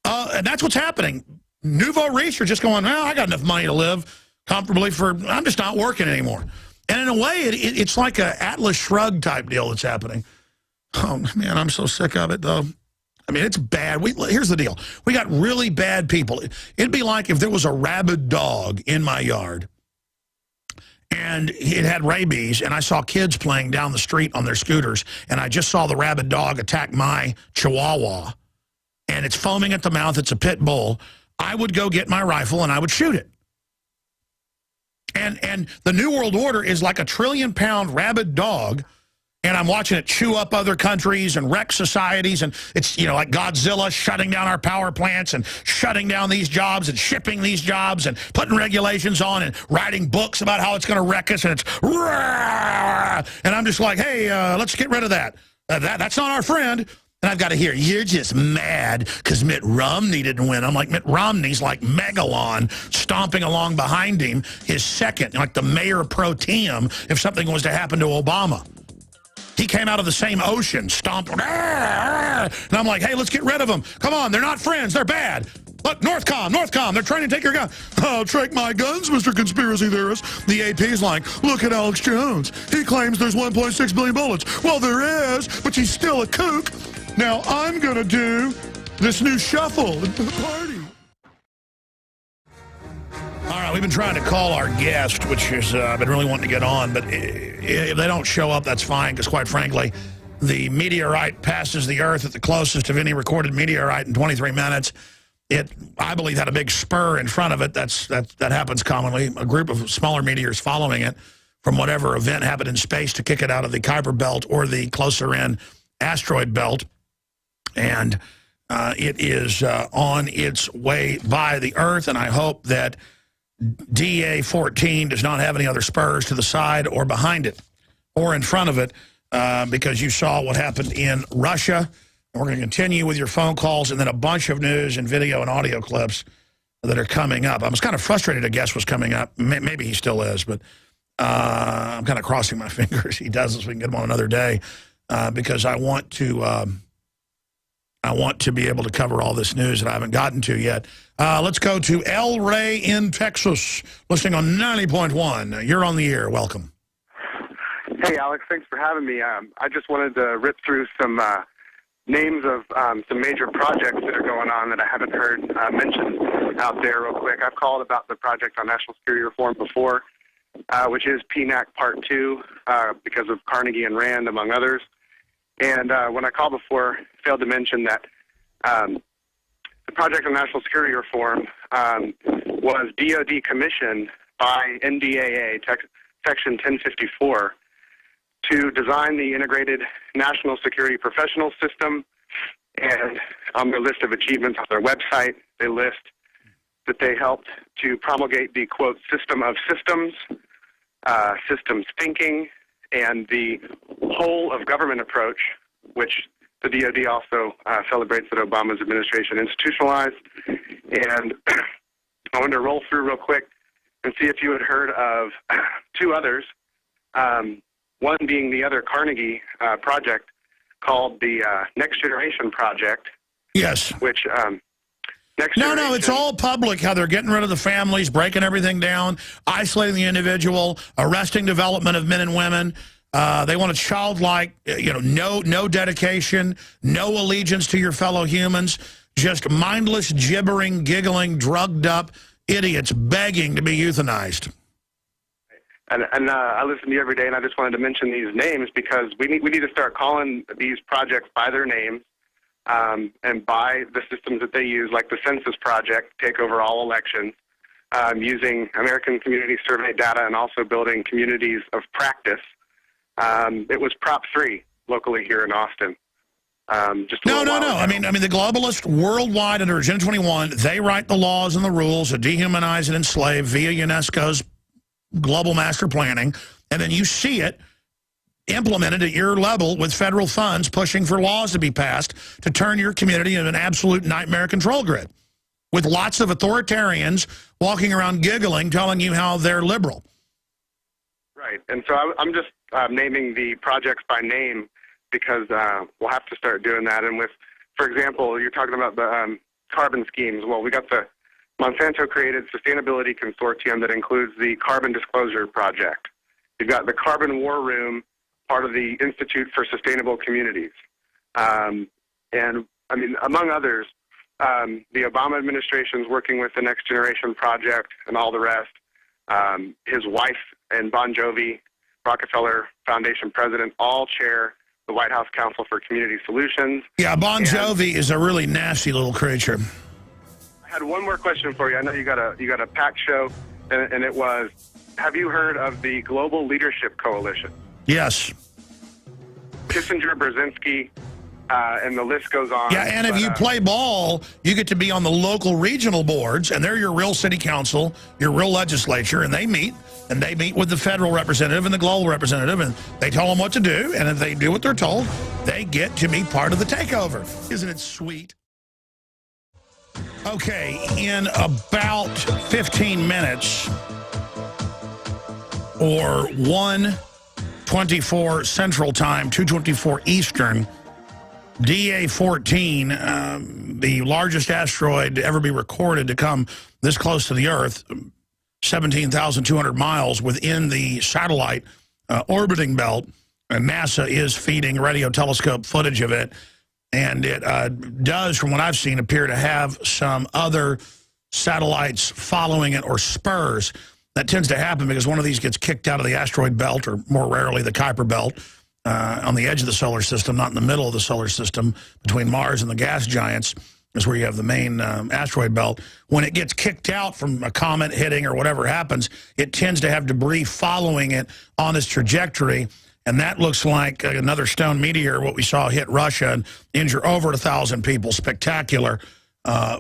and that's what's happening. Nouveau riche are just going, well, I got enough money to live comfortably I'm just not working anymore. And in a way, it's like a Atlas Shrugged type deal that's happening. Oh, man, I'm so sick of it, though. I mean, it's bad. Here's the deal. We got really bad people. It'd be like if there was a rabid dog in my yard, and it had rabies, and I saw kids playing down the street on their scooters, and I just saw the rabid dog attack my chihuahua, and it's foaming at the mouth. It's a pit bull. I would go get my rifle, and I would shoot it. And the New World Order is like a 1 trillion-pound rabid dog, and I'm watching it chew up other countries and wreck societies, and it's, you know, like Godzilla shutting down our power plants and shutting down these jobs and shipping these jobs and putting regulations on and writing books about how it's going to wreck us, and it's and I'm just like, hey, let's get rid of that. That's not our friend. And I've got to hear, you're just mad because Mitt Romney didn't win. I'm like, Mitt Romney's like Megalon stomping along behind him, his second, like the mayor pro tem if something was to happen to Obama. He came out of the same ocean, stomped, and I'm like, hey, let's get rid of them. Come on, they're not friends, they're bad. Look, Northcom, they're trying to take your gun. Oh, take my guns, Mr. Conspiracy Theorist. The AP's like, look at Alex Jones. He claims there's 1.6 billion bullets. Well, there is, but she's still a kook. Now I'm going to do this new shuffle at the party. All right, we've been trying to call our guest, which is I've been really wanting to get on, but if they don't show up, that's fine, because quite frankly, the meteorite passes the Earth at the closest of any recorded meteorite in 23 minutes. It, I believe, had a big spur in front of it. That happens commonly. A group of smaller meteors following it from whatever event happened in space to kick it out of the Kuiper Belt or the closer-in asteroid belt. And it is on its way by the Earth, and I hope that DA-14 does not have any other spurs to the side or behind it or in front of it, because you saw what happened in Russia. And we're going to continue with your phone calls and then a bunch of news and video and audio clips that are coming up. I was kind of frustrated a guest was coming up. Maybe he still is, but I'm kind of crossing my fingers he does so we can get him on another day, because I want to be able to cover all this news that I haven't gotten to yet. Let's go to El Rey in Texas, listening on 90.1. You're on the air. Welcome. Hey, Alex. Thanks for having me. I just wanted to rip through some names of some major projects that are going on that I haven't heard mentioned out there real quick. I've called about the Project on National Security Reform before, which is PNAC Part 2 because of Carnegie and Rand, among others. And when I called before, failed to mention that the Project on National Security Reform was DOD commissioned by NDAA, Section 1054, to design the Integrated National Security Professional System. And on their list of achievements on their website, they list that they helped to promulgate the, quote, system of systems, systems thinking, and the whole of government approach, which the DOD also celebrates that Obama's administration institutionalized. And I wanted to roll through real quick and see if you had heard of two others, one being the other Carnegie project called the Next Generation Project. Yes. Which, No, it's all public, how they're getting rid of the families, breaking everything down, isolating the individual, arresting development of men and women. They want a childlike, no dedication, no allegiance to your fellow humans, just mindless, gibbering, giggling, drugged up idiots begging to be euthanized. And I listen to you every day, and I just wanted to mention these names because we need to start calling these projects by their names and by the systems that they use, like the Census Project, take over all elections, using American Community Survey data and also building communities of practice. It was Prop 3 locally here in Austin. No. I mean, the globalists worldwide under Agenda 21, they write the laws and the rules to dehumanize and enslave via UNESCO's global master planning, and then you see it implemented at your level with federal funds pushing for laws to be passed to turn your community into an absolute nightmare control grid with lots of authoritarians walking around giggling, telling you how they're liberal. Right, and so I'm just naming the projects by name because we'll have to start doing that. And with, for example, you're talking about the carbon schemes. Well, we got the Monsanto-created Sustainability Consortium that includes the Carbon Disclosure Project. You've got the Carbon War Room, part of the Institute for Sustainable Communities. And, I mean, among others, the Obama administration is working with the Next Generation Project and all the rest. His wife and Bon Jovi, Rockefeller Foundation president, all chair the White House Council for Community Solutions. Yeah, Bon Jovi is a really nasty little creature. I had one more question for you. I know you got a packed show, and it was, have you heard of the Global Leadership Coalition? Yes. Kissinger, Brzezinski, and the list goes on. Yeah, and if you play ball, you get to be on the local regional boards, and they're your real city council, your real legislature, and they meet with the federal representative and the global representative, and they tell them what to do, and if they do what they're told, they get to be part of the takeover. Isn't it sweet? Okay, in about 15 minutes, or 1:24 Central Time, 2:24 Eastern, DA-14, the largest asteroid to ever be recorded to come this close to the Earth, 17,200 miles within the satellite orbiting belt, and NASA is feeding radio telescope footage of it. And it does, from what I've seen, appear to have some other satellites following it or spurs. That tends to happen because one of these gets kicked out of the asteroid belt, or more rarely the Kuiper belt, on the edge of the solar system, not in the middle of the solar system, between Mars and the gas giants, is where you have the main asteroid belt. When it gets kicked out from a comet hitting or whatever happens, it tends to have debris following it on its trajectory. And that looks like another stone meteor, what we saw hit Russia and injure over 1,000 people. Spectacular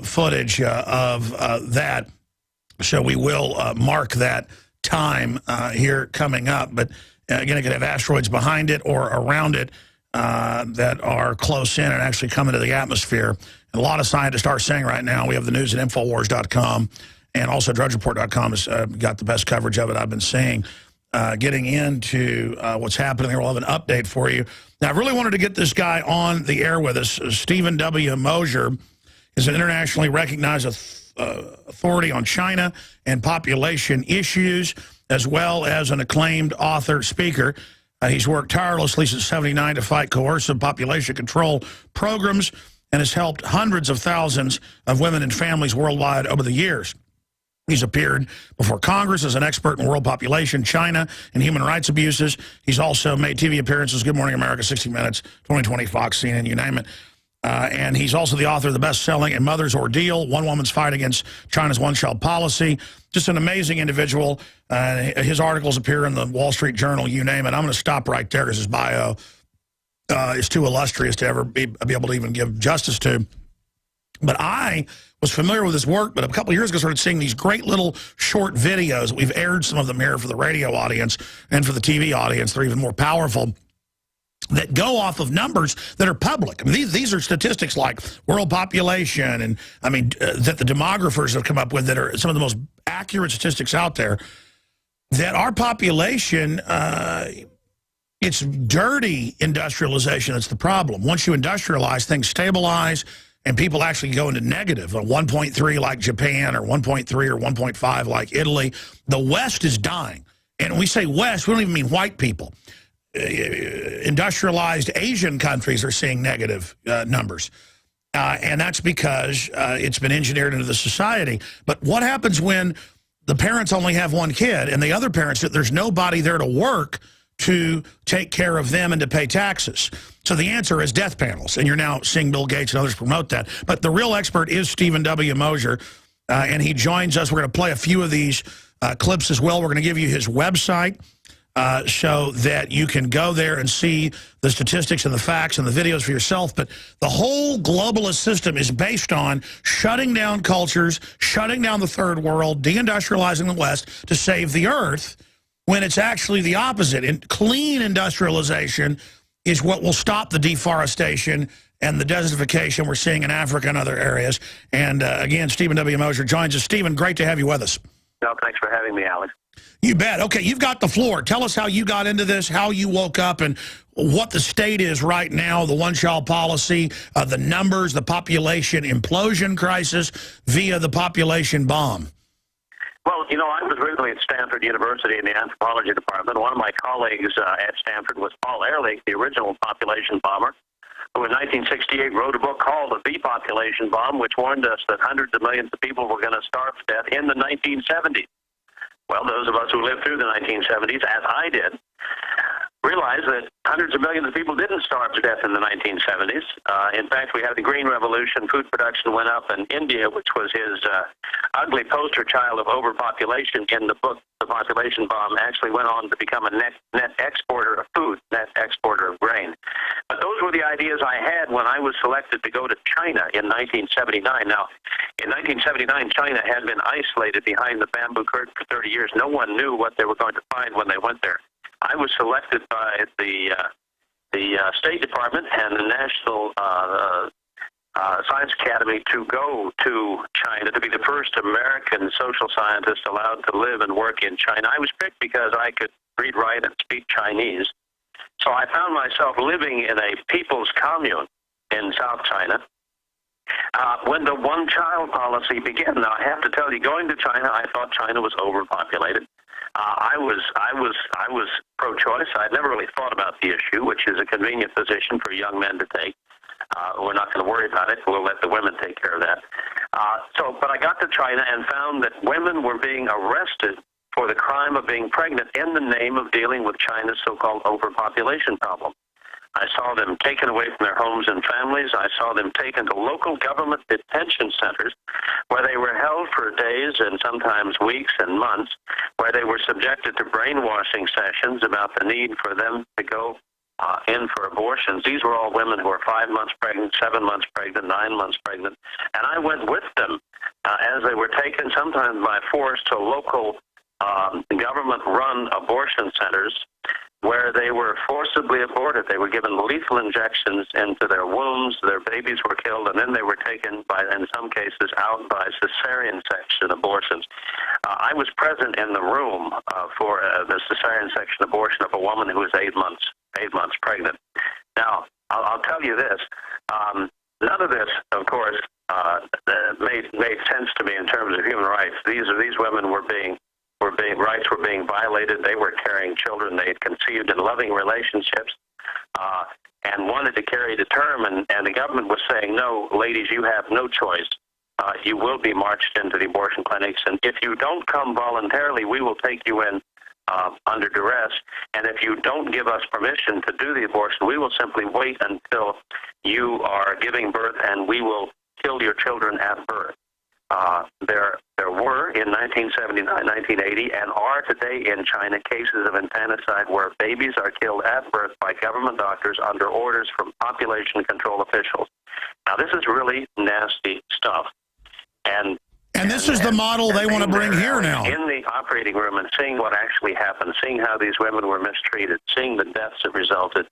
footage of that. So we will mark that time here coming up. But again, it could have asteroids behind it or around it that are close in and actually come into the atmosphere. And a lot of scientists are saying right now, we have the news at Infowars.com, and also DrudgeReport.com has got the best coverage of it I've been seeing. Getting into what's happening there. We'll have an update for you. Now, I really wanted to get this guy on the air with us. Stephen W. Mosher is an internationally recognized authority on China and population issues, as well as an acclaimed author, speaker. He's worked tirelessly since '79 to fight coercive population control programs and has helped hundreds of thousands of women and families worldwide over the years. He's appeared before Congress as an expert in world population, China, and human rights abuses. He's also made TV appearances, Good Morning America, 60 Minutes, 2020 Fox, CNN, you name it. And he's also the author of the best-selling A Mother's Ordeal, One Woman's Fight Against China's One-Child Policy. Just an amazing individual. His articles appear in the Wall Street Journal, you name it. I'm going to stop right there because his bio is too illustrious to ever be able to even give justice to. But I was familiar with his work, but a couple of years ago started seeing these great little short videos. We've aired some of them here for the radio audience and for the TV audience. They're even more powerful, that go off of numbers that are public. I mean, these are statistics like world population and, I mean, that the demographers have come up with that are some of the most accurate statistics out there, that our population, it's dirty industrialization that's the problem. Once you industrialize, things stabilize, and people actually go into negative, 1.3 like Japan, or 1.3 or 1.5 like Italy. The West is dying. And when we say West, we don't even mean white people. Industrialized Asian countries are seeing negative numbers. And that's because it's been engineered into the society. But what happens when the parents only have one kid and the other parents, there's nobody there to work to take care of them and to pay taxes? So the answer is death panels. And you're now seeing Bill Gates and others promote that. But the real expert is Stephen W. Mosher, and he joins us. We're going to play a few of these clips as well. We're going to give you his website, so that you can go there and see the statistics and the facts and the videos for yourself. But the whole globalist system is based on shutting down cultures, shutting down the third world, deindustrializing the West to save the earth, when it's actually the opposite. And clean industrialization is what will stop the deforestation and the desertification we're seeing in Africa and other areas. And again, Stephen W. Mosher joins us. Stephen, great to have you with us. No, thanks for having me, Alex. You bet. Okay, you've got the floor. Tell us how you got into this, how you woke up, and what the state is right now, the one-child policy, the numbers, the population implosion crisis via the population bomb. Well, you know, I was originally at Stanford University in the anthropology department. One of my colleagues at Stanford was Paul Ehrlich, the original population bomber, who in 1968 wrote a book called The Population Bomb, which warned us that hundreds of millions of people were going to starve to death in the 1970s. Well, those of us who lived through the 1970s, as I did, realized that hundreds of millions of people didn't starve to death in the 1970s. In fact, we had the Green Revolution, food production went up, and India, which was his ugly poster child of overpopulation in the book, The Population Bomb, actually went on to become a net exporter of food, net exporter of grain. But those were the ideas I had when I was selected to go to China in 1979. Now, in 1979, China had been isolated behind the bamboo curtain for 30 years. No one knew what they were going to find when they went there. I was selected by the State Department and the National Science Academy to go to China, to be the first American social scientist allowed to live and work in China. I was picked because I could read, write, and speak Chinese. So I found myself living in a people's commune in South China when the one-child policy began. Now, I have to tell you, going to China, I thought China was overpopulated. I was pro-choice. I'd never really thought about the issue, which is a convenient position for young men to take. We're not going to worry about it. We'll let the women take care of that. But I got to China and found that women were being arrested for the crime of being pregnant in the name of dealing with China's so-called overpopulation problem. I saw them taken away from their homes and families. I saw them taken to local government detention centers where they were held for days and sometimes weeks and months, where they were subjected to brainwashing sessions about the need for them to go in for abortions. These were all women who were 5 months pregnant, 7 months pregnant, 9 months pregnant. And I went with them as they were taken, sometimes by force, to local government-run abortion centers where they were forcibly aborted. They were given lethal injections into their wombs, their babies were killed, and then they were taken, in some cases, out by cesarean section abortions. I was present in the room for the cesarean section abortion of a woman who was 8 months pregnant. Now, I'll tell you this. None of this, of course, made sense to me in terms of human rights. These women were being rights were being violated. They were carrying children they had conceived in loving relationships and wanted to carry to term, and the government was saying, no, ladies, you have no choice. You will be marched into the abortion clinics, and if you don't come voluntarily, we will take you in under duress, and if you don't give us permission to do the abortion, we will simply wait until you are giving birth, and we will kill your children at birth. There were in 1979, 1980, and are today in China cases of infanticide where babies are killed at birth by government doctors under orders from population control officials. Now, this is really nasty stuff. And this is the model they want to bring here now. In the operating room and seeing what actually happened, seeing how these women were mistreated, seeing the deaths that resulted,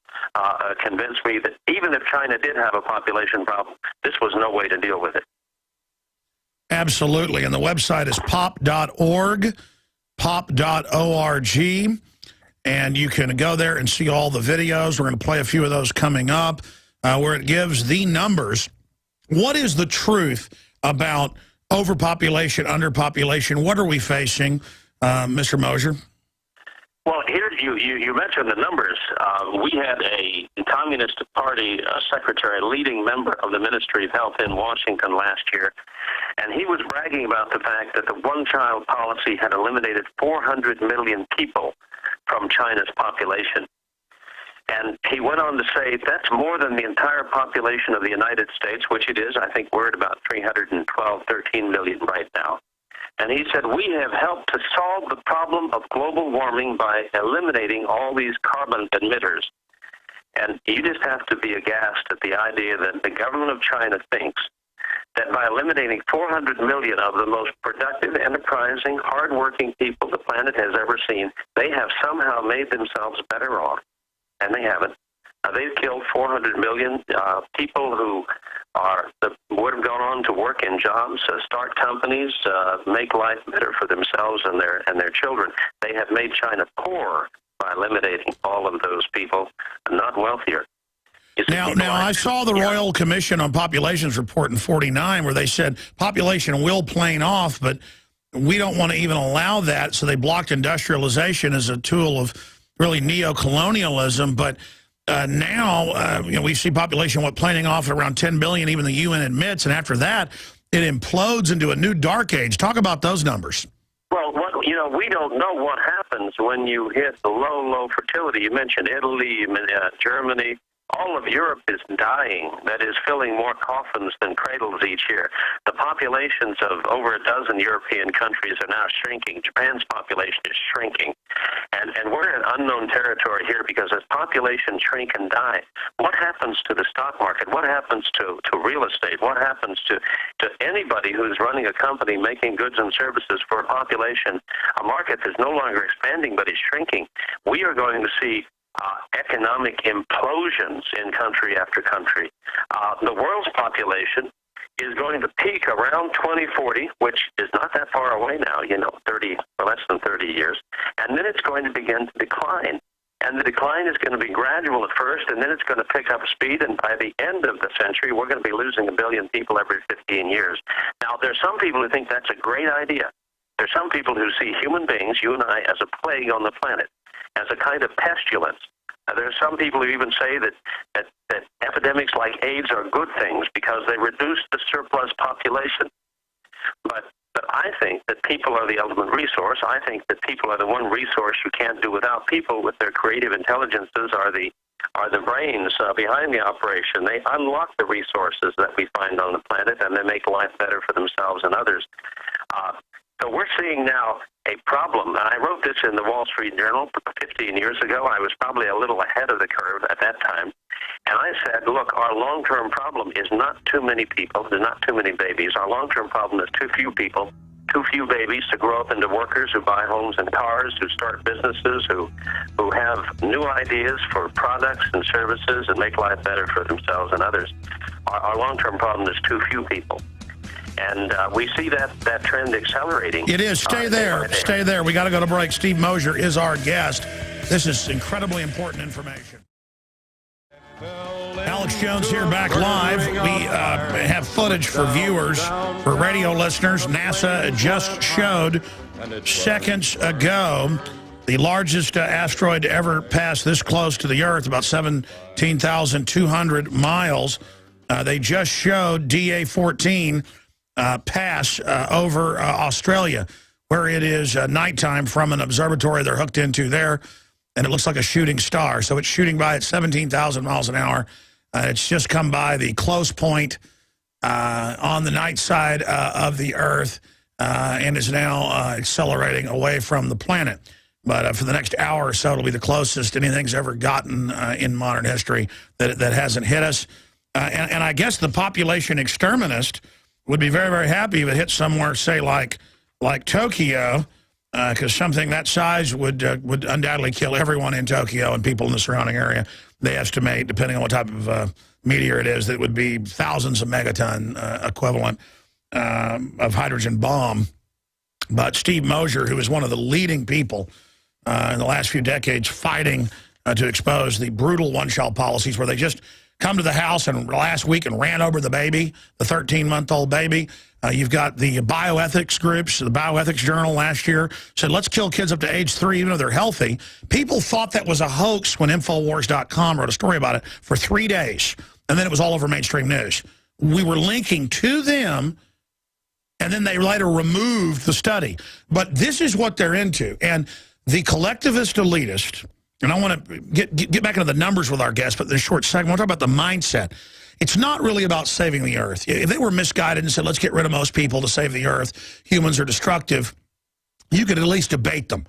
convinced me that even if China did have a population problem, this was no way to deal with it. Absolutely. And the website is pop.org, pop.org. And you can go there and see all the videos. We're going to play a few of those coming up where it gives the numbers. What is the truth about overpopulation, underpopulation? What are we facing, Mr. Mosher? Well, here you mentioned the numbers. We had a Communist Party secretary, leading member of the Ministry of Health in Washington last year, and he was bragging about the fact that the one-child policy had eliminated 400 million people from China's population. And he went on to say that's more than the entire population of the United States, which it is. I think we're at about 312, 13 million right now. And he said, we have helped to solve the problem of global warming by eliminating all these carbon emitters. And you just have to be aghast at the idea that the government of China thinks that by eliminating 400 million of the most productive, enterprising, hardworking people the planet has ever seen, they have somehow made themselves better off. And they haven't. They've killed 400 million people who would have gone on to work in jobs, start companies, make life better for themselves and their children. They have made China poor by eliminating all of those people, not wealthier. Now, I saw the Royal Commission on Populations report in '49 where they said population will plane off, but we don't want to even allow that, so they blocked industrialization as a tool of really neo-colonialism. But now, we see population planing off at around 10 billion, even the UN admits, and after that, it implodes into a new dark age. Talk about those numbers. Well, we don't know what happens when you hit the low fertility. You mentioned Italy, Germany. All of Europe is dying. That is, filling more coffins than cradles each year. The populations of over a dozen European countries are now shrinking. Japan's population is shrinking. And we're in unknown territory here because as populations shrink and die, what happens to the stock market? What happens to real estate? What happens to anybody who's running a company making goods and services for a population, a market that's no longer expanding but is shrinking? We are going to see economic implosions in country after country. The world's population is going to peak around 2040, which is not that far away now, 30 or less than 30 years, and then it's going to begin to decline. And the decline is going to be gradual at first, and then it's going to pick up speed, and by the end of the century, we're going to be losing 1 billion people every 15 years. Now, there's some people who think that's a great idea. There's some people who see human beings, you and I, as a plague on the planet, as a kind of pestilence. There are some people who even say that epidemics like AIDS are good things because they reduce the surplus population. But I think that people are the ultimate resource. I think that people are the one resource you can't do without. People with their creative intelligences are the brains behind the operation. They unlock the resources that we find on the planet, and they make life better for themselves and others. So we're seeing now a problem, and I wrote this in the Wall Street Journal 15 years ago. I was probably a little ahead of the curve at that time. And I said, look, our long-term problem is not too many people, there's not too many babies. Our long-term problem is too few people, too few babies to grow up into workers who buy homes and cars, who start businesses, who have new ideas for products and services and make life better for themselves and others. Our long-term problem is too few people. And we see that trend accelerating. It is. Stay there. Stay there. We got to go to break. Steve Mosher is our guest. This is incredibly important information. Alex Alex Jones here, back live. We have footage for viewers, for radio listeners. NASA just showed seconds ago the largest asteroid to ever pass this close to the Earth, about 17,200 miles. They just showed DA-14 pass over Australia, where it is nighttime from an observatory they're hooked into there, and it looks like a shooting star. So it's shooting by at 17,000 miles an hour. It's just come by the close point on the night side of the Earth and is now accelerating away from the planet. But for the next hour or so, it'll be the closest anything's ever gotten in modern history that hasn't hit us. And I guess the population exterminist would be very, very happy if it hit somewhere, say, like Tokyo, because something that size would undoubtedly kill everyone in Tokyo and people in the surrounding area. They estimate, depending on what type of meteor it is, that it would be thousands of megaton equivalent of hydrogen bomb. But Steve Mosher, who is one of the leading people in the last few decades fighting to expose the brutal one-child policies where they just come to the house and last week and ran over the baby, the 13-month-old baby. You've got the bioethics groups. The Bioethics Journal last year said, let's kill kids up to age 3 even though they're healthy. People thought that was a hoax when Infowars.com wrote a story about it for 3 days, and then it was all over mainstream news. We were linking to them, and then they later removed the study. But this is what they're into. And the collectivist elitist, and I want to get back into the numbers with our guests, but this short segment, I want to talk about the mindset. It's not really about saving the Earth. If they were misguided and said, let's get rid of most people to save the Earth, humans are destructive, you could at least debate them.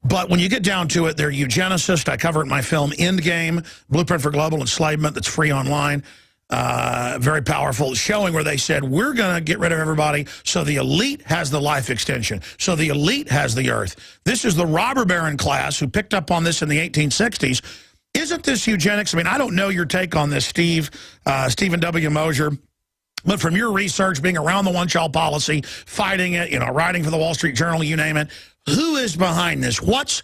But when you get down to it, they're eugenicists. I cover it in my film Endgame, Blueprint for Global Enslavement, that's free online. Very powerful, showing where they said, we're going to get rid of everybody so the elite has the life extension, so the elite has the Earth. This is the robber baron class who picked up on this in the 1860s. Isn't this eugenics? I mean, I don't know your take on this, Stephen W. Mosher, but from your research, being around the one-child policy, fighting it, writing for the Wall Street Journal, you name it, who is behind this? What's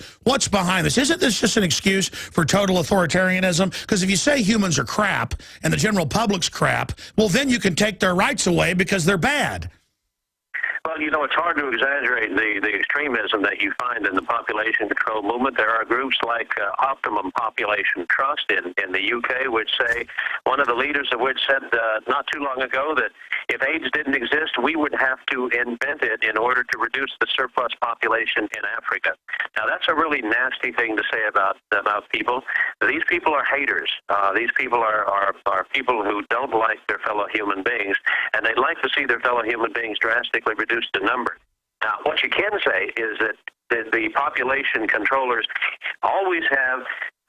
behind this? Isn't this just an excuse for total authoritarianism? Because if you say humans are crap and the general public's crap, well, then you can take their rights away because they're bad. Well, it's hard to exaggerate the extremism that you find in the population control movement. There are groups like Optimum Population Trust in the UK, which say, one of the leaders of which said not too long ago that if AIDS didn't exist, we would have to invent it in order to reduce the surplus population in Africa. Now, that's a really nasty thing to say about people. These people are haters. These people are people who don't like their fellow human beings, and they'd like to see their fellow human beings drastically reduced in number. Now, what you can say is that the population controllers always have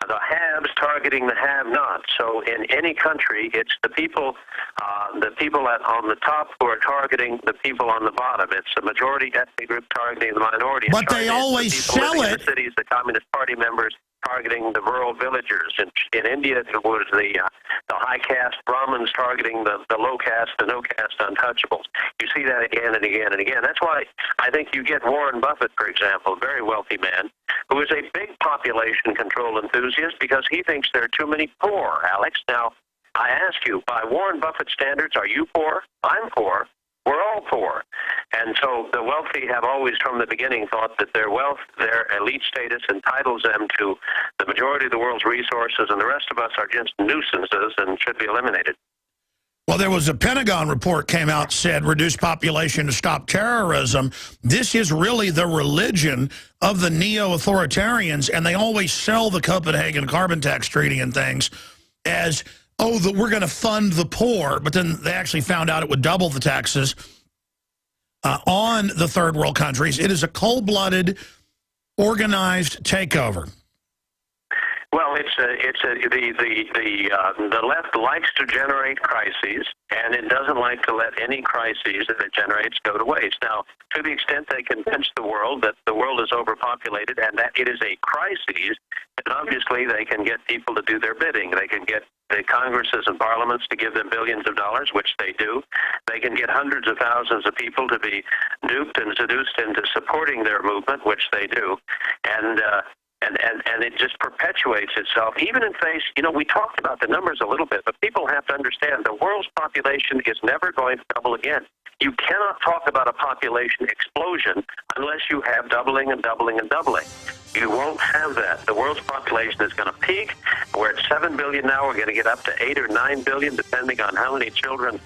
the haves targeting the have-nots. So in any country, it's the people on the top who are targeting the people on the bottom. It's the majority ethnic group targeting the minority. But they always sell it. In the cities, the Communist Party members targeting the rural villagers. In India, it was the high caste Brahmins targeting the low caste, the no caste untouchables. You see that again and again and again. That's why I think you get Warren Buffett, for example, a very wealthy man, who is a big population control enthusiast because he thinks there are too many poor, Alex. Now, I ask you, by Warren Buffett standards, are you poor? I'm poor. We're all poor. And so the wealthy have always from the beginning thought that their wealth, their elite status entitles them to the majority of the world's resources, and the rest of us are just nuisances and should be eliminated. Well, there was a Pentagon report came out, said reduce population to stop terrorism. This is really the religion of the neo-authoritarians, and they always sell the Copenhagen Carbon Tax Treaty and things as, oh, that we're going to fund the poor, but then they actually found out it would double the taxes on the third world countries. It is a cold-blooded, organized takeover. Well, the left likes to generate crises, and it doesn't like to let any crises that it generates go to waste. Now, to the extent they convince the world that the world is overpopulated and that it is a crisis, then obviously they can get people to do their bidding. They can get the Congresses and parliaments to give them billions of dollars, which they do. They can get hundreds of thousands of people to be duped and seduced into supporting their movement, which they do. And And it just perpetuates itself, even in face, we talked about the numbers a little bit, but people have to understand the world's population is never going to double again. You cannot talk about a population explosion unless you have doubling and doubling and doubling. You won't have that. The world's population is going to peak. We're at 7 billion now. We're going to get up to 8 or 9 billion, depending on how many children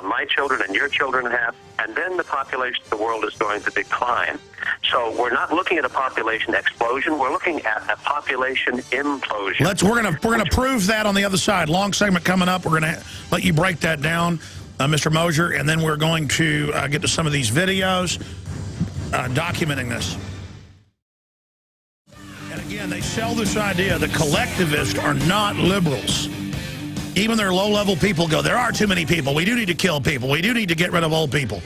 my children and your children have. And then the population of the world is going to decline. So we're not looking at a population explosion. We're looking at a population implosion. We're gonna prove that on the other side. Long segment coming up. We're going to let you break that down, Mr. Mosher, and then we're going to get to some of these videos documenting this. And again, they sell this idea that collectivists are not liberals. Even their low-level people go, there are too many people. We do need to kill people. We do need to get rid of old people.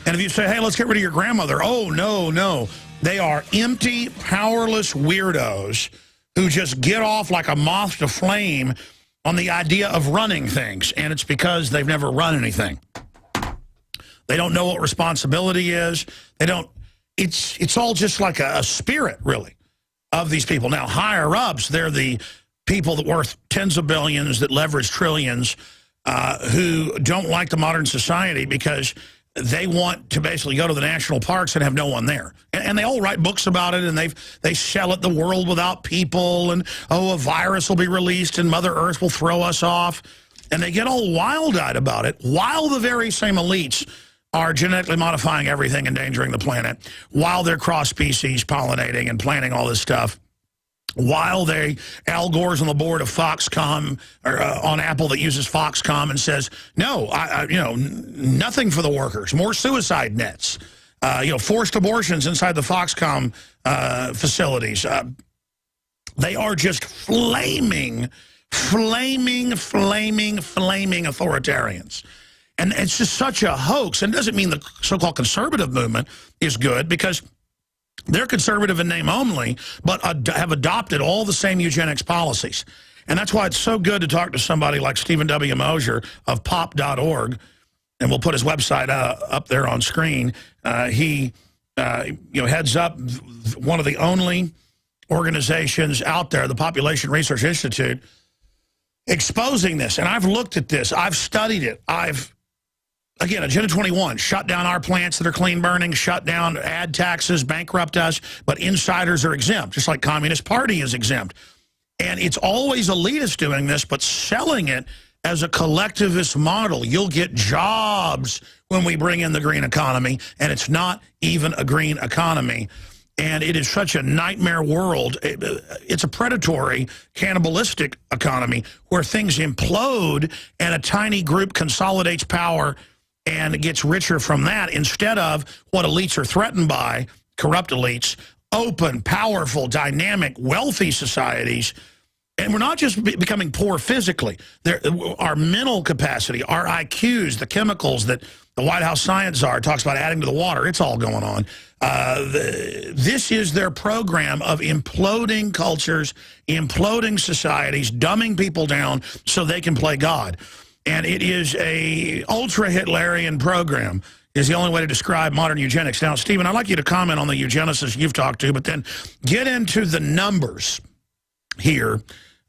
And if you say, hey, let's get rid of your grandmother, oh, no, no. They are empty, powerless weirdos who just get off like a moth to flame on the idea of running things. And it's because they've never run anything. They don't know what responsibility is. They don't. It's all just like a spirit, really, of these people. Now, higher-ups, they're the people that worth tens of billions, that leverage trillions, who don't like the modern society because they want to basically go to the national parks and have no one there. And they all write books about it, and they sell it, the world without people, and, oh, a virus will be released and Mother Earth will throw us off. And they get all wild-eyed about it, while the very same elites are genetically modifying everything, endangering the planet, while they're cross-species pollinating and planting all this stuff. While Al Gore's on the board of Foxconn, or on Apple that uses Foxconn and says, no, nothing for the workers, more suicide nets, forced abortions inside the Foxconn facilities. They are just flaming authoritarians. And it's just such a hoax. And it doesn't mean the so-called conservative movement is good, because they're conservative in name only, but have adopted all the same eugenics policies. And that's why it's so good to talk to somebody like Stephen W. Mosher of pop.org, and we'll put his website up there on screen. He heads up one of the only organizations out there, the Population Research Institute, exposing this. And I've looked at this. I've studied it. Again, Agenda 21, shut down our plants that are clean burning, shut down ad taxes, bankrupt us, but insiders are exempt, just like Communist Party is exempt. And it's always elitists doing this, but selling it as a collectivist model. You'll get jobs when we bring in the green economy, and it's not even a green economy. And it is such a nightmare world. It's a predatory, cannibalistic economy where things implode and a tiny group consolidates power and gets richer from that, instead of what elites are threatened by, corrupt elites, open, powerful, dynamic, wealthy societies. And we're not just becoming poor physically. Our mental capacity, our IQs, the chemicals that the White House Science Czar talks about adding to the water, it's all going on. This is their program of imploding cultures, imploding societies, dumbing people down so they can play God. And it is a ultra-Hitlerian program, is the only way to describe modern eugenics. Now, Stephen, I'd like you to comment on the eugenicists you've talked to, but then get into the numbers here.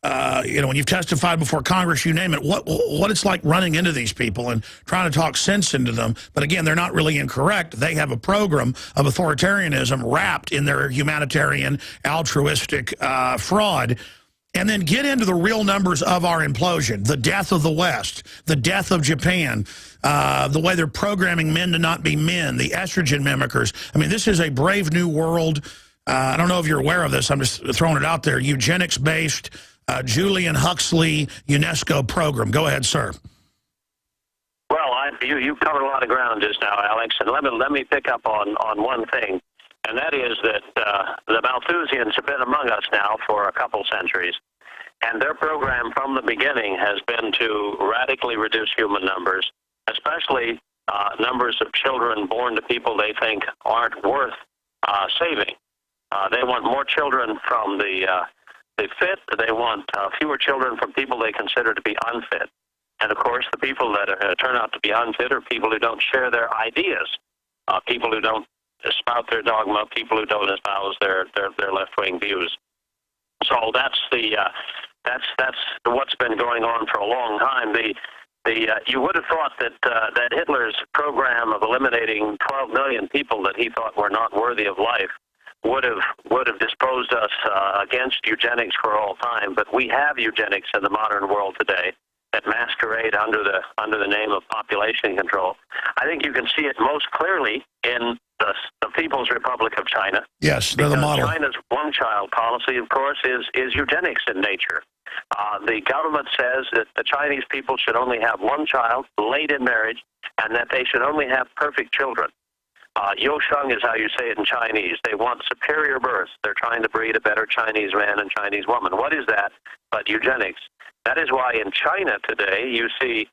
When you've testified before Congress, you name it, what it's like running into these people and trying to talk sense into them. But again, they're not really incorrect. They have a program of authoritarianism wrapped in their humanitarian, altruistic fraud. And then get into the real numbers of our implosion, the death of the West, the death of Japan, the way they're programming men to not be men, the estrogen mimickers. I mean, this is a brave new world. I don't know if you're aware of this. I'm just throwing it out there. Eugenics-based, Julian Huxley UNESCO program. Go ahead, sir. Well, you covered a lot of ground just now, Alex, and let me pick up on one thing. And that is that the Malthusians have been among us now for a couple centuries. And their program from the beginning has been to radically reduce human numbers, especially numbers of children born to people they think aren't worth saving. They want more children from the fit. They want fewer children from people they consider to be unfit. And, of course, the people that turn out to be unfit are people who don't share their ideas, people who don't espout their dogma, people who don't espouse their left-wing views. So that's what's been going on for a long time. You would have thought that Hitler's program of eliminating 12 million people that he thought were not worthy of life would have disposed us against eugenics for all time. But we have eugenics in the modern world today that masquerade under the name of population control. I think you can see it most clearly in the People's Republic of China. Yes, they're the model. China's one-child policy, of course, is eugenics in nature. The government says that the Chinese people should only have one child late in marriage, and that they should only have perfect children. Yosheng is how you say it in Chinese. They want superior births. They're trying to breed a better Chinese man and Chinese woman. What is that but eugenics? That is why in China today you see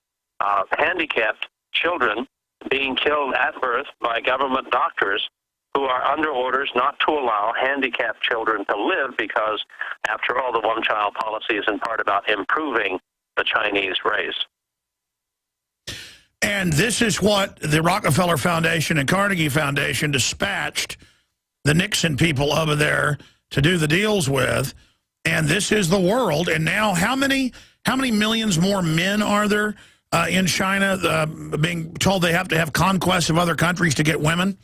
handicapped children being killed at birth by government doctors who are under orders not to allow handicapped children to live because, after all, the one-child policy is in part about improving the Chinese race. And this is what the Rockefeller Foundation and Carnegie Foundation dispatched the Nixon people over there to do the deals with. And this is the world. And now how many millions more men are there in China being told they have to have conquests of other countries to get women?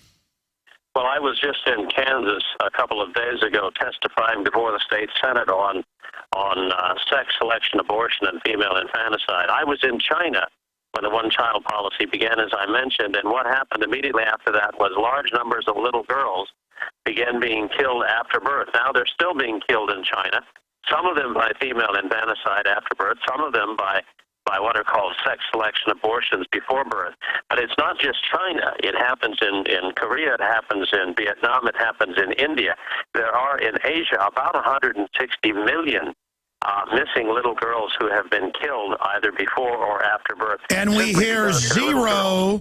Well, I was just in Kansas a couple of days ago testifying before the state Senate on sex selection, abortion, and female infanticide. I was in China when the one-child policy began, as I mentioned, and what happened immediately after that was large numbers of little girls began being killed after birth. Now they're still being killed in China, some of them by female infanticide after birth, some of them by what are called sex selection abortions before birth. But it's not just China. It happens in Korea, it happens in Vietnam, it happens in India. There are in Asia about 160 million missing little girls who have been killed either before or after birth. And we hear zero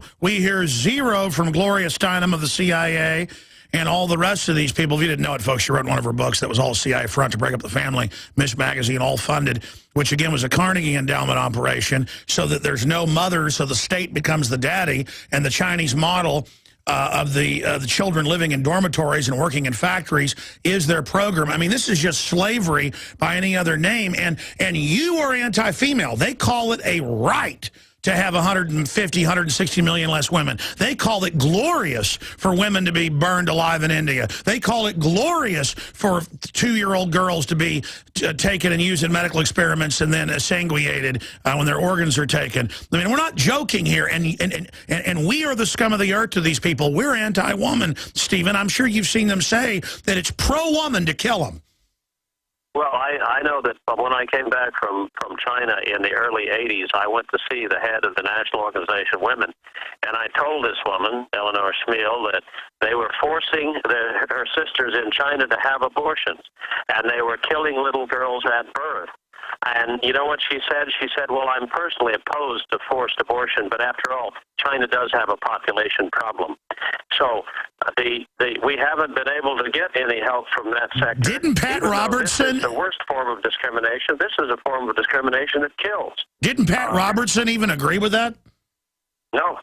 from Gloria Steinem of the CIA and all the rest of these people. If you didn't know it, folks, she wrote one of her books that was all CIA front to break up the family, Miss Magazine, all funded, which again was a Carnegie endowment operation, so that there's no mother, so the state becomes the daddy, and the Chinese model of the children living in dormitories and working in factories is their program. I mean, this is just slavery by any other name, and you are anti-female. They call it a right to have 150, 160 million less women. They call it glorious for women to be burned alive in India. They call it glorious for 2-year-old girls to be taken and used in medical experiments and then sanguinated when their organs are taken. I mean, we're not joking here, and we are the scum of the earth to these people. We're anti-woman, Stephen. I'm sure you've seen them say that it's pro-woman to kill them. Well, I know that when I came back from China in the early 80s, I went to see the head of the National Organization of Women, and I told this woman, Eleanor Schmiel, that they were forcing her sisters in China to have abortions, and they were killing little girls at birth. And you know what she said? She said, well, I'm personally opposed to forced abortion, but after all, China does have a population problem. So we haven't been able to get any help from that sector. Didn't Pat Robertson... This is the worst form of discrimination. This is a form of discrimination that kills. Didn't Pat Robertson even agree with that? No.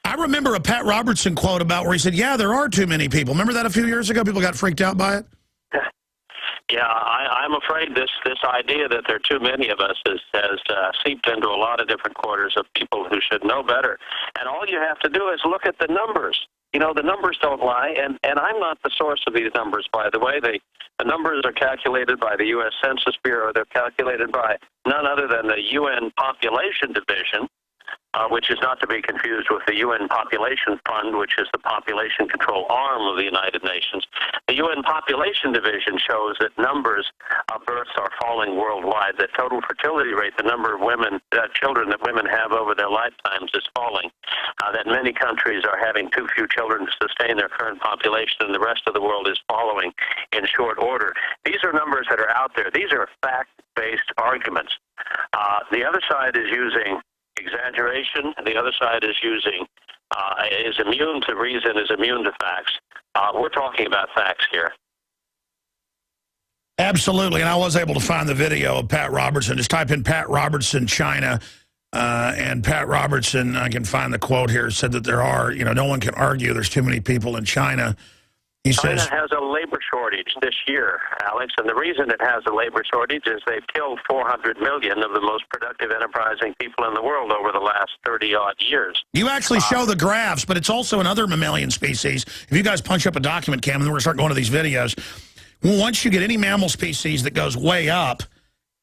I remember a Pat Robertson quote about where he said, yeah, there are too many people. Remember that a few years ago? People got freaked out by it? Yeah, I'm afraid this idea that there are too many of us has seeped into a lot of different quarters of people who should know better. And all you have to do is look at the numbers. You know, the numbers don't lie, and I'm not the source of these numbers, by the way. The numbers are calculated by the U.S. Census Bureau. They're calculated by none other than the UN Population Division, which is not to be confused with the UN Population Fund, which is the population control arm of the United Nations. The UN Population Division shows that numbers of births are falling worldwide. The total fertility rate, the number of children that women have over their lifetimes, is falling. That many countries are having too few children to sustain their current population, and the rest of the world is following in short order. These are numbers that are out there. These are fact-based arguments. The other side is using exaggeration. The other side is is immune to reason, is immune to facts. We're talking about facts here. Absolutely, and I was able to find the video of Pat Robertson. Just type in Pat Robertson China, and Pat Robertson, I can find the quote here, said that there are, no one can argue there's too many people in China China has a labor shortage this year, Alex, and the reason it has a labor shortage is they've killed 400 million of the most productive, enterprising people in the world over the last 30-odd years. You actually show the graphs, but it's also in other mammalian species. If you guys punch up a document, Cam, and then we're going to start going to these videos, once you get any mammal species that goes way up,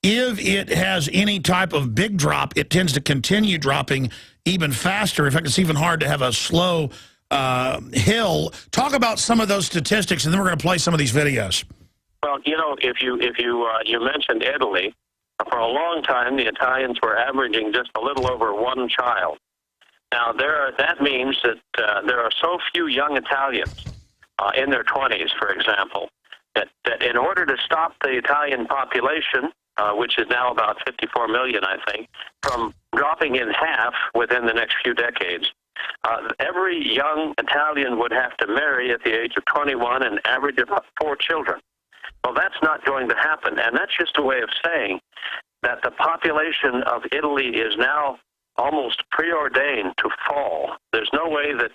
if it has any type of big drop, it tends to continue dropping even faster. In fact, it's even hard to have a slow hill. Talk about some of those statistics, and then we're going to play some of these videos. Well, you know, if you mentioned Italy, for a long time the Italians were averaging just a little over one child. Now that means that there are so few young Italians in their 20s, for example, that in order to stop the Italian population, which is now about 54 million, I think, from dropping in half within the next few decades, every young Italian would have to marry at the age of 21 and average about 4 children. Well, that's not going to happen, and that's just a way of saying that the population of Italy is now almost preordained to fall. There's no way that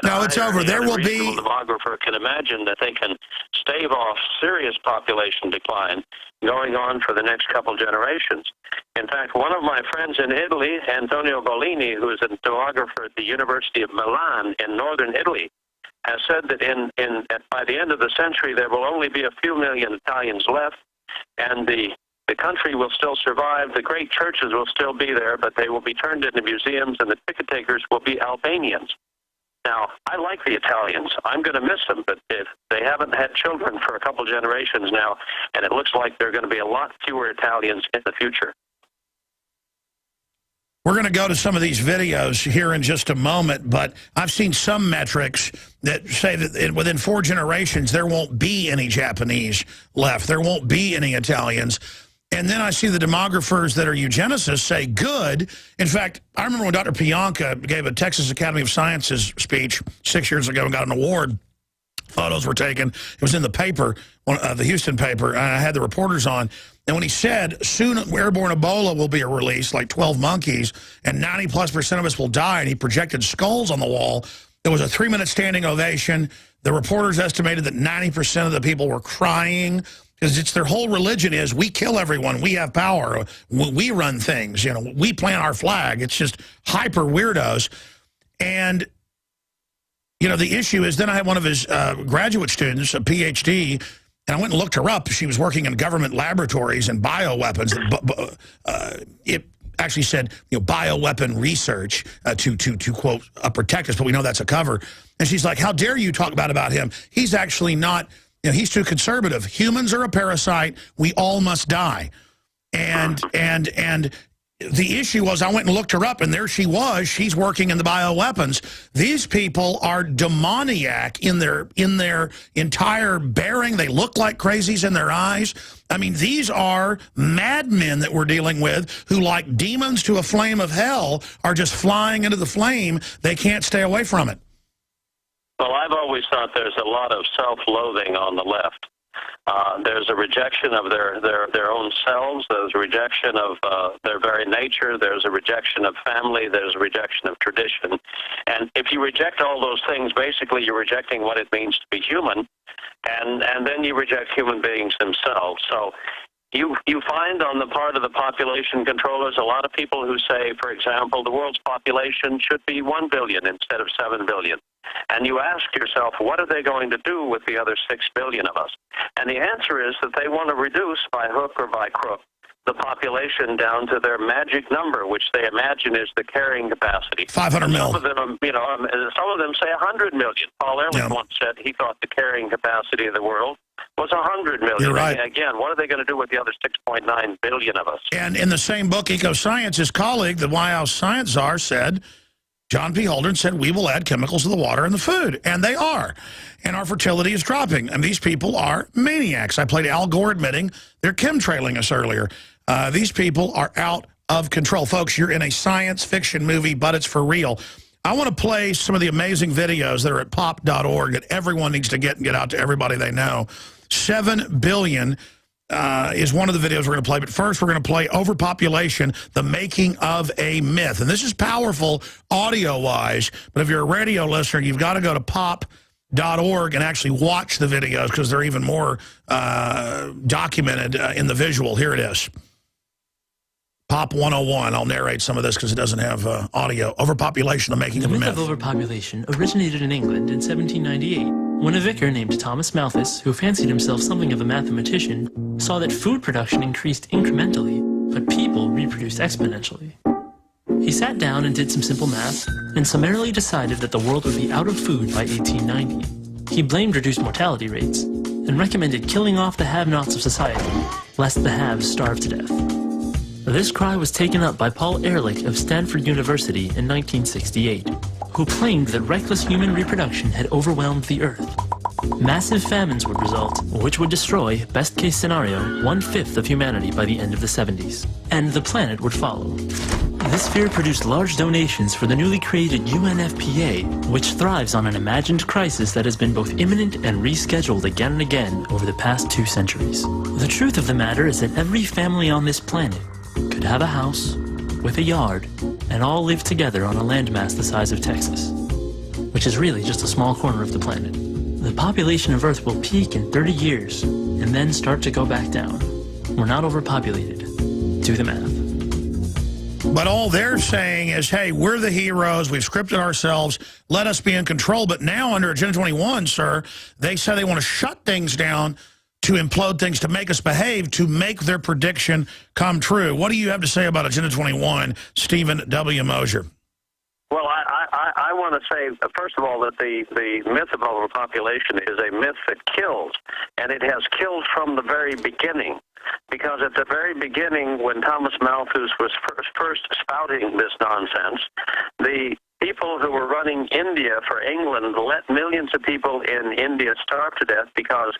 no, it's over. There will be a demographer can imagine that they can stave off serious population decline going on for the next couple generations. In fact, one of my friends in Italy, Antonio Bolini, who is a demographer at the University of Milan in northern Italy, has said that by the end of the century there will only be a few million Italians left, and the country will still survive. The great churches will still be there, but they will be turned into museums, and the ticket takers will be Albanians. Now, I like the Italians. I'm going to miss them, but if they haven't had children for a couple generations now, and it looks like there are going to be a lot fewer Italians in the future. We're going to go to some of these videos here in just a moment, but I've seen some metrics that say that within 4 generations, there won't be any Japanese left. There won't be any Italians. And then I see the demographers that are eugenicists say, good. In fact, I remember when Dr. Pianka gave a Texas Academy of Sciences speech 6 years ago and got an award. Photos were taken. It was in the paper, the Houston paper, and I had the reporters on. And when he said, soon airborne Ebola will be released, like 12 monkeys, and 90+% of us will die, and he projected skulls on the wall, there was a 3-minute standing ovation. The reporters estimated that 90% of the people were crying, because it's their whole religion is, we kill everyone, we have power, we run things, you know, we plant our flag. It's just hyper weirdos. And, you know, the issue is, then I had one of his graduate students, a PhD, and I went and looked her up. She was working in government laboratories and bioweapons. It actually said, you know, bioweapon research to quote, protect us, but we know that's a cover. And she's like, how dare you talk about him? He's actually not, you know, he's too conservative. Humans are a parasite. We all must die. And the issue was, I went and looked her up, and there she was. She's working in the bioweapons. These people are demoniac in their entire bearing. They look like crazies in their eyes. I mean, these are madmen that we're dealing with who, like demons to a flame of hell, are just flying into the flame. They can't stay away from it. Well, I've always thought there's a lot of self-loathing on the left. There's a rejection of their own selves. There's a rejection of their very nature. There's a rejection of family. There's a rejection of tradition. And if you reject all those things, basically you're rejecting what it means to be human, and then you reject human beings themselves. So you find on the part of the population controllers a lot of people who say, for example, the world's population should be 1 billion instead of 7 billion. And you ask yourself, what are they going to do with the other 6 billion of us? And the answer is that they want to reduce, by hook or by crook, the population down to their magic number, which they imagine is the carrying capacity. 500 million. Some of them, you know, some of them say 100 million. Paul Ehrlich once said he thought the carrying capacity of the world was 100 million. You're right. And again, what are they going to do with the other 6.9 billion of us? And in the same book, Ecoscience, his colleague, the White House science czar, said, John P. Holdren said, we will add chemicals to the water and the food. And they are. And our fertility is dropping. And these people are maniacs. I played Al Gore admitting they're chemtrailing us earlier. These people are out of control. Folks, you're in a science fiction movie, but it's for real. I want to play some of the amazing videos that are at pop.org that everyone needs to get and get out to everybody they know. 7 billion is one of the videos we're going to play. But first, we're going to play Overpopulation, the Making of a Myth. And this is powerful audio-wise. But if you're a radio listener, you've got to go to pop.org pop.org and actually watch the videos because they're even more documented in the visual. Here it is. Pop 101. I'll narrate some of this because it doesn't have audio. Overpopulation, the making of a myth. The myth of overpopulation originated in England in 1798 when a vicar named Thomas Malthus, who fancied himself something of a mathematician, saw that food production increased incrementally, but people reproduced exponentially. He sat down and did some simple math, and summarily decided that the world would be out of food by 1890. He blamed reduced mortality rates, and recommended killing off the have-nots of society, lest the haves starve to death. This cry was taken up by Paul Ehrlich of Stanford University in 1968, who claimed that reckless human reproduction had overwhelmed the Earth. Massive famines would result, which would destroy, best-case scenario, 1/5 of humanity by the end of the 70s, and the planet would follow. This fear produced large donations for the newly created UNFPA, which thrives on an imagined crisis that has been both imminent and rescheduled again and again over the past 2 centuries. The truth of the matter is that every family on this planet could have a house with a yard and all live together on a landmass the size of Texas, which is really just a small corner of the planet. The population of Earth will peak in 30 years and then start to go back down. We're not overpopulated. Do the math. But all they're saying is, hey, we're the heroes. We've scripted ourselves. Let us be in control. But now under Agenda 21, sir, they say they want to shut things down, to implode things, to make us behave, to make their prediction come true. What do you have to say about Agenda 21, Stephen W. Mosher? Well, I want to say, first of all, that the myth of overpopulation is a myth that kills, and it has killed from the very beginning. Because at the very beginning, when Thomas Malthus was first spouting this nonsense, the people who were running India for England let millions of people in India starve to death because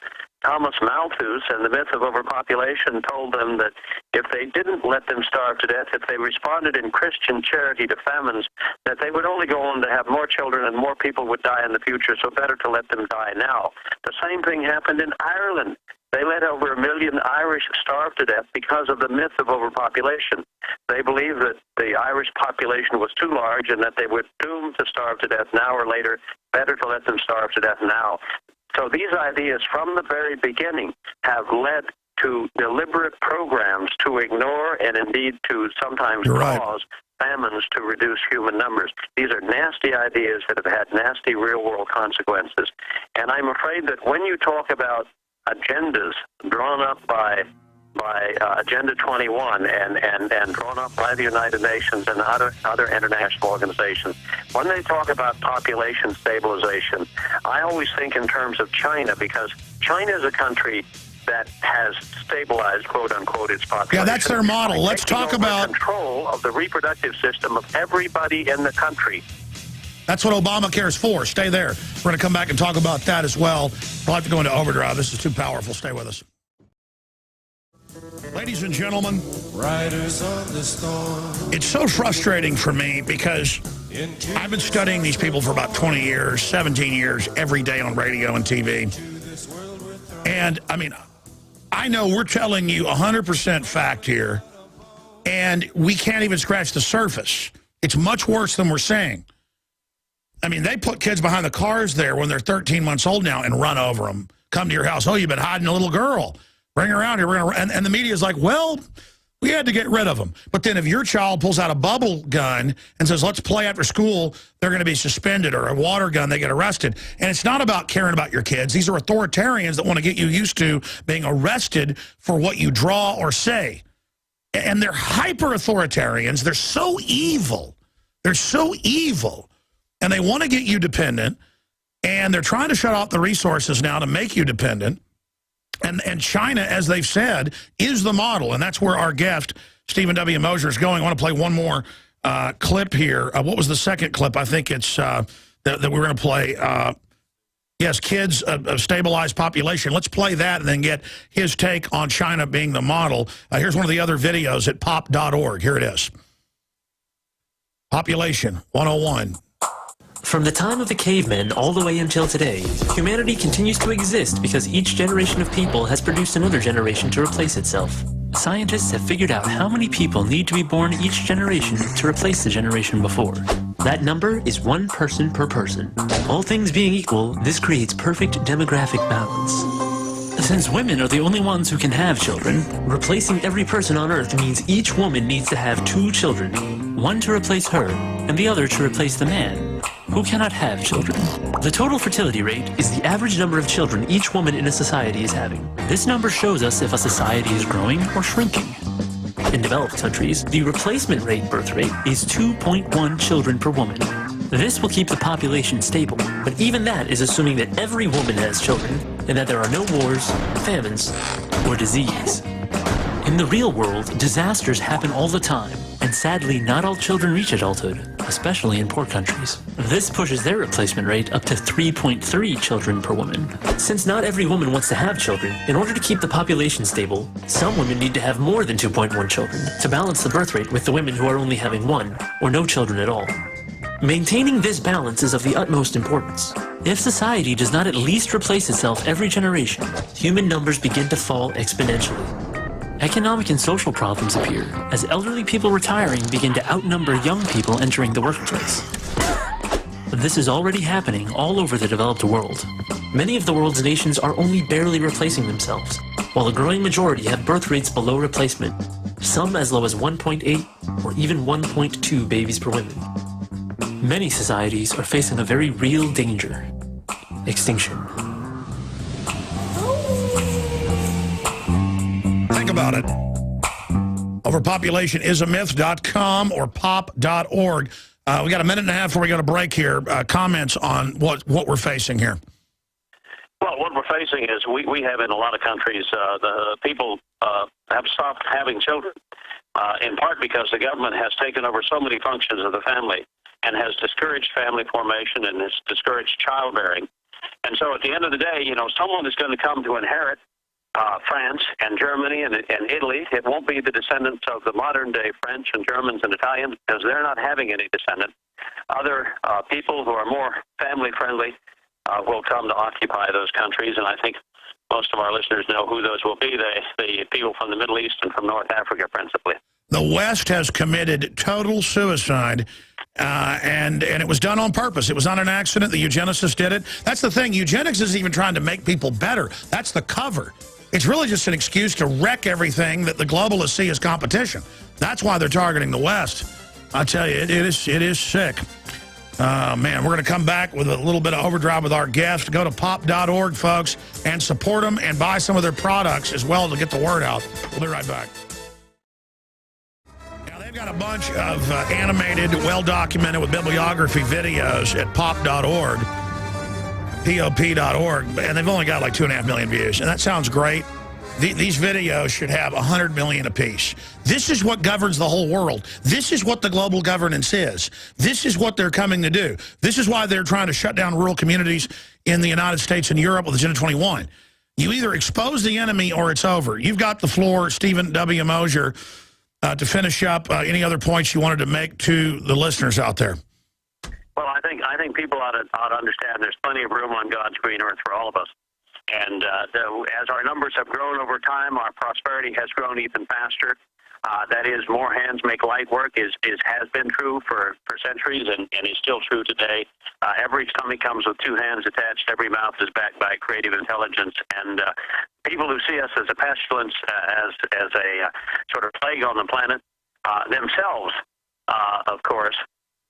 Thomas Malthus and the myth of overpopulation told them that if they didn't let them starve to death, if they responded in Christian charity to famines, that they would only go on to have more children and more people would die in the future, so better to let them die now. The same thing happened in Ireland. They let over 1 million Irish starve to death because of the myth of overpopulation. They believed that the Irish population was too large and that they were doomed to starve to death now or later. Better to let them starve to death now. So these ideas from the very beginning have led to deliberate programs to ignore and indeed to sometimes cause famines to reduce human numbers. These are nasty ideas that have had nasty real-world consequences. And I'm afraid that when you talk about agendas drawn up by Agenda 21 and drawn up by the United Nations and other international organizations, when they talk about population stabilization, I always think in terms of China, because China is a country that has stabilized, quote-unquote, its population. Yeah, that's their model. Let's talk about control of the reproductive system of everybody in the country. That's what Obamacare is for. Stay there. We're going to come back and talk about that as well. We'll have to go into overdrive. This is too powerful. Stay with us. Ladies and gentlemen, riders on the storm. It's so frustrating for me because I've been studying these people for about 20 years, 17 years, every day on radio and TV. And, I mean, I know we're telling you 100% fact here, and we can't even scratch the surface. It's much worse than we're saying. I mean, they put kids behind the cars there when they're 13 months old now and run over them. Come to your house. Oh, you've been hiding a little girl. Bring her out here. And the media's like, well, we had to get rid of them. But then if your child pulls out a bubble gun and says, let's play after school, they're going to be suspended, or a water gun, they get arrested. And it's not about caring about your kids. These are authoritarians that want to get you used to being arrested for what you draw or say. And they're hyper-authoritarians. They're so evil. They're so evil. And they want to get you dependent, and they're trying to shut off the resources now to make you dependent. And China, as they've said, is the model, and that's where our guest, Stephen W. Mosher, is going. I want to play one more clip here. What was the second clip? I think it's that we're going to play. Yes, kids, a stabilized population. Let's play that and then get his take on China being the model. Here's one of the other videos at pop.org. Here it is. Population 101. From the time of the cavemen all the way until today, humanity continues to exist because each generation of people has produced another generation to replace itself. Scientists have figured out how many people need to be born each generation to replace the generation before. That number is 1 person per person. All things being equal, this creates perfect demographic balance. Since women are the only ones who can have children, replacing every person on Earth means each woman needs to have 2 children, one to replace her, and the other to replace the man, who cannot have children. The total fertility rate is the average number of children each woman in a society is having. This number shows us if a society is growing or shrinking. In developed countries, the replacement rate birth rate is 2.1 children per woman. This will keep the population stable, but even that is assuming that every woman has children and that there are no wars, famines, or disease. In the real world, disasters happen all the time, and sadly not all children reach adulthood, especially in poor countries. This pushes their replacement rate up to 3.3 children per woman. Since not every woman wants to have children, in order to keep the population stable, some women need to have more than 2.1 children to balance the birth rate with the women who are only having 1 or no children at all. Maintaining this balance is of the utmost importance. If society does not at least replace itself every generation, human numbers begin to fall exponentially. Economic and social problems appear as elderly people retiring begin to outnumber young people entering the workplace. This is already happening all over the developed world. Many of the world's nations are only barely replacing themselves, while a growing majority have birth rates below replacement, some as low as 1.8 or even 1.2 babies per woman. Many societies are facing a very real danger: extinction. Think about it. Overpopulationisamyth.com or pop.org. We got a minute and a half before we got a break here. Comments on what we're facing here. Well, what we're facing is we have in a lot of countries, the people have stopped having children, in part because the government has taken over so many functions of the family and has discouraged family formation and has discouraged childbearing. And so at the end of the day, you know, someone is going to come to inherit France and Germany and Italy. It won't be the descendants of the modern-day French and Germans and Italians because they're not having any descendants. Other people who are more family-friendly will come to occupy those countries, and I think most of our listeners know who those will be, the people from the Middle East and from North Africa principally. The West has committed total suicide, and it was done on purpose. It was not an accident. The eugenicists did it. That's the thing. Eugenics isn't even trying to make people better. That's the cover. It's really just an excuse to wreck everything that the globalists see as competition. That's why they're targeting the West. I tell you, it is sick. Man, we're going to come back with a little bit of overdrive with our guests. Go to pop.org, folks, and support them and buy some of their products as well to get the word out. We'll be right back. Now, they've got a bunch of animated, well-documented with bibliography videos at pop.org. POP.org, and they've only got like 2.5 million views, and that sounds great. These videos should have 100 million apiece. This is what governs the whole world. This is what the global governance is. This is what they're coming to do. This is why they're trying to shut down rural communities in the United States and Europe with Agenda 21. You either expose the enemy or it's over. You've got the floor, Stephen W. Mosher, to finish up any other points you wanted to make to the listeners out there. Well, I think people ought to understand there's plenty of room on God's green earth for all of us. And as our numbers have grown over time, our prosperity has grown even faster. That is, more hands make light work has been true for centuries and is still true today. Every stomach comes with 2 hands attached. Every mouth is backed by creative intelligence. And people who see us as a pestilence, as a sort of plague on the planet, themselves, of course,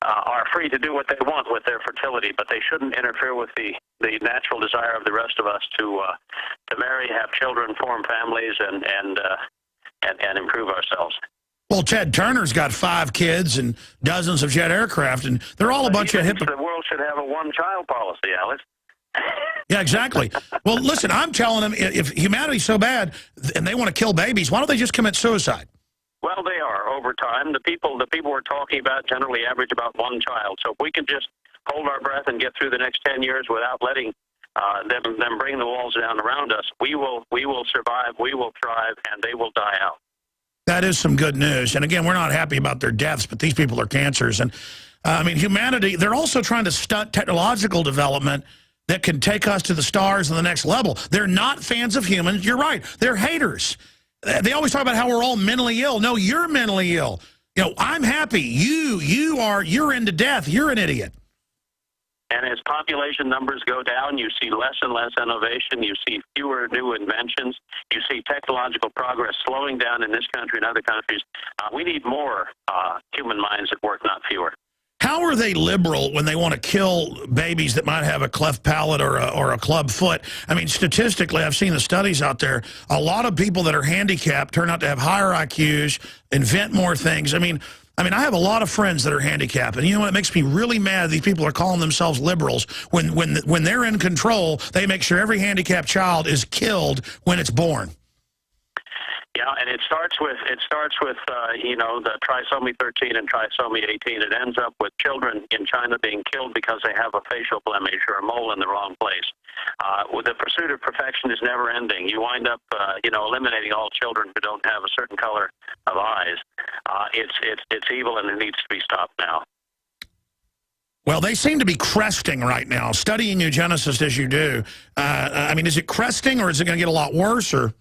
are free to do what they want with their fertility, but they shouldn't interfere with the natural desire of the rest of us to marry, have children, form families, and improve ourselves. Well, Ted Turner's got 5 kids and dozens of jet aircraft, and they're all a bunch of The world should have a one-child policy, Alex. Yeah, exactly. Well, listen, I'm telling them, if humanity's so bad and they want to kill babies, why don't they just commit suicide? Well, they are over time. The people we're talking about generally average about 1 child. So if we can just hold our breath and get through the next 10 years without letting them bring the walls down around us, we will survive, we will thrive, and they will die out. That is some good news. And again, we're not happy about their deaths, but these people are cancers. And I mean, humanity, they're also trying to stunt technological development that can take us to the stars and the next level. They're not fans of humans. You're right. They're haters. They always talk about how we're all mentally ill. No, you're mentally ill. You know, I'm happy. You're into death. You're an idiot. And as population numbers go down, you see less and less innovation. You see fewer new inventions. You see technological progress slowing down in this country and other countries. We need more human minds at work, not fewer. How are they liberal when they want to kill babies that might have a cleft palate or a club foot? I mean, statistically, I've seen the studies out there. A lot of people that are handicapped turn out to have higher IQs, invent more things. I mean, I have a lot of friends that are handicapped, and you know what? It makes me really mad. These people are calling themselves liberals. When they're in control, they make sure every handicapped child is killed when it's born. Yeah, and it starts with you know, the trisomy 13 and trisomy 18. It ends up with children in China being killed because they have a facial blemish or a mole in the wrong place. The pursuit of perfection is never ending. You wind up you know, eliminating all children who don't have a certain color of eyes. It's evil, and it needs to be stopped now. Well, they seem to be cresting right now. Studying eugenicists as you do, I mean, is it cresting, or is it going to get a lot worse? Or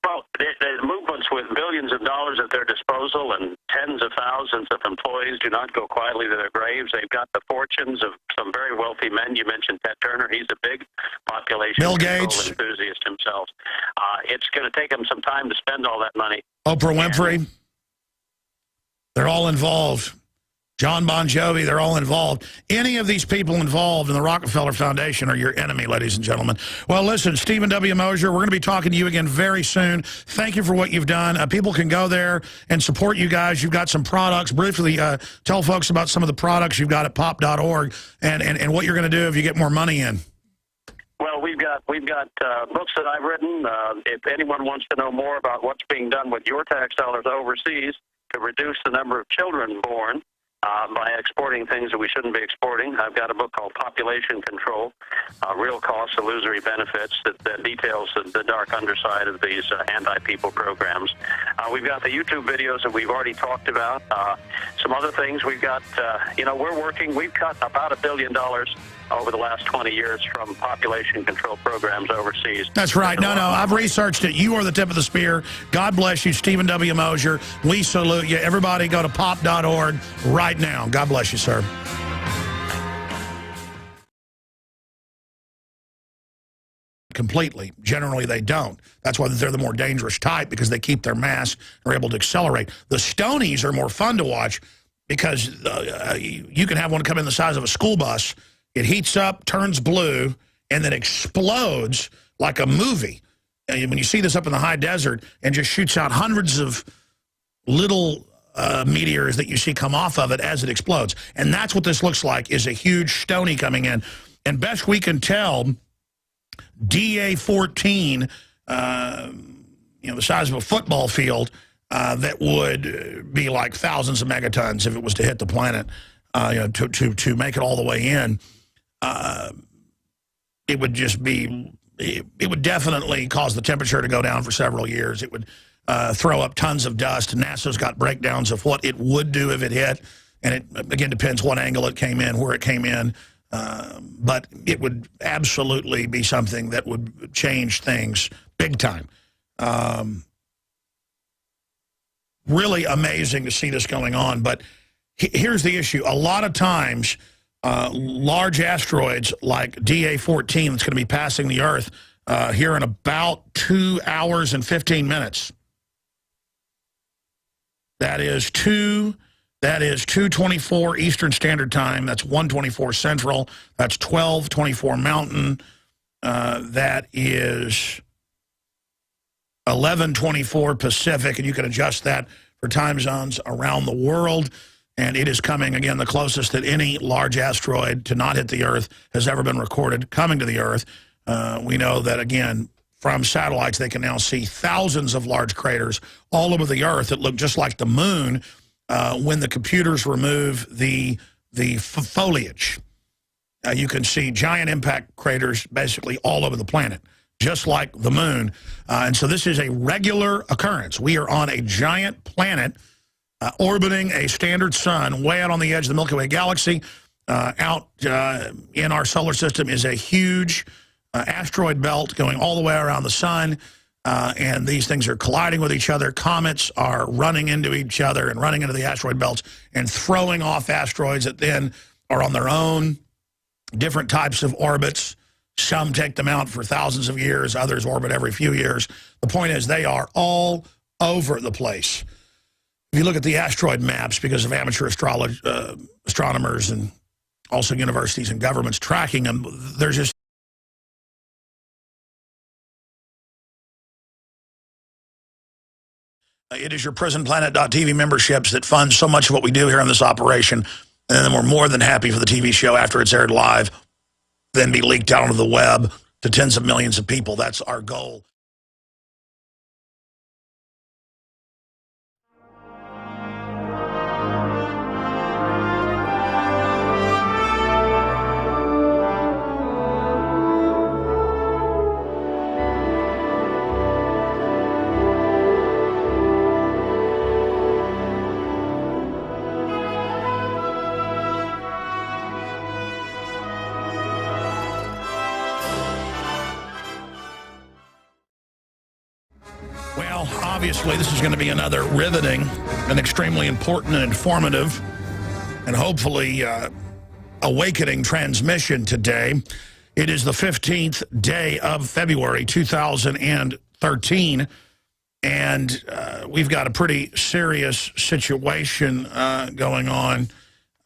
well, the movements with billions of dollars at their disposal and tens of thousands of employees do not go quietly to their graves. They've got the fortunes of some very wealthy men. You mentioned Ted Turner. He's a big population Bill control Gates enthusiast himself. It's going to take them some time to spend all that money. Oprah Winfrey. They're all involved. John Bon Jovi, they're all involved. Any of these people involved in the Rockefeller Foundation are your enemy, ladies and gentlemen. Well, listen, Stephen W. Mosher, we're going to be talking to you again very soon. Thank you for what you've done. People can go there and support you guys. You've got some products. Briefly, tell folks about some of the products you've got at pop.org and what you're going to do if you get more money in. Well, we've got books that I've written. If anyone wants to know more about what's being done with your tax dollars overseas to reduce the number of children born, by exporting things that we shouldn't be exporting. I've got a book called Population Control, Real Costs, Illusory Benefits, that details the dark underside of these anti-people programs. We've got the YouTube videos that we've already talked about. Some other things we've got, you know, we've cut about $1 billion over the last 20 years from population control programs overseas. That's right. No, I've researched it. You are the tip of the spear. God bless you, Stephen W. Mosher. We salute you. Everybody go to pop.org right now. God bless you, sir. Completely. Generally, they don't. That's why they're the more dangerous type, because they keep their mass and are able to accelerate. The Stonies are more fun to watch because you can have one come in the size of a school bus. It heats up, turns blue, and then explodes like a movie. And when you see this up in the high desert and just shoots out hundreds of little meteors that you see come off of it as it explodes. And that's what this looks like, is a huge Stony coming in. And best we can tell, DA-14, you know, the size of a football field, that would be like thousands of megatons if it was to hit the planet, you know, to make it all the way in. It would just be, it would definitely cause the temperature to go down for several years. It would throw up tons of dust. NASA's got breakdowns of what it would do if it hit. And it, again, depends what angle it came in, where it came in. But it would absolutely be something that would change things big time. Really amazing to see this going on. But here's the issue. A lot of times, large asteroids like DA-14 that's going to be passing the Earth here in about 2 hours and 15 minutes. That is 2:24 Eastern Standard Time. That's 1:24 Central. That's 12:24 Mountain. That is 11:24 Pacific, and you can adjust that for time zones around the world. And it is coming, again, the closest that any large asteroid to not hit the Earth has ever been recorded coming to the Earth. We know that, again, from satellites, they can now see thousands of large craters all over the Earth that look just like the moon when the computers remove the foliage. You can see giant impact craters basically all over the planet, just like the moon. And so this is a regular occurrence. We are on a giant planet orbiting a standard sun way out on the edge of the Milky Way galaxy. Out in our solar system is a huge asteroid belt going all the way around the sun. and these things are colliding with each other. Comets are running into each other and running into the asteroid belts and throwing off asteroids that then are on their own, different types of orbits. Some take them out for thousands of years. Others orbit every few years. The point is they are all over the place. If you look at the asteroid maps, because of amateur astronomers and also universities and governments tracking them, there's just it is your PrisonPlanet.tv memberships that fund so much of what we do here on this operation. And then we're more than happy for the TV show after it's aired live, then be leaked out onto the web to tens of millions of people. That's our goal. Well, obviously, this is going to be another riveting and extremely important and informative and hopefully awakening transmission today. It is the 15th day of February 2013, and we've got a pretty serious situation going on.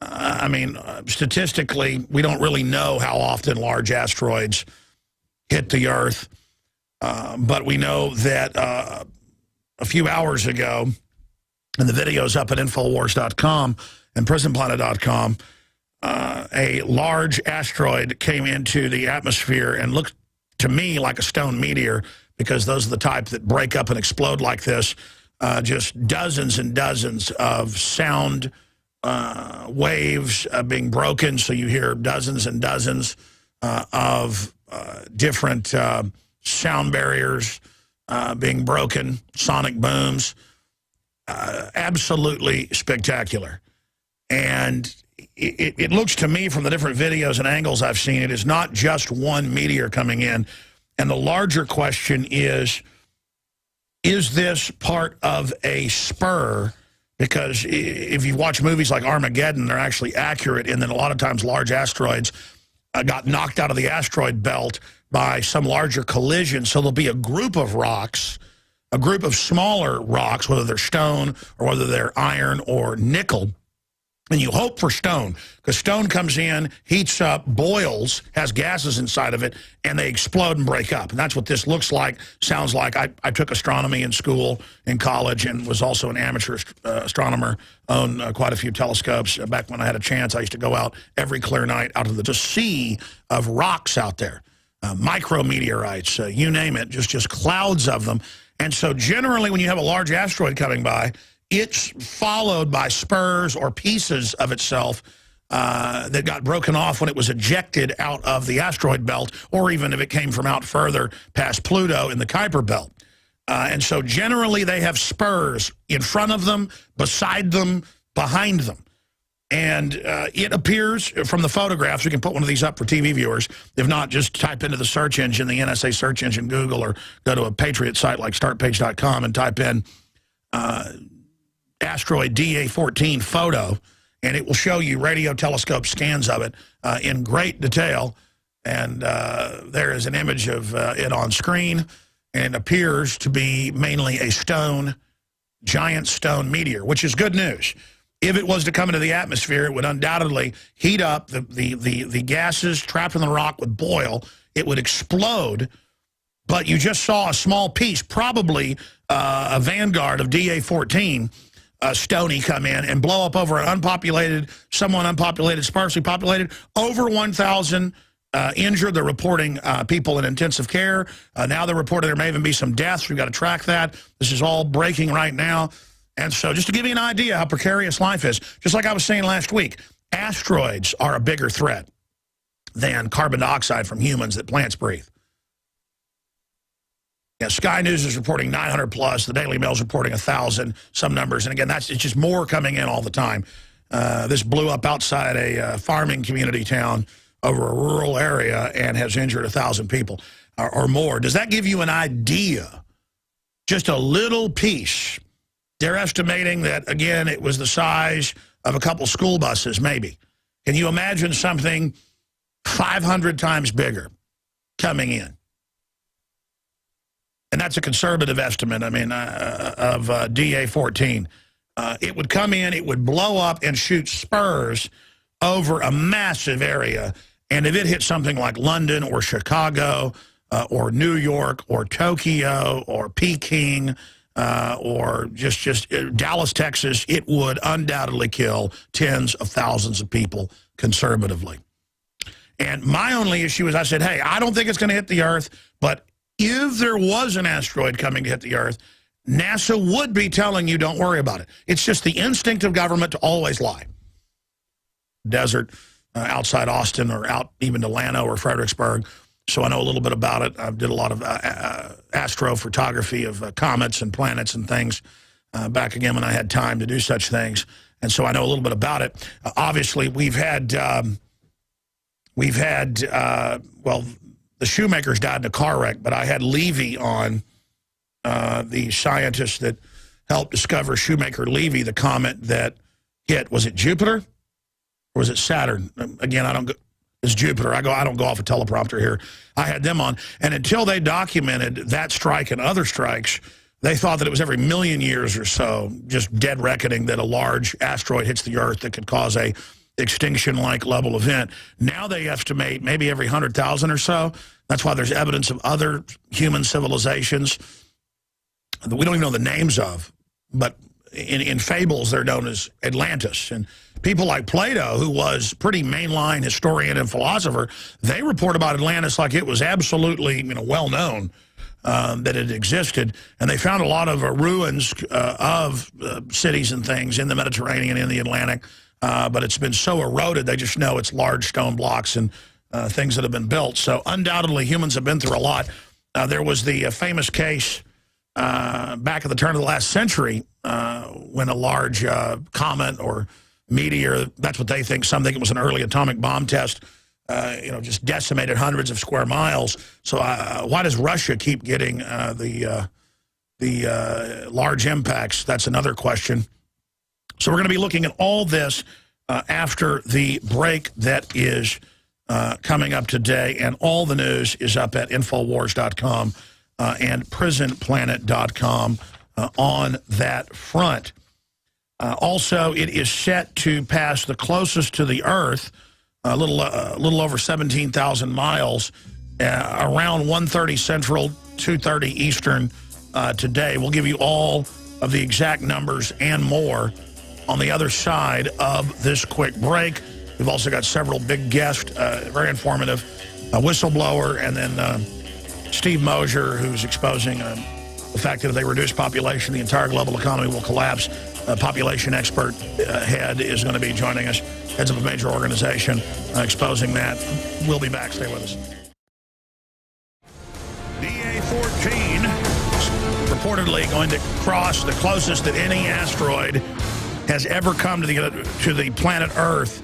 I mean, statistically, we don't really know how often large asteroids hit the Earth. But we know that a few hours ago, and the video's up at Infowars.com and PrisonPlanet.com, a large asteroid came into the atmosphere and looked to me like a stone meteor, because those are the type that break up and explode like this. Just dozens and dozens of sound waves being broken, so you hear dozens and dozens of different sound barriers being broken, sonic booms. Absolutely spectacular. And it looks to me from the different videos and angles I've seen, it is not just one meteor coming in. And the larger question is this part of a spur? Because if you watch movies like Armageddon, they're actually accurate, and then a lot of times large asteroids got knocked out of the asteroid belt by some larger collision. So there'll be a group of rocks, a group of smaller rocks, whether they're stone or whether they're iron or nickel. And you hope for stone, because stone comes in, heats up, boils, has gases inside of it, and they explode and break up. And that's what this looks like, sounds like. I took astronomy in school, in college, and was also an amateur astronomer, owned quite a few telescopes. Back when I had a chance, I used to go out every clear night out of the sea of rocks out there. Micrometeorites, you name it, just clouds of them. And so generally when you have a large asteroid coming by, it's followed by spurs or pieces of itself that got broken off when it was ejected out of the asteroid belt, or even if it came from out further past Pluto in the Kuiper belt. And so generally they have spurs in front of them, beside them, behind them. And it appears from the photographs, we can put one of these up for TV viewers. If not, just type into the search engine, the NSA search engine, Google, or go to a Patriot site like startpage.com and type in asteroid DA-14 photo, and it will show you radio telescope scans of it in great detail. And there is an image of it on screen, and appears to be mainly a giant stone meteor, which is good news. If it was to come into the atmosphere, it would undoubtedly heat up. The gases trapped in the rock would boil. It would explode. But you just saw a small piece, probably a vanguard of DA-14, Stony, come in and blow up over an unpopulated, somewhat unpopulated, sparsely populated, over 1,000 injured. They're reporting people in intensive care. Now they're reporting there may even be some deaths. We've got to track that. This is all breaking right now. And so just to give you an idea how precarious life is, just like I was saying last week, asteroids are a bigger threat than carbon dioxide from humans that plants breathe. Yeah, Sky News is reporting 900 plus. The Daily Mail is reporting 1,000, some numbers. And again, it's just more coming in all the time. This blew up outside a farming community town over a rural area and has injured 1,000 people or more. Does that give you an idea just a little piece. They're estimating that, again, it was the size of a couple school buses, maybe. Can you imagine something 500 times bigger coming in? And that's a conservative estimate, I mean, of DA-14. It would come in, it would blow up and shoot spurs over a massive area. And if it hit something like London or Chicago or New York or Tokyo or Peking or just Dallas, Texas, it would undoubtedly kill tens of thousands of people conservatively. And my only issue is I said, hey, I don't think it's going to hit the Earth, but if there was an asteroid coming to hit the Earth, NASA would be telling you don't worry about it. It's just the instinct of government to always lie. Desert outside Austin or out even to Llano or Fredericksburg. So I know a little bit about it. I did a lot of astrophotography of comets and planets and things back again when I had time to do such things. And so I know a little bit about it. Obviously, we've had, well, the Shoemakers died in a car wreck, but I had Levy on, the scientist that helped discover Shoemaker-Levy, the comet that hit. Was it Jupiter or was it Saturn? Again, it's Jupiter. I don't go off a teleprompter here. I had them on, and until they documented that strike and other strikes, they thought that it was every million years or so, just dead reckoning, that a large asteroid hits the Earth that could cause a extinction-like level event. Now they estimate maybe every 100,000 or so. That's why there's evidence of other human civilizations that we don't even know the names of, but in fables they're known as Atlantis. And people like Plato, who was pretty mainline historian and philosopher, they report about Atlantis like it was absolutely well known that it existed. And they found a lot of ruins of cities and things in the Mediterranean, in the Atlantic, but it's been so eroded they just know it's large stone blocks and things that have been built. So undoubtedly humans have been through a lot. There was the famous case back at the turn of the last century when a large comet or meteor, that's what they think, some think it was an early atomic bomb test, just decimated hundreds of square miles. So why does Russia keep getting the large impacts? That's another question. So we're going to be looking at all this after the break that is coming up today, and all the news is up at Infowars.com and PrisonPlanet.com on that front. Also, it is set to pass the closest to the Earth, a little over 17,000 miles, around 1:30 Central, 2:30 Eastern today. We'll give you all of the exact numbers and more on the other side of this quick break. We've also got several big guests, very informative, a whistleblower, and then Steve Mosher, who's exposing the fact that if they reduce population, the entire global economy will collapse. A population expert head is going to be joining us, heads of a major organization, exposing that. We'll be back. Stay with us. DA-14 reportedly going to cross the closest that any asteroid has ever come to the planet Earth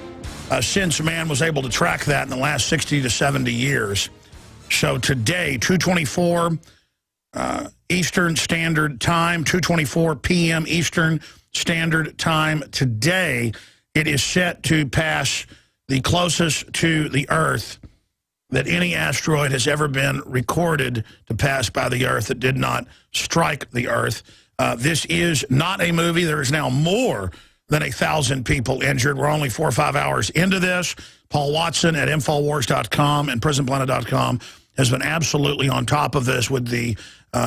since man was able to track that in the last 60 to 70 years. So today, 2:24 Eastern Standard Time, 2:24 p.m. Eastern Standard Time today, it is set to pass the closest to the Earth that any asteroid has ever been recorded to pass by the Earth that did not strike the Earth. This is not a movie. There is now more than 1,000 people injured. We're only 4 or 5 hours into this. Paul Watson at Infowars.com and PrisonPlanet.com has been absolutely on top of this with the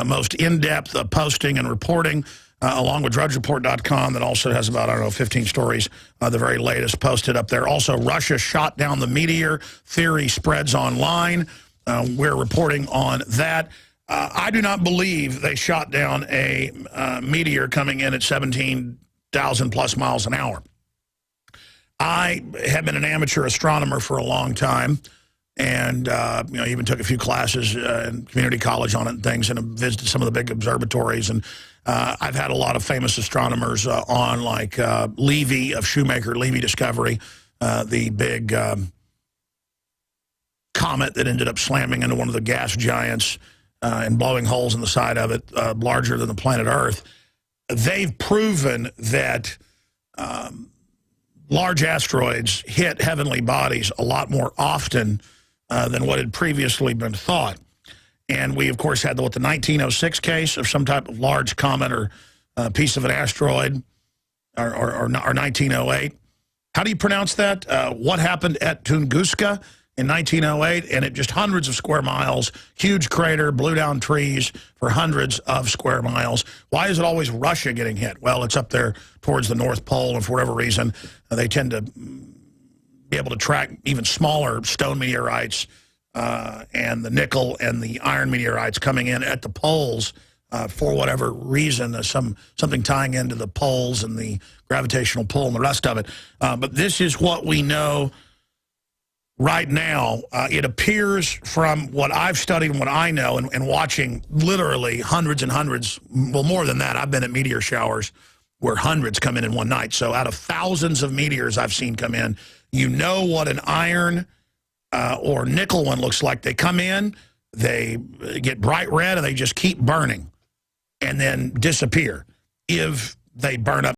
most in-depth posting and reporting, along with DrudgeReport.com that also has about, 15 stories, the very latest posted up there. Also, Russia shot down the meteor. Theory spreads online. We're reporting on that. I do not believe they shot down a meteor coming in at 17,000 plus miles an hour. I have been an amateur astronomer for a long time, and even took a few classes in community college on it and things, and visited some of the big observatories. And I've had a lot of famous astronomers on, like Levy of Shoemaker-Levy discovery, the big comet that ended up slamming into one of the gas giants and blowing holes in the side of it larger than the planet Earth. They've proven that large asteroids hit heavenly bodies a lot more often than what had previously been thought. And we, of course, had the 1906 case of some type of large comet or piece of an asteroid, or 1908. How do you pronounce that? What happened at Tunguska in 1908? And it just hundreds of square miles, huge crater, blew down trees for hundreds of square miles. Why is it always Russia getting hit? Well, it's up there towards the North Pole, and for whatever reason, they tend to be able to track even smaller stone meteorites and the nickel and the iron meteorites coming in at the poles for whatever reason, something tying into the poles and the gravitational pull and the rest of it. But this is what we know right now. It appears from what I've studied and what I know and watching literally hundreds and hundreds, well, more than that. I've been at meteor showers where hundreds come in one night. So out of thousands of meteors I've seen come in, you know what an iron or nickel one looks like. They come in, they get bright red, and they just keep burning and then disappear if they burn up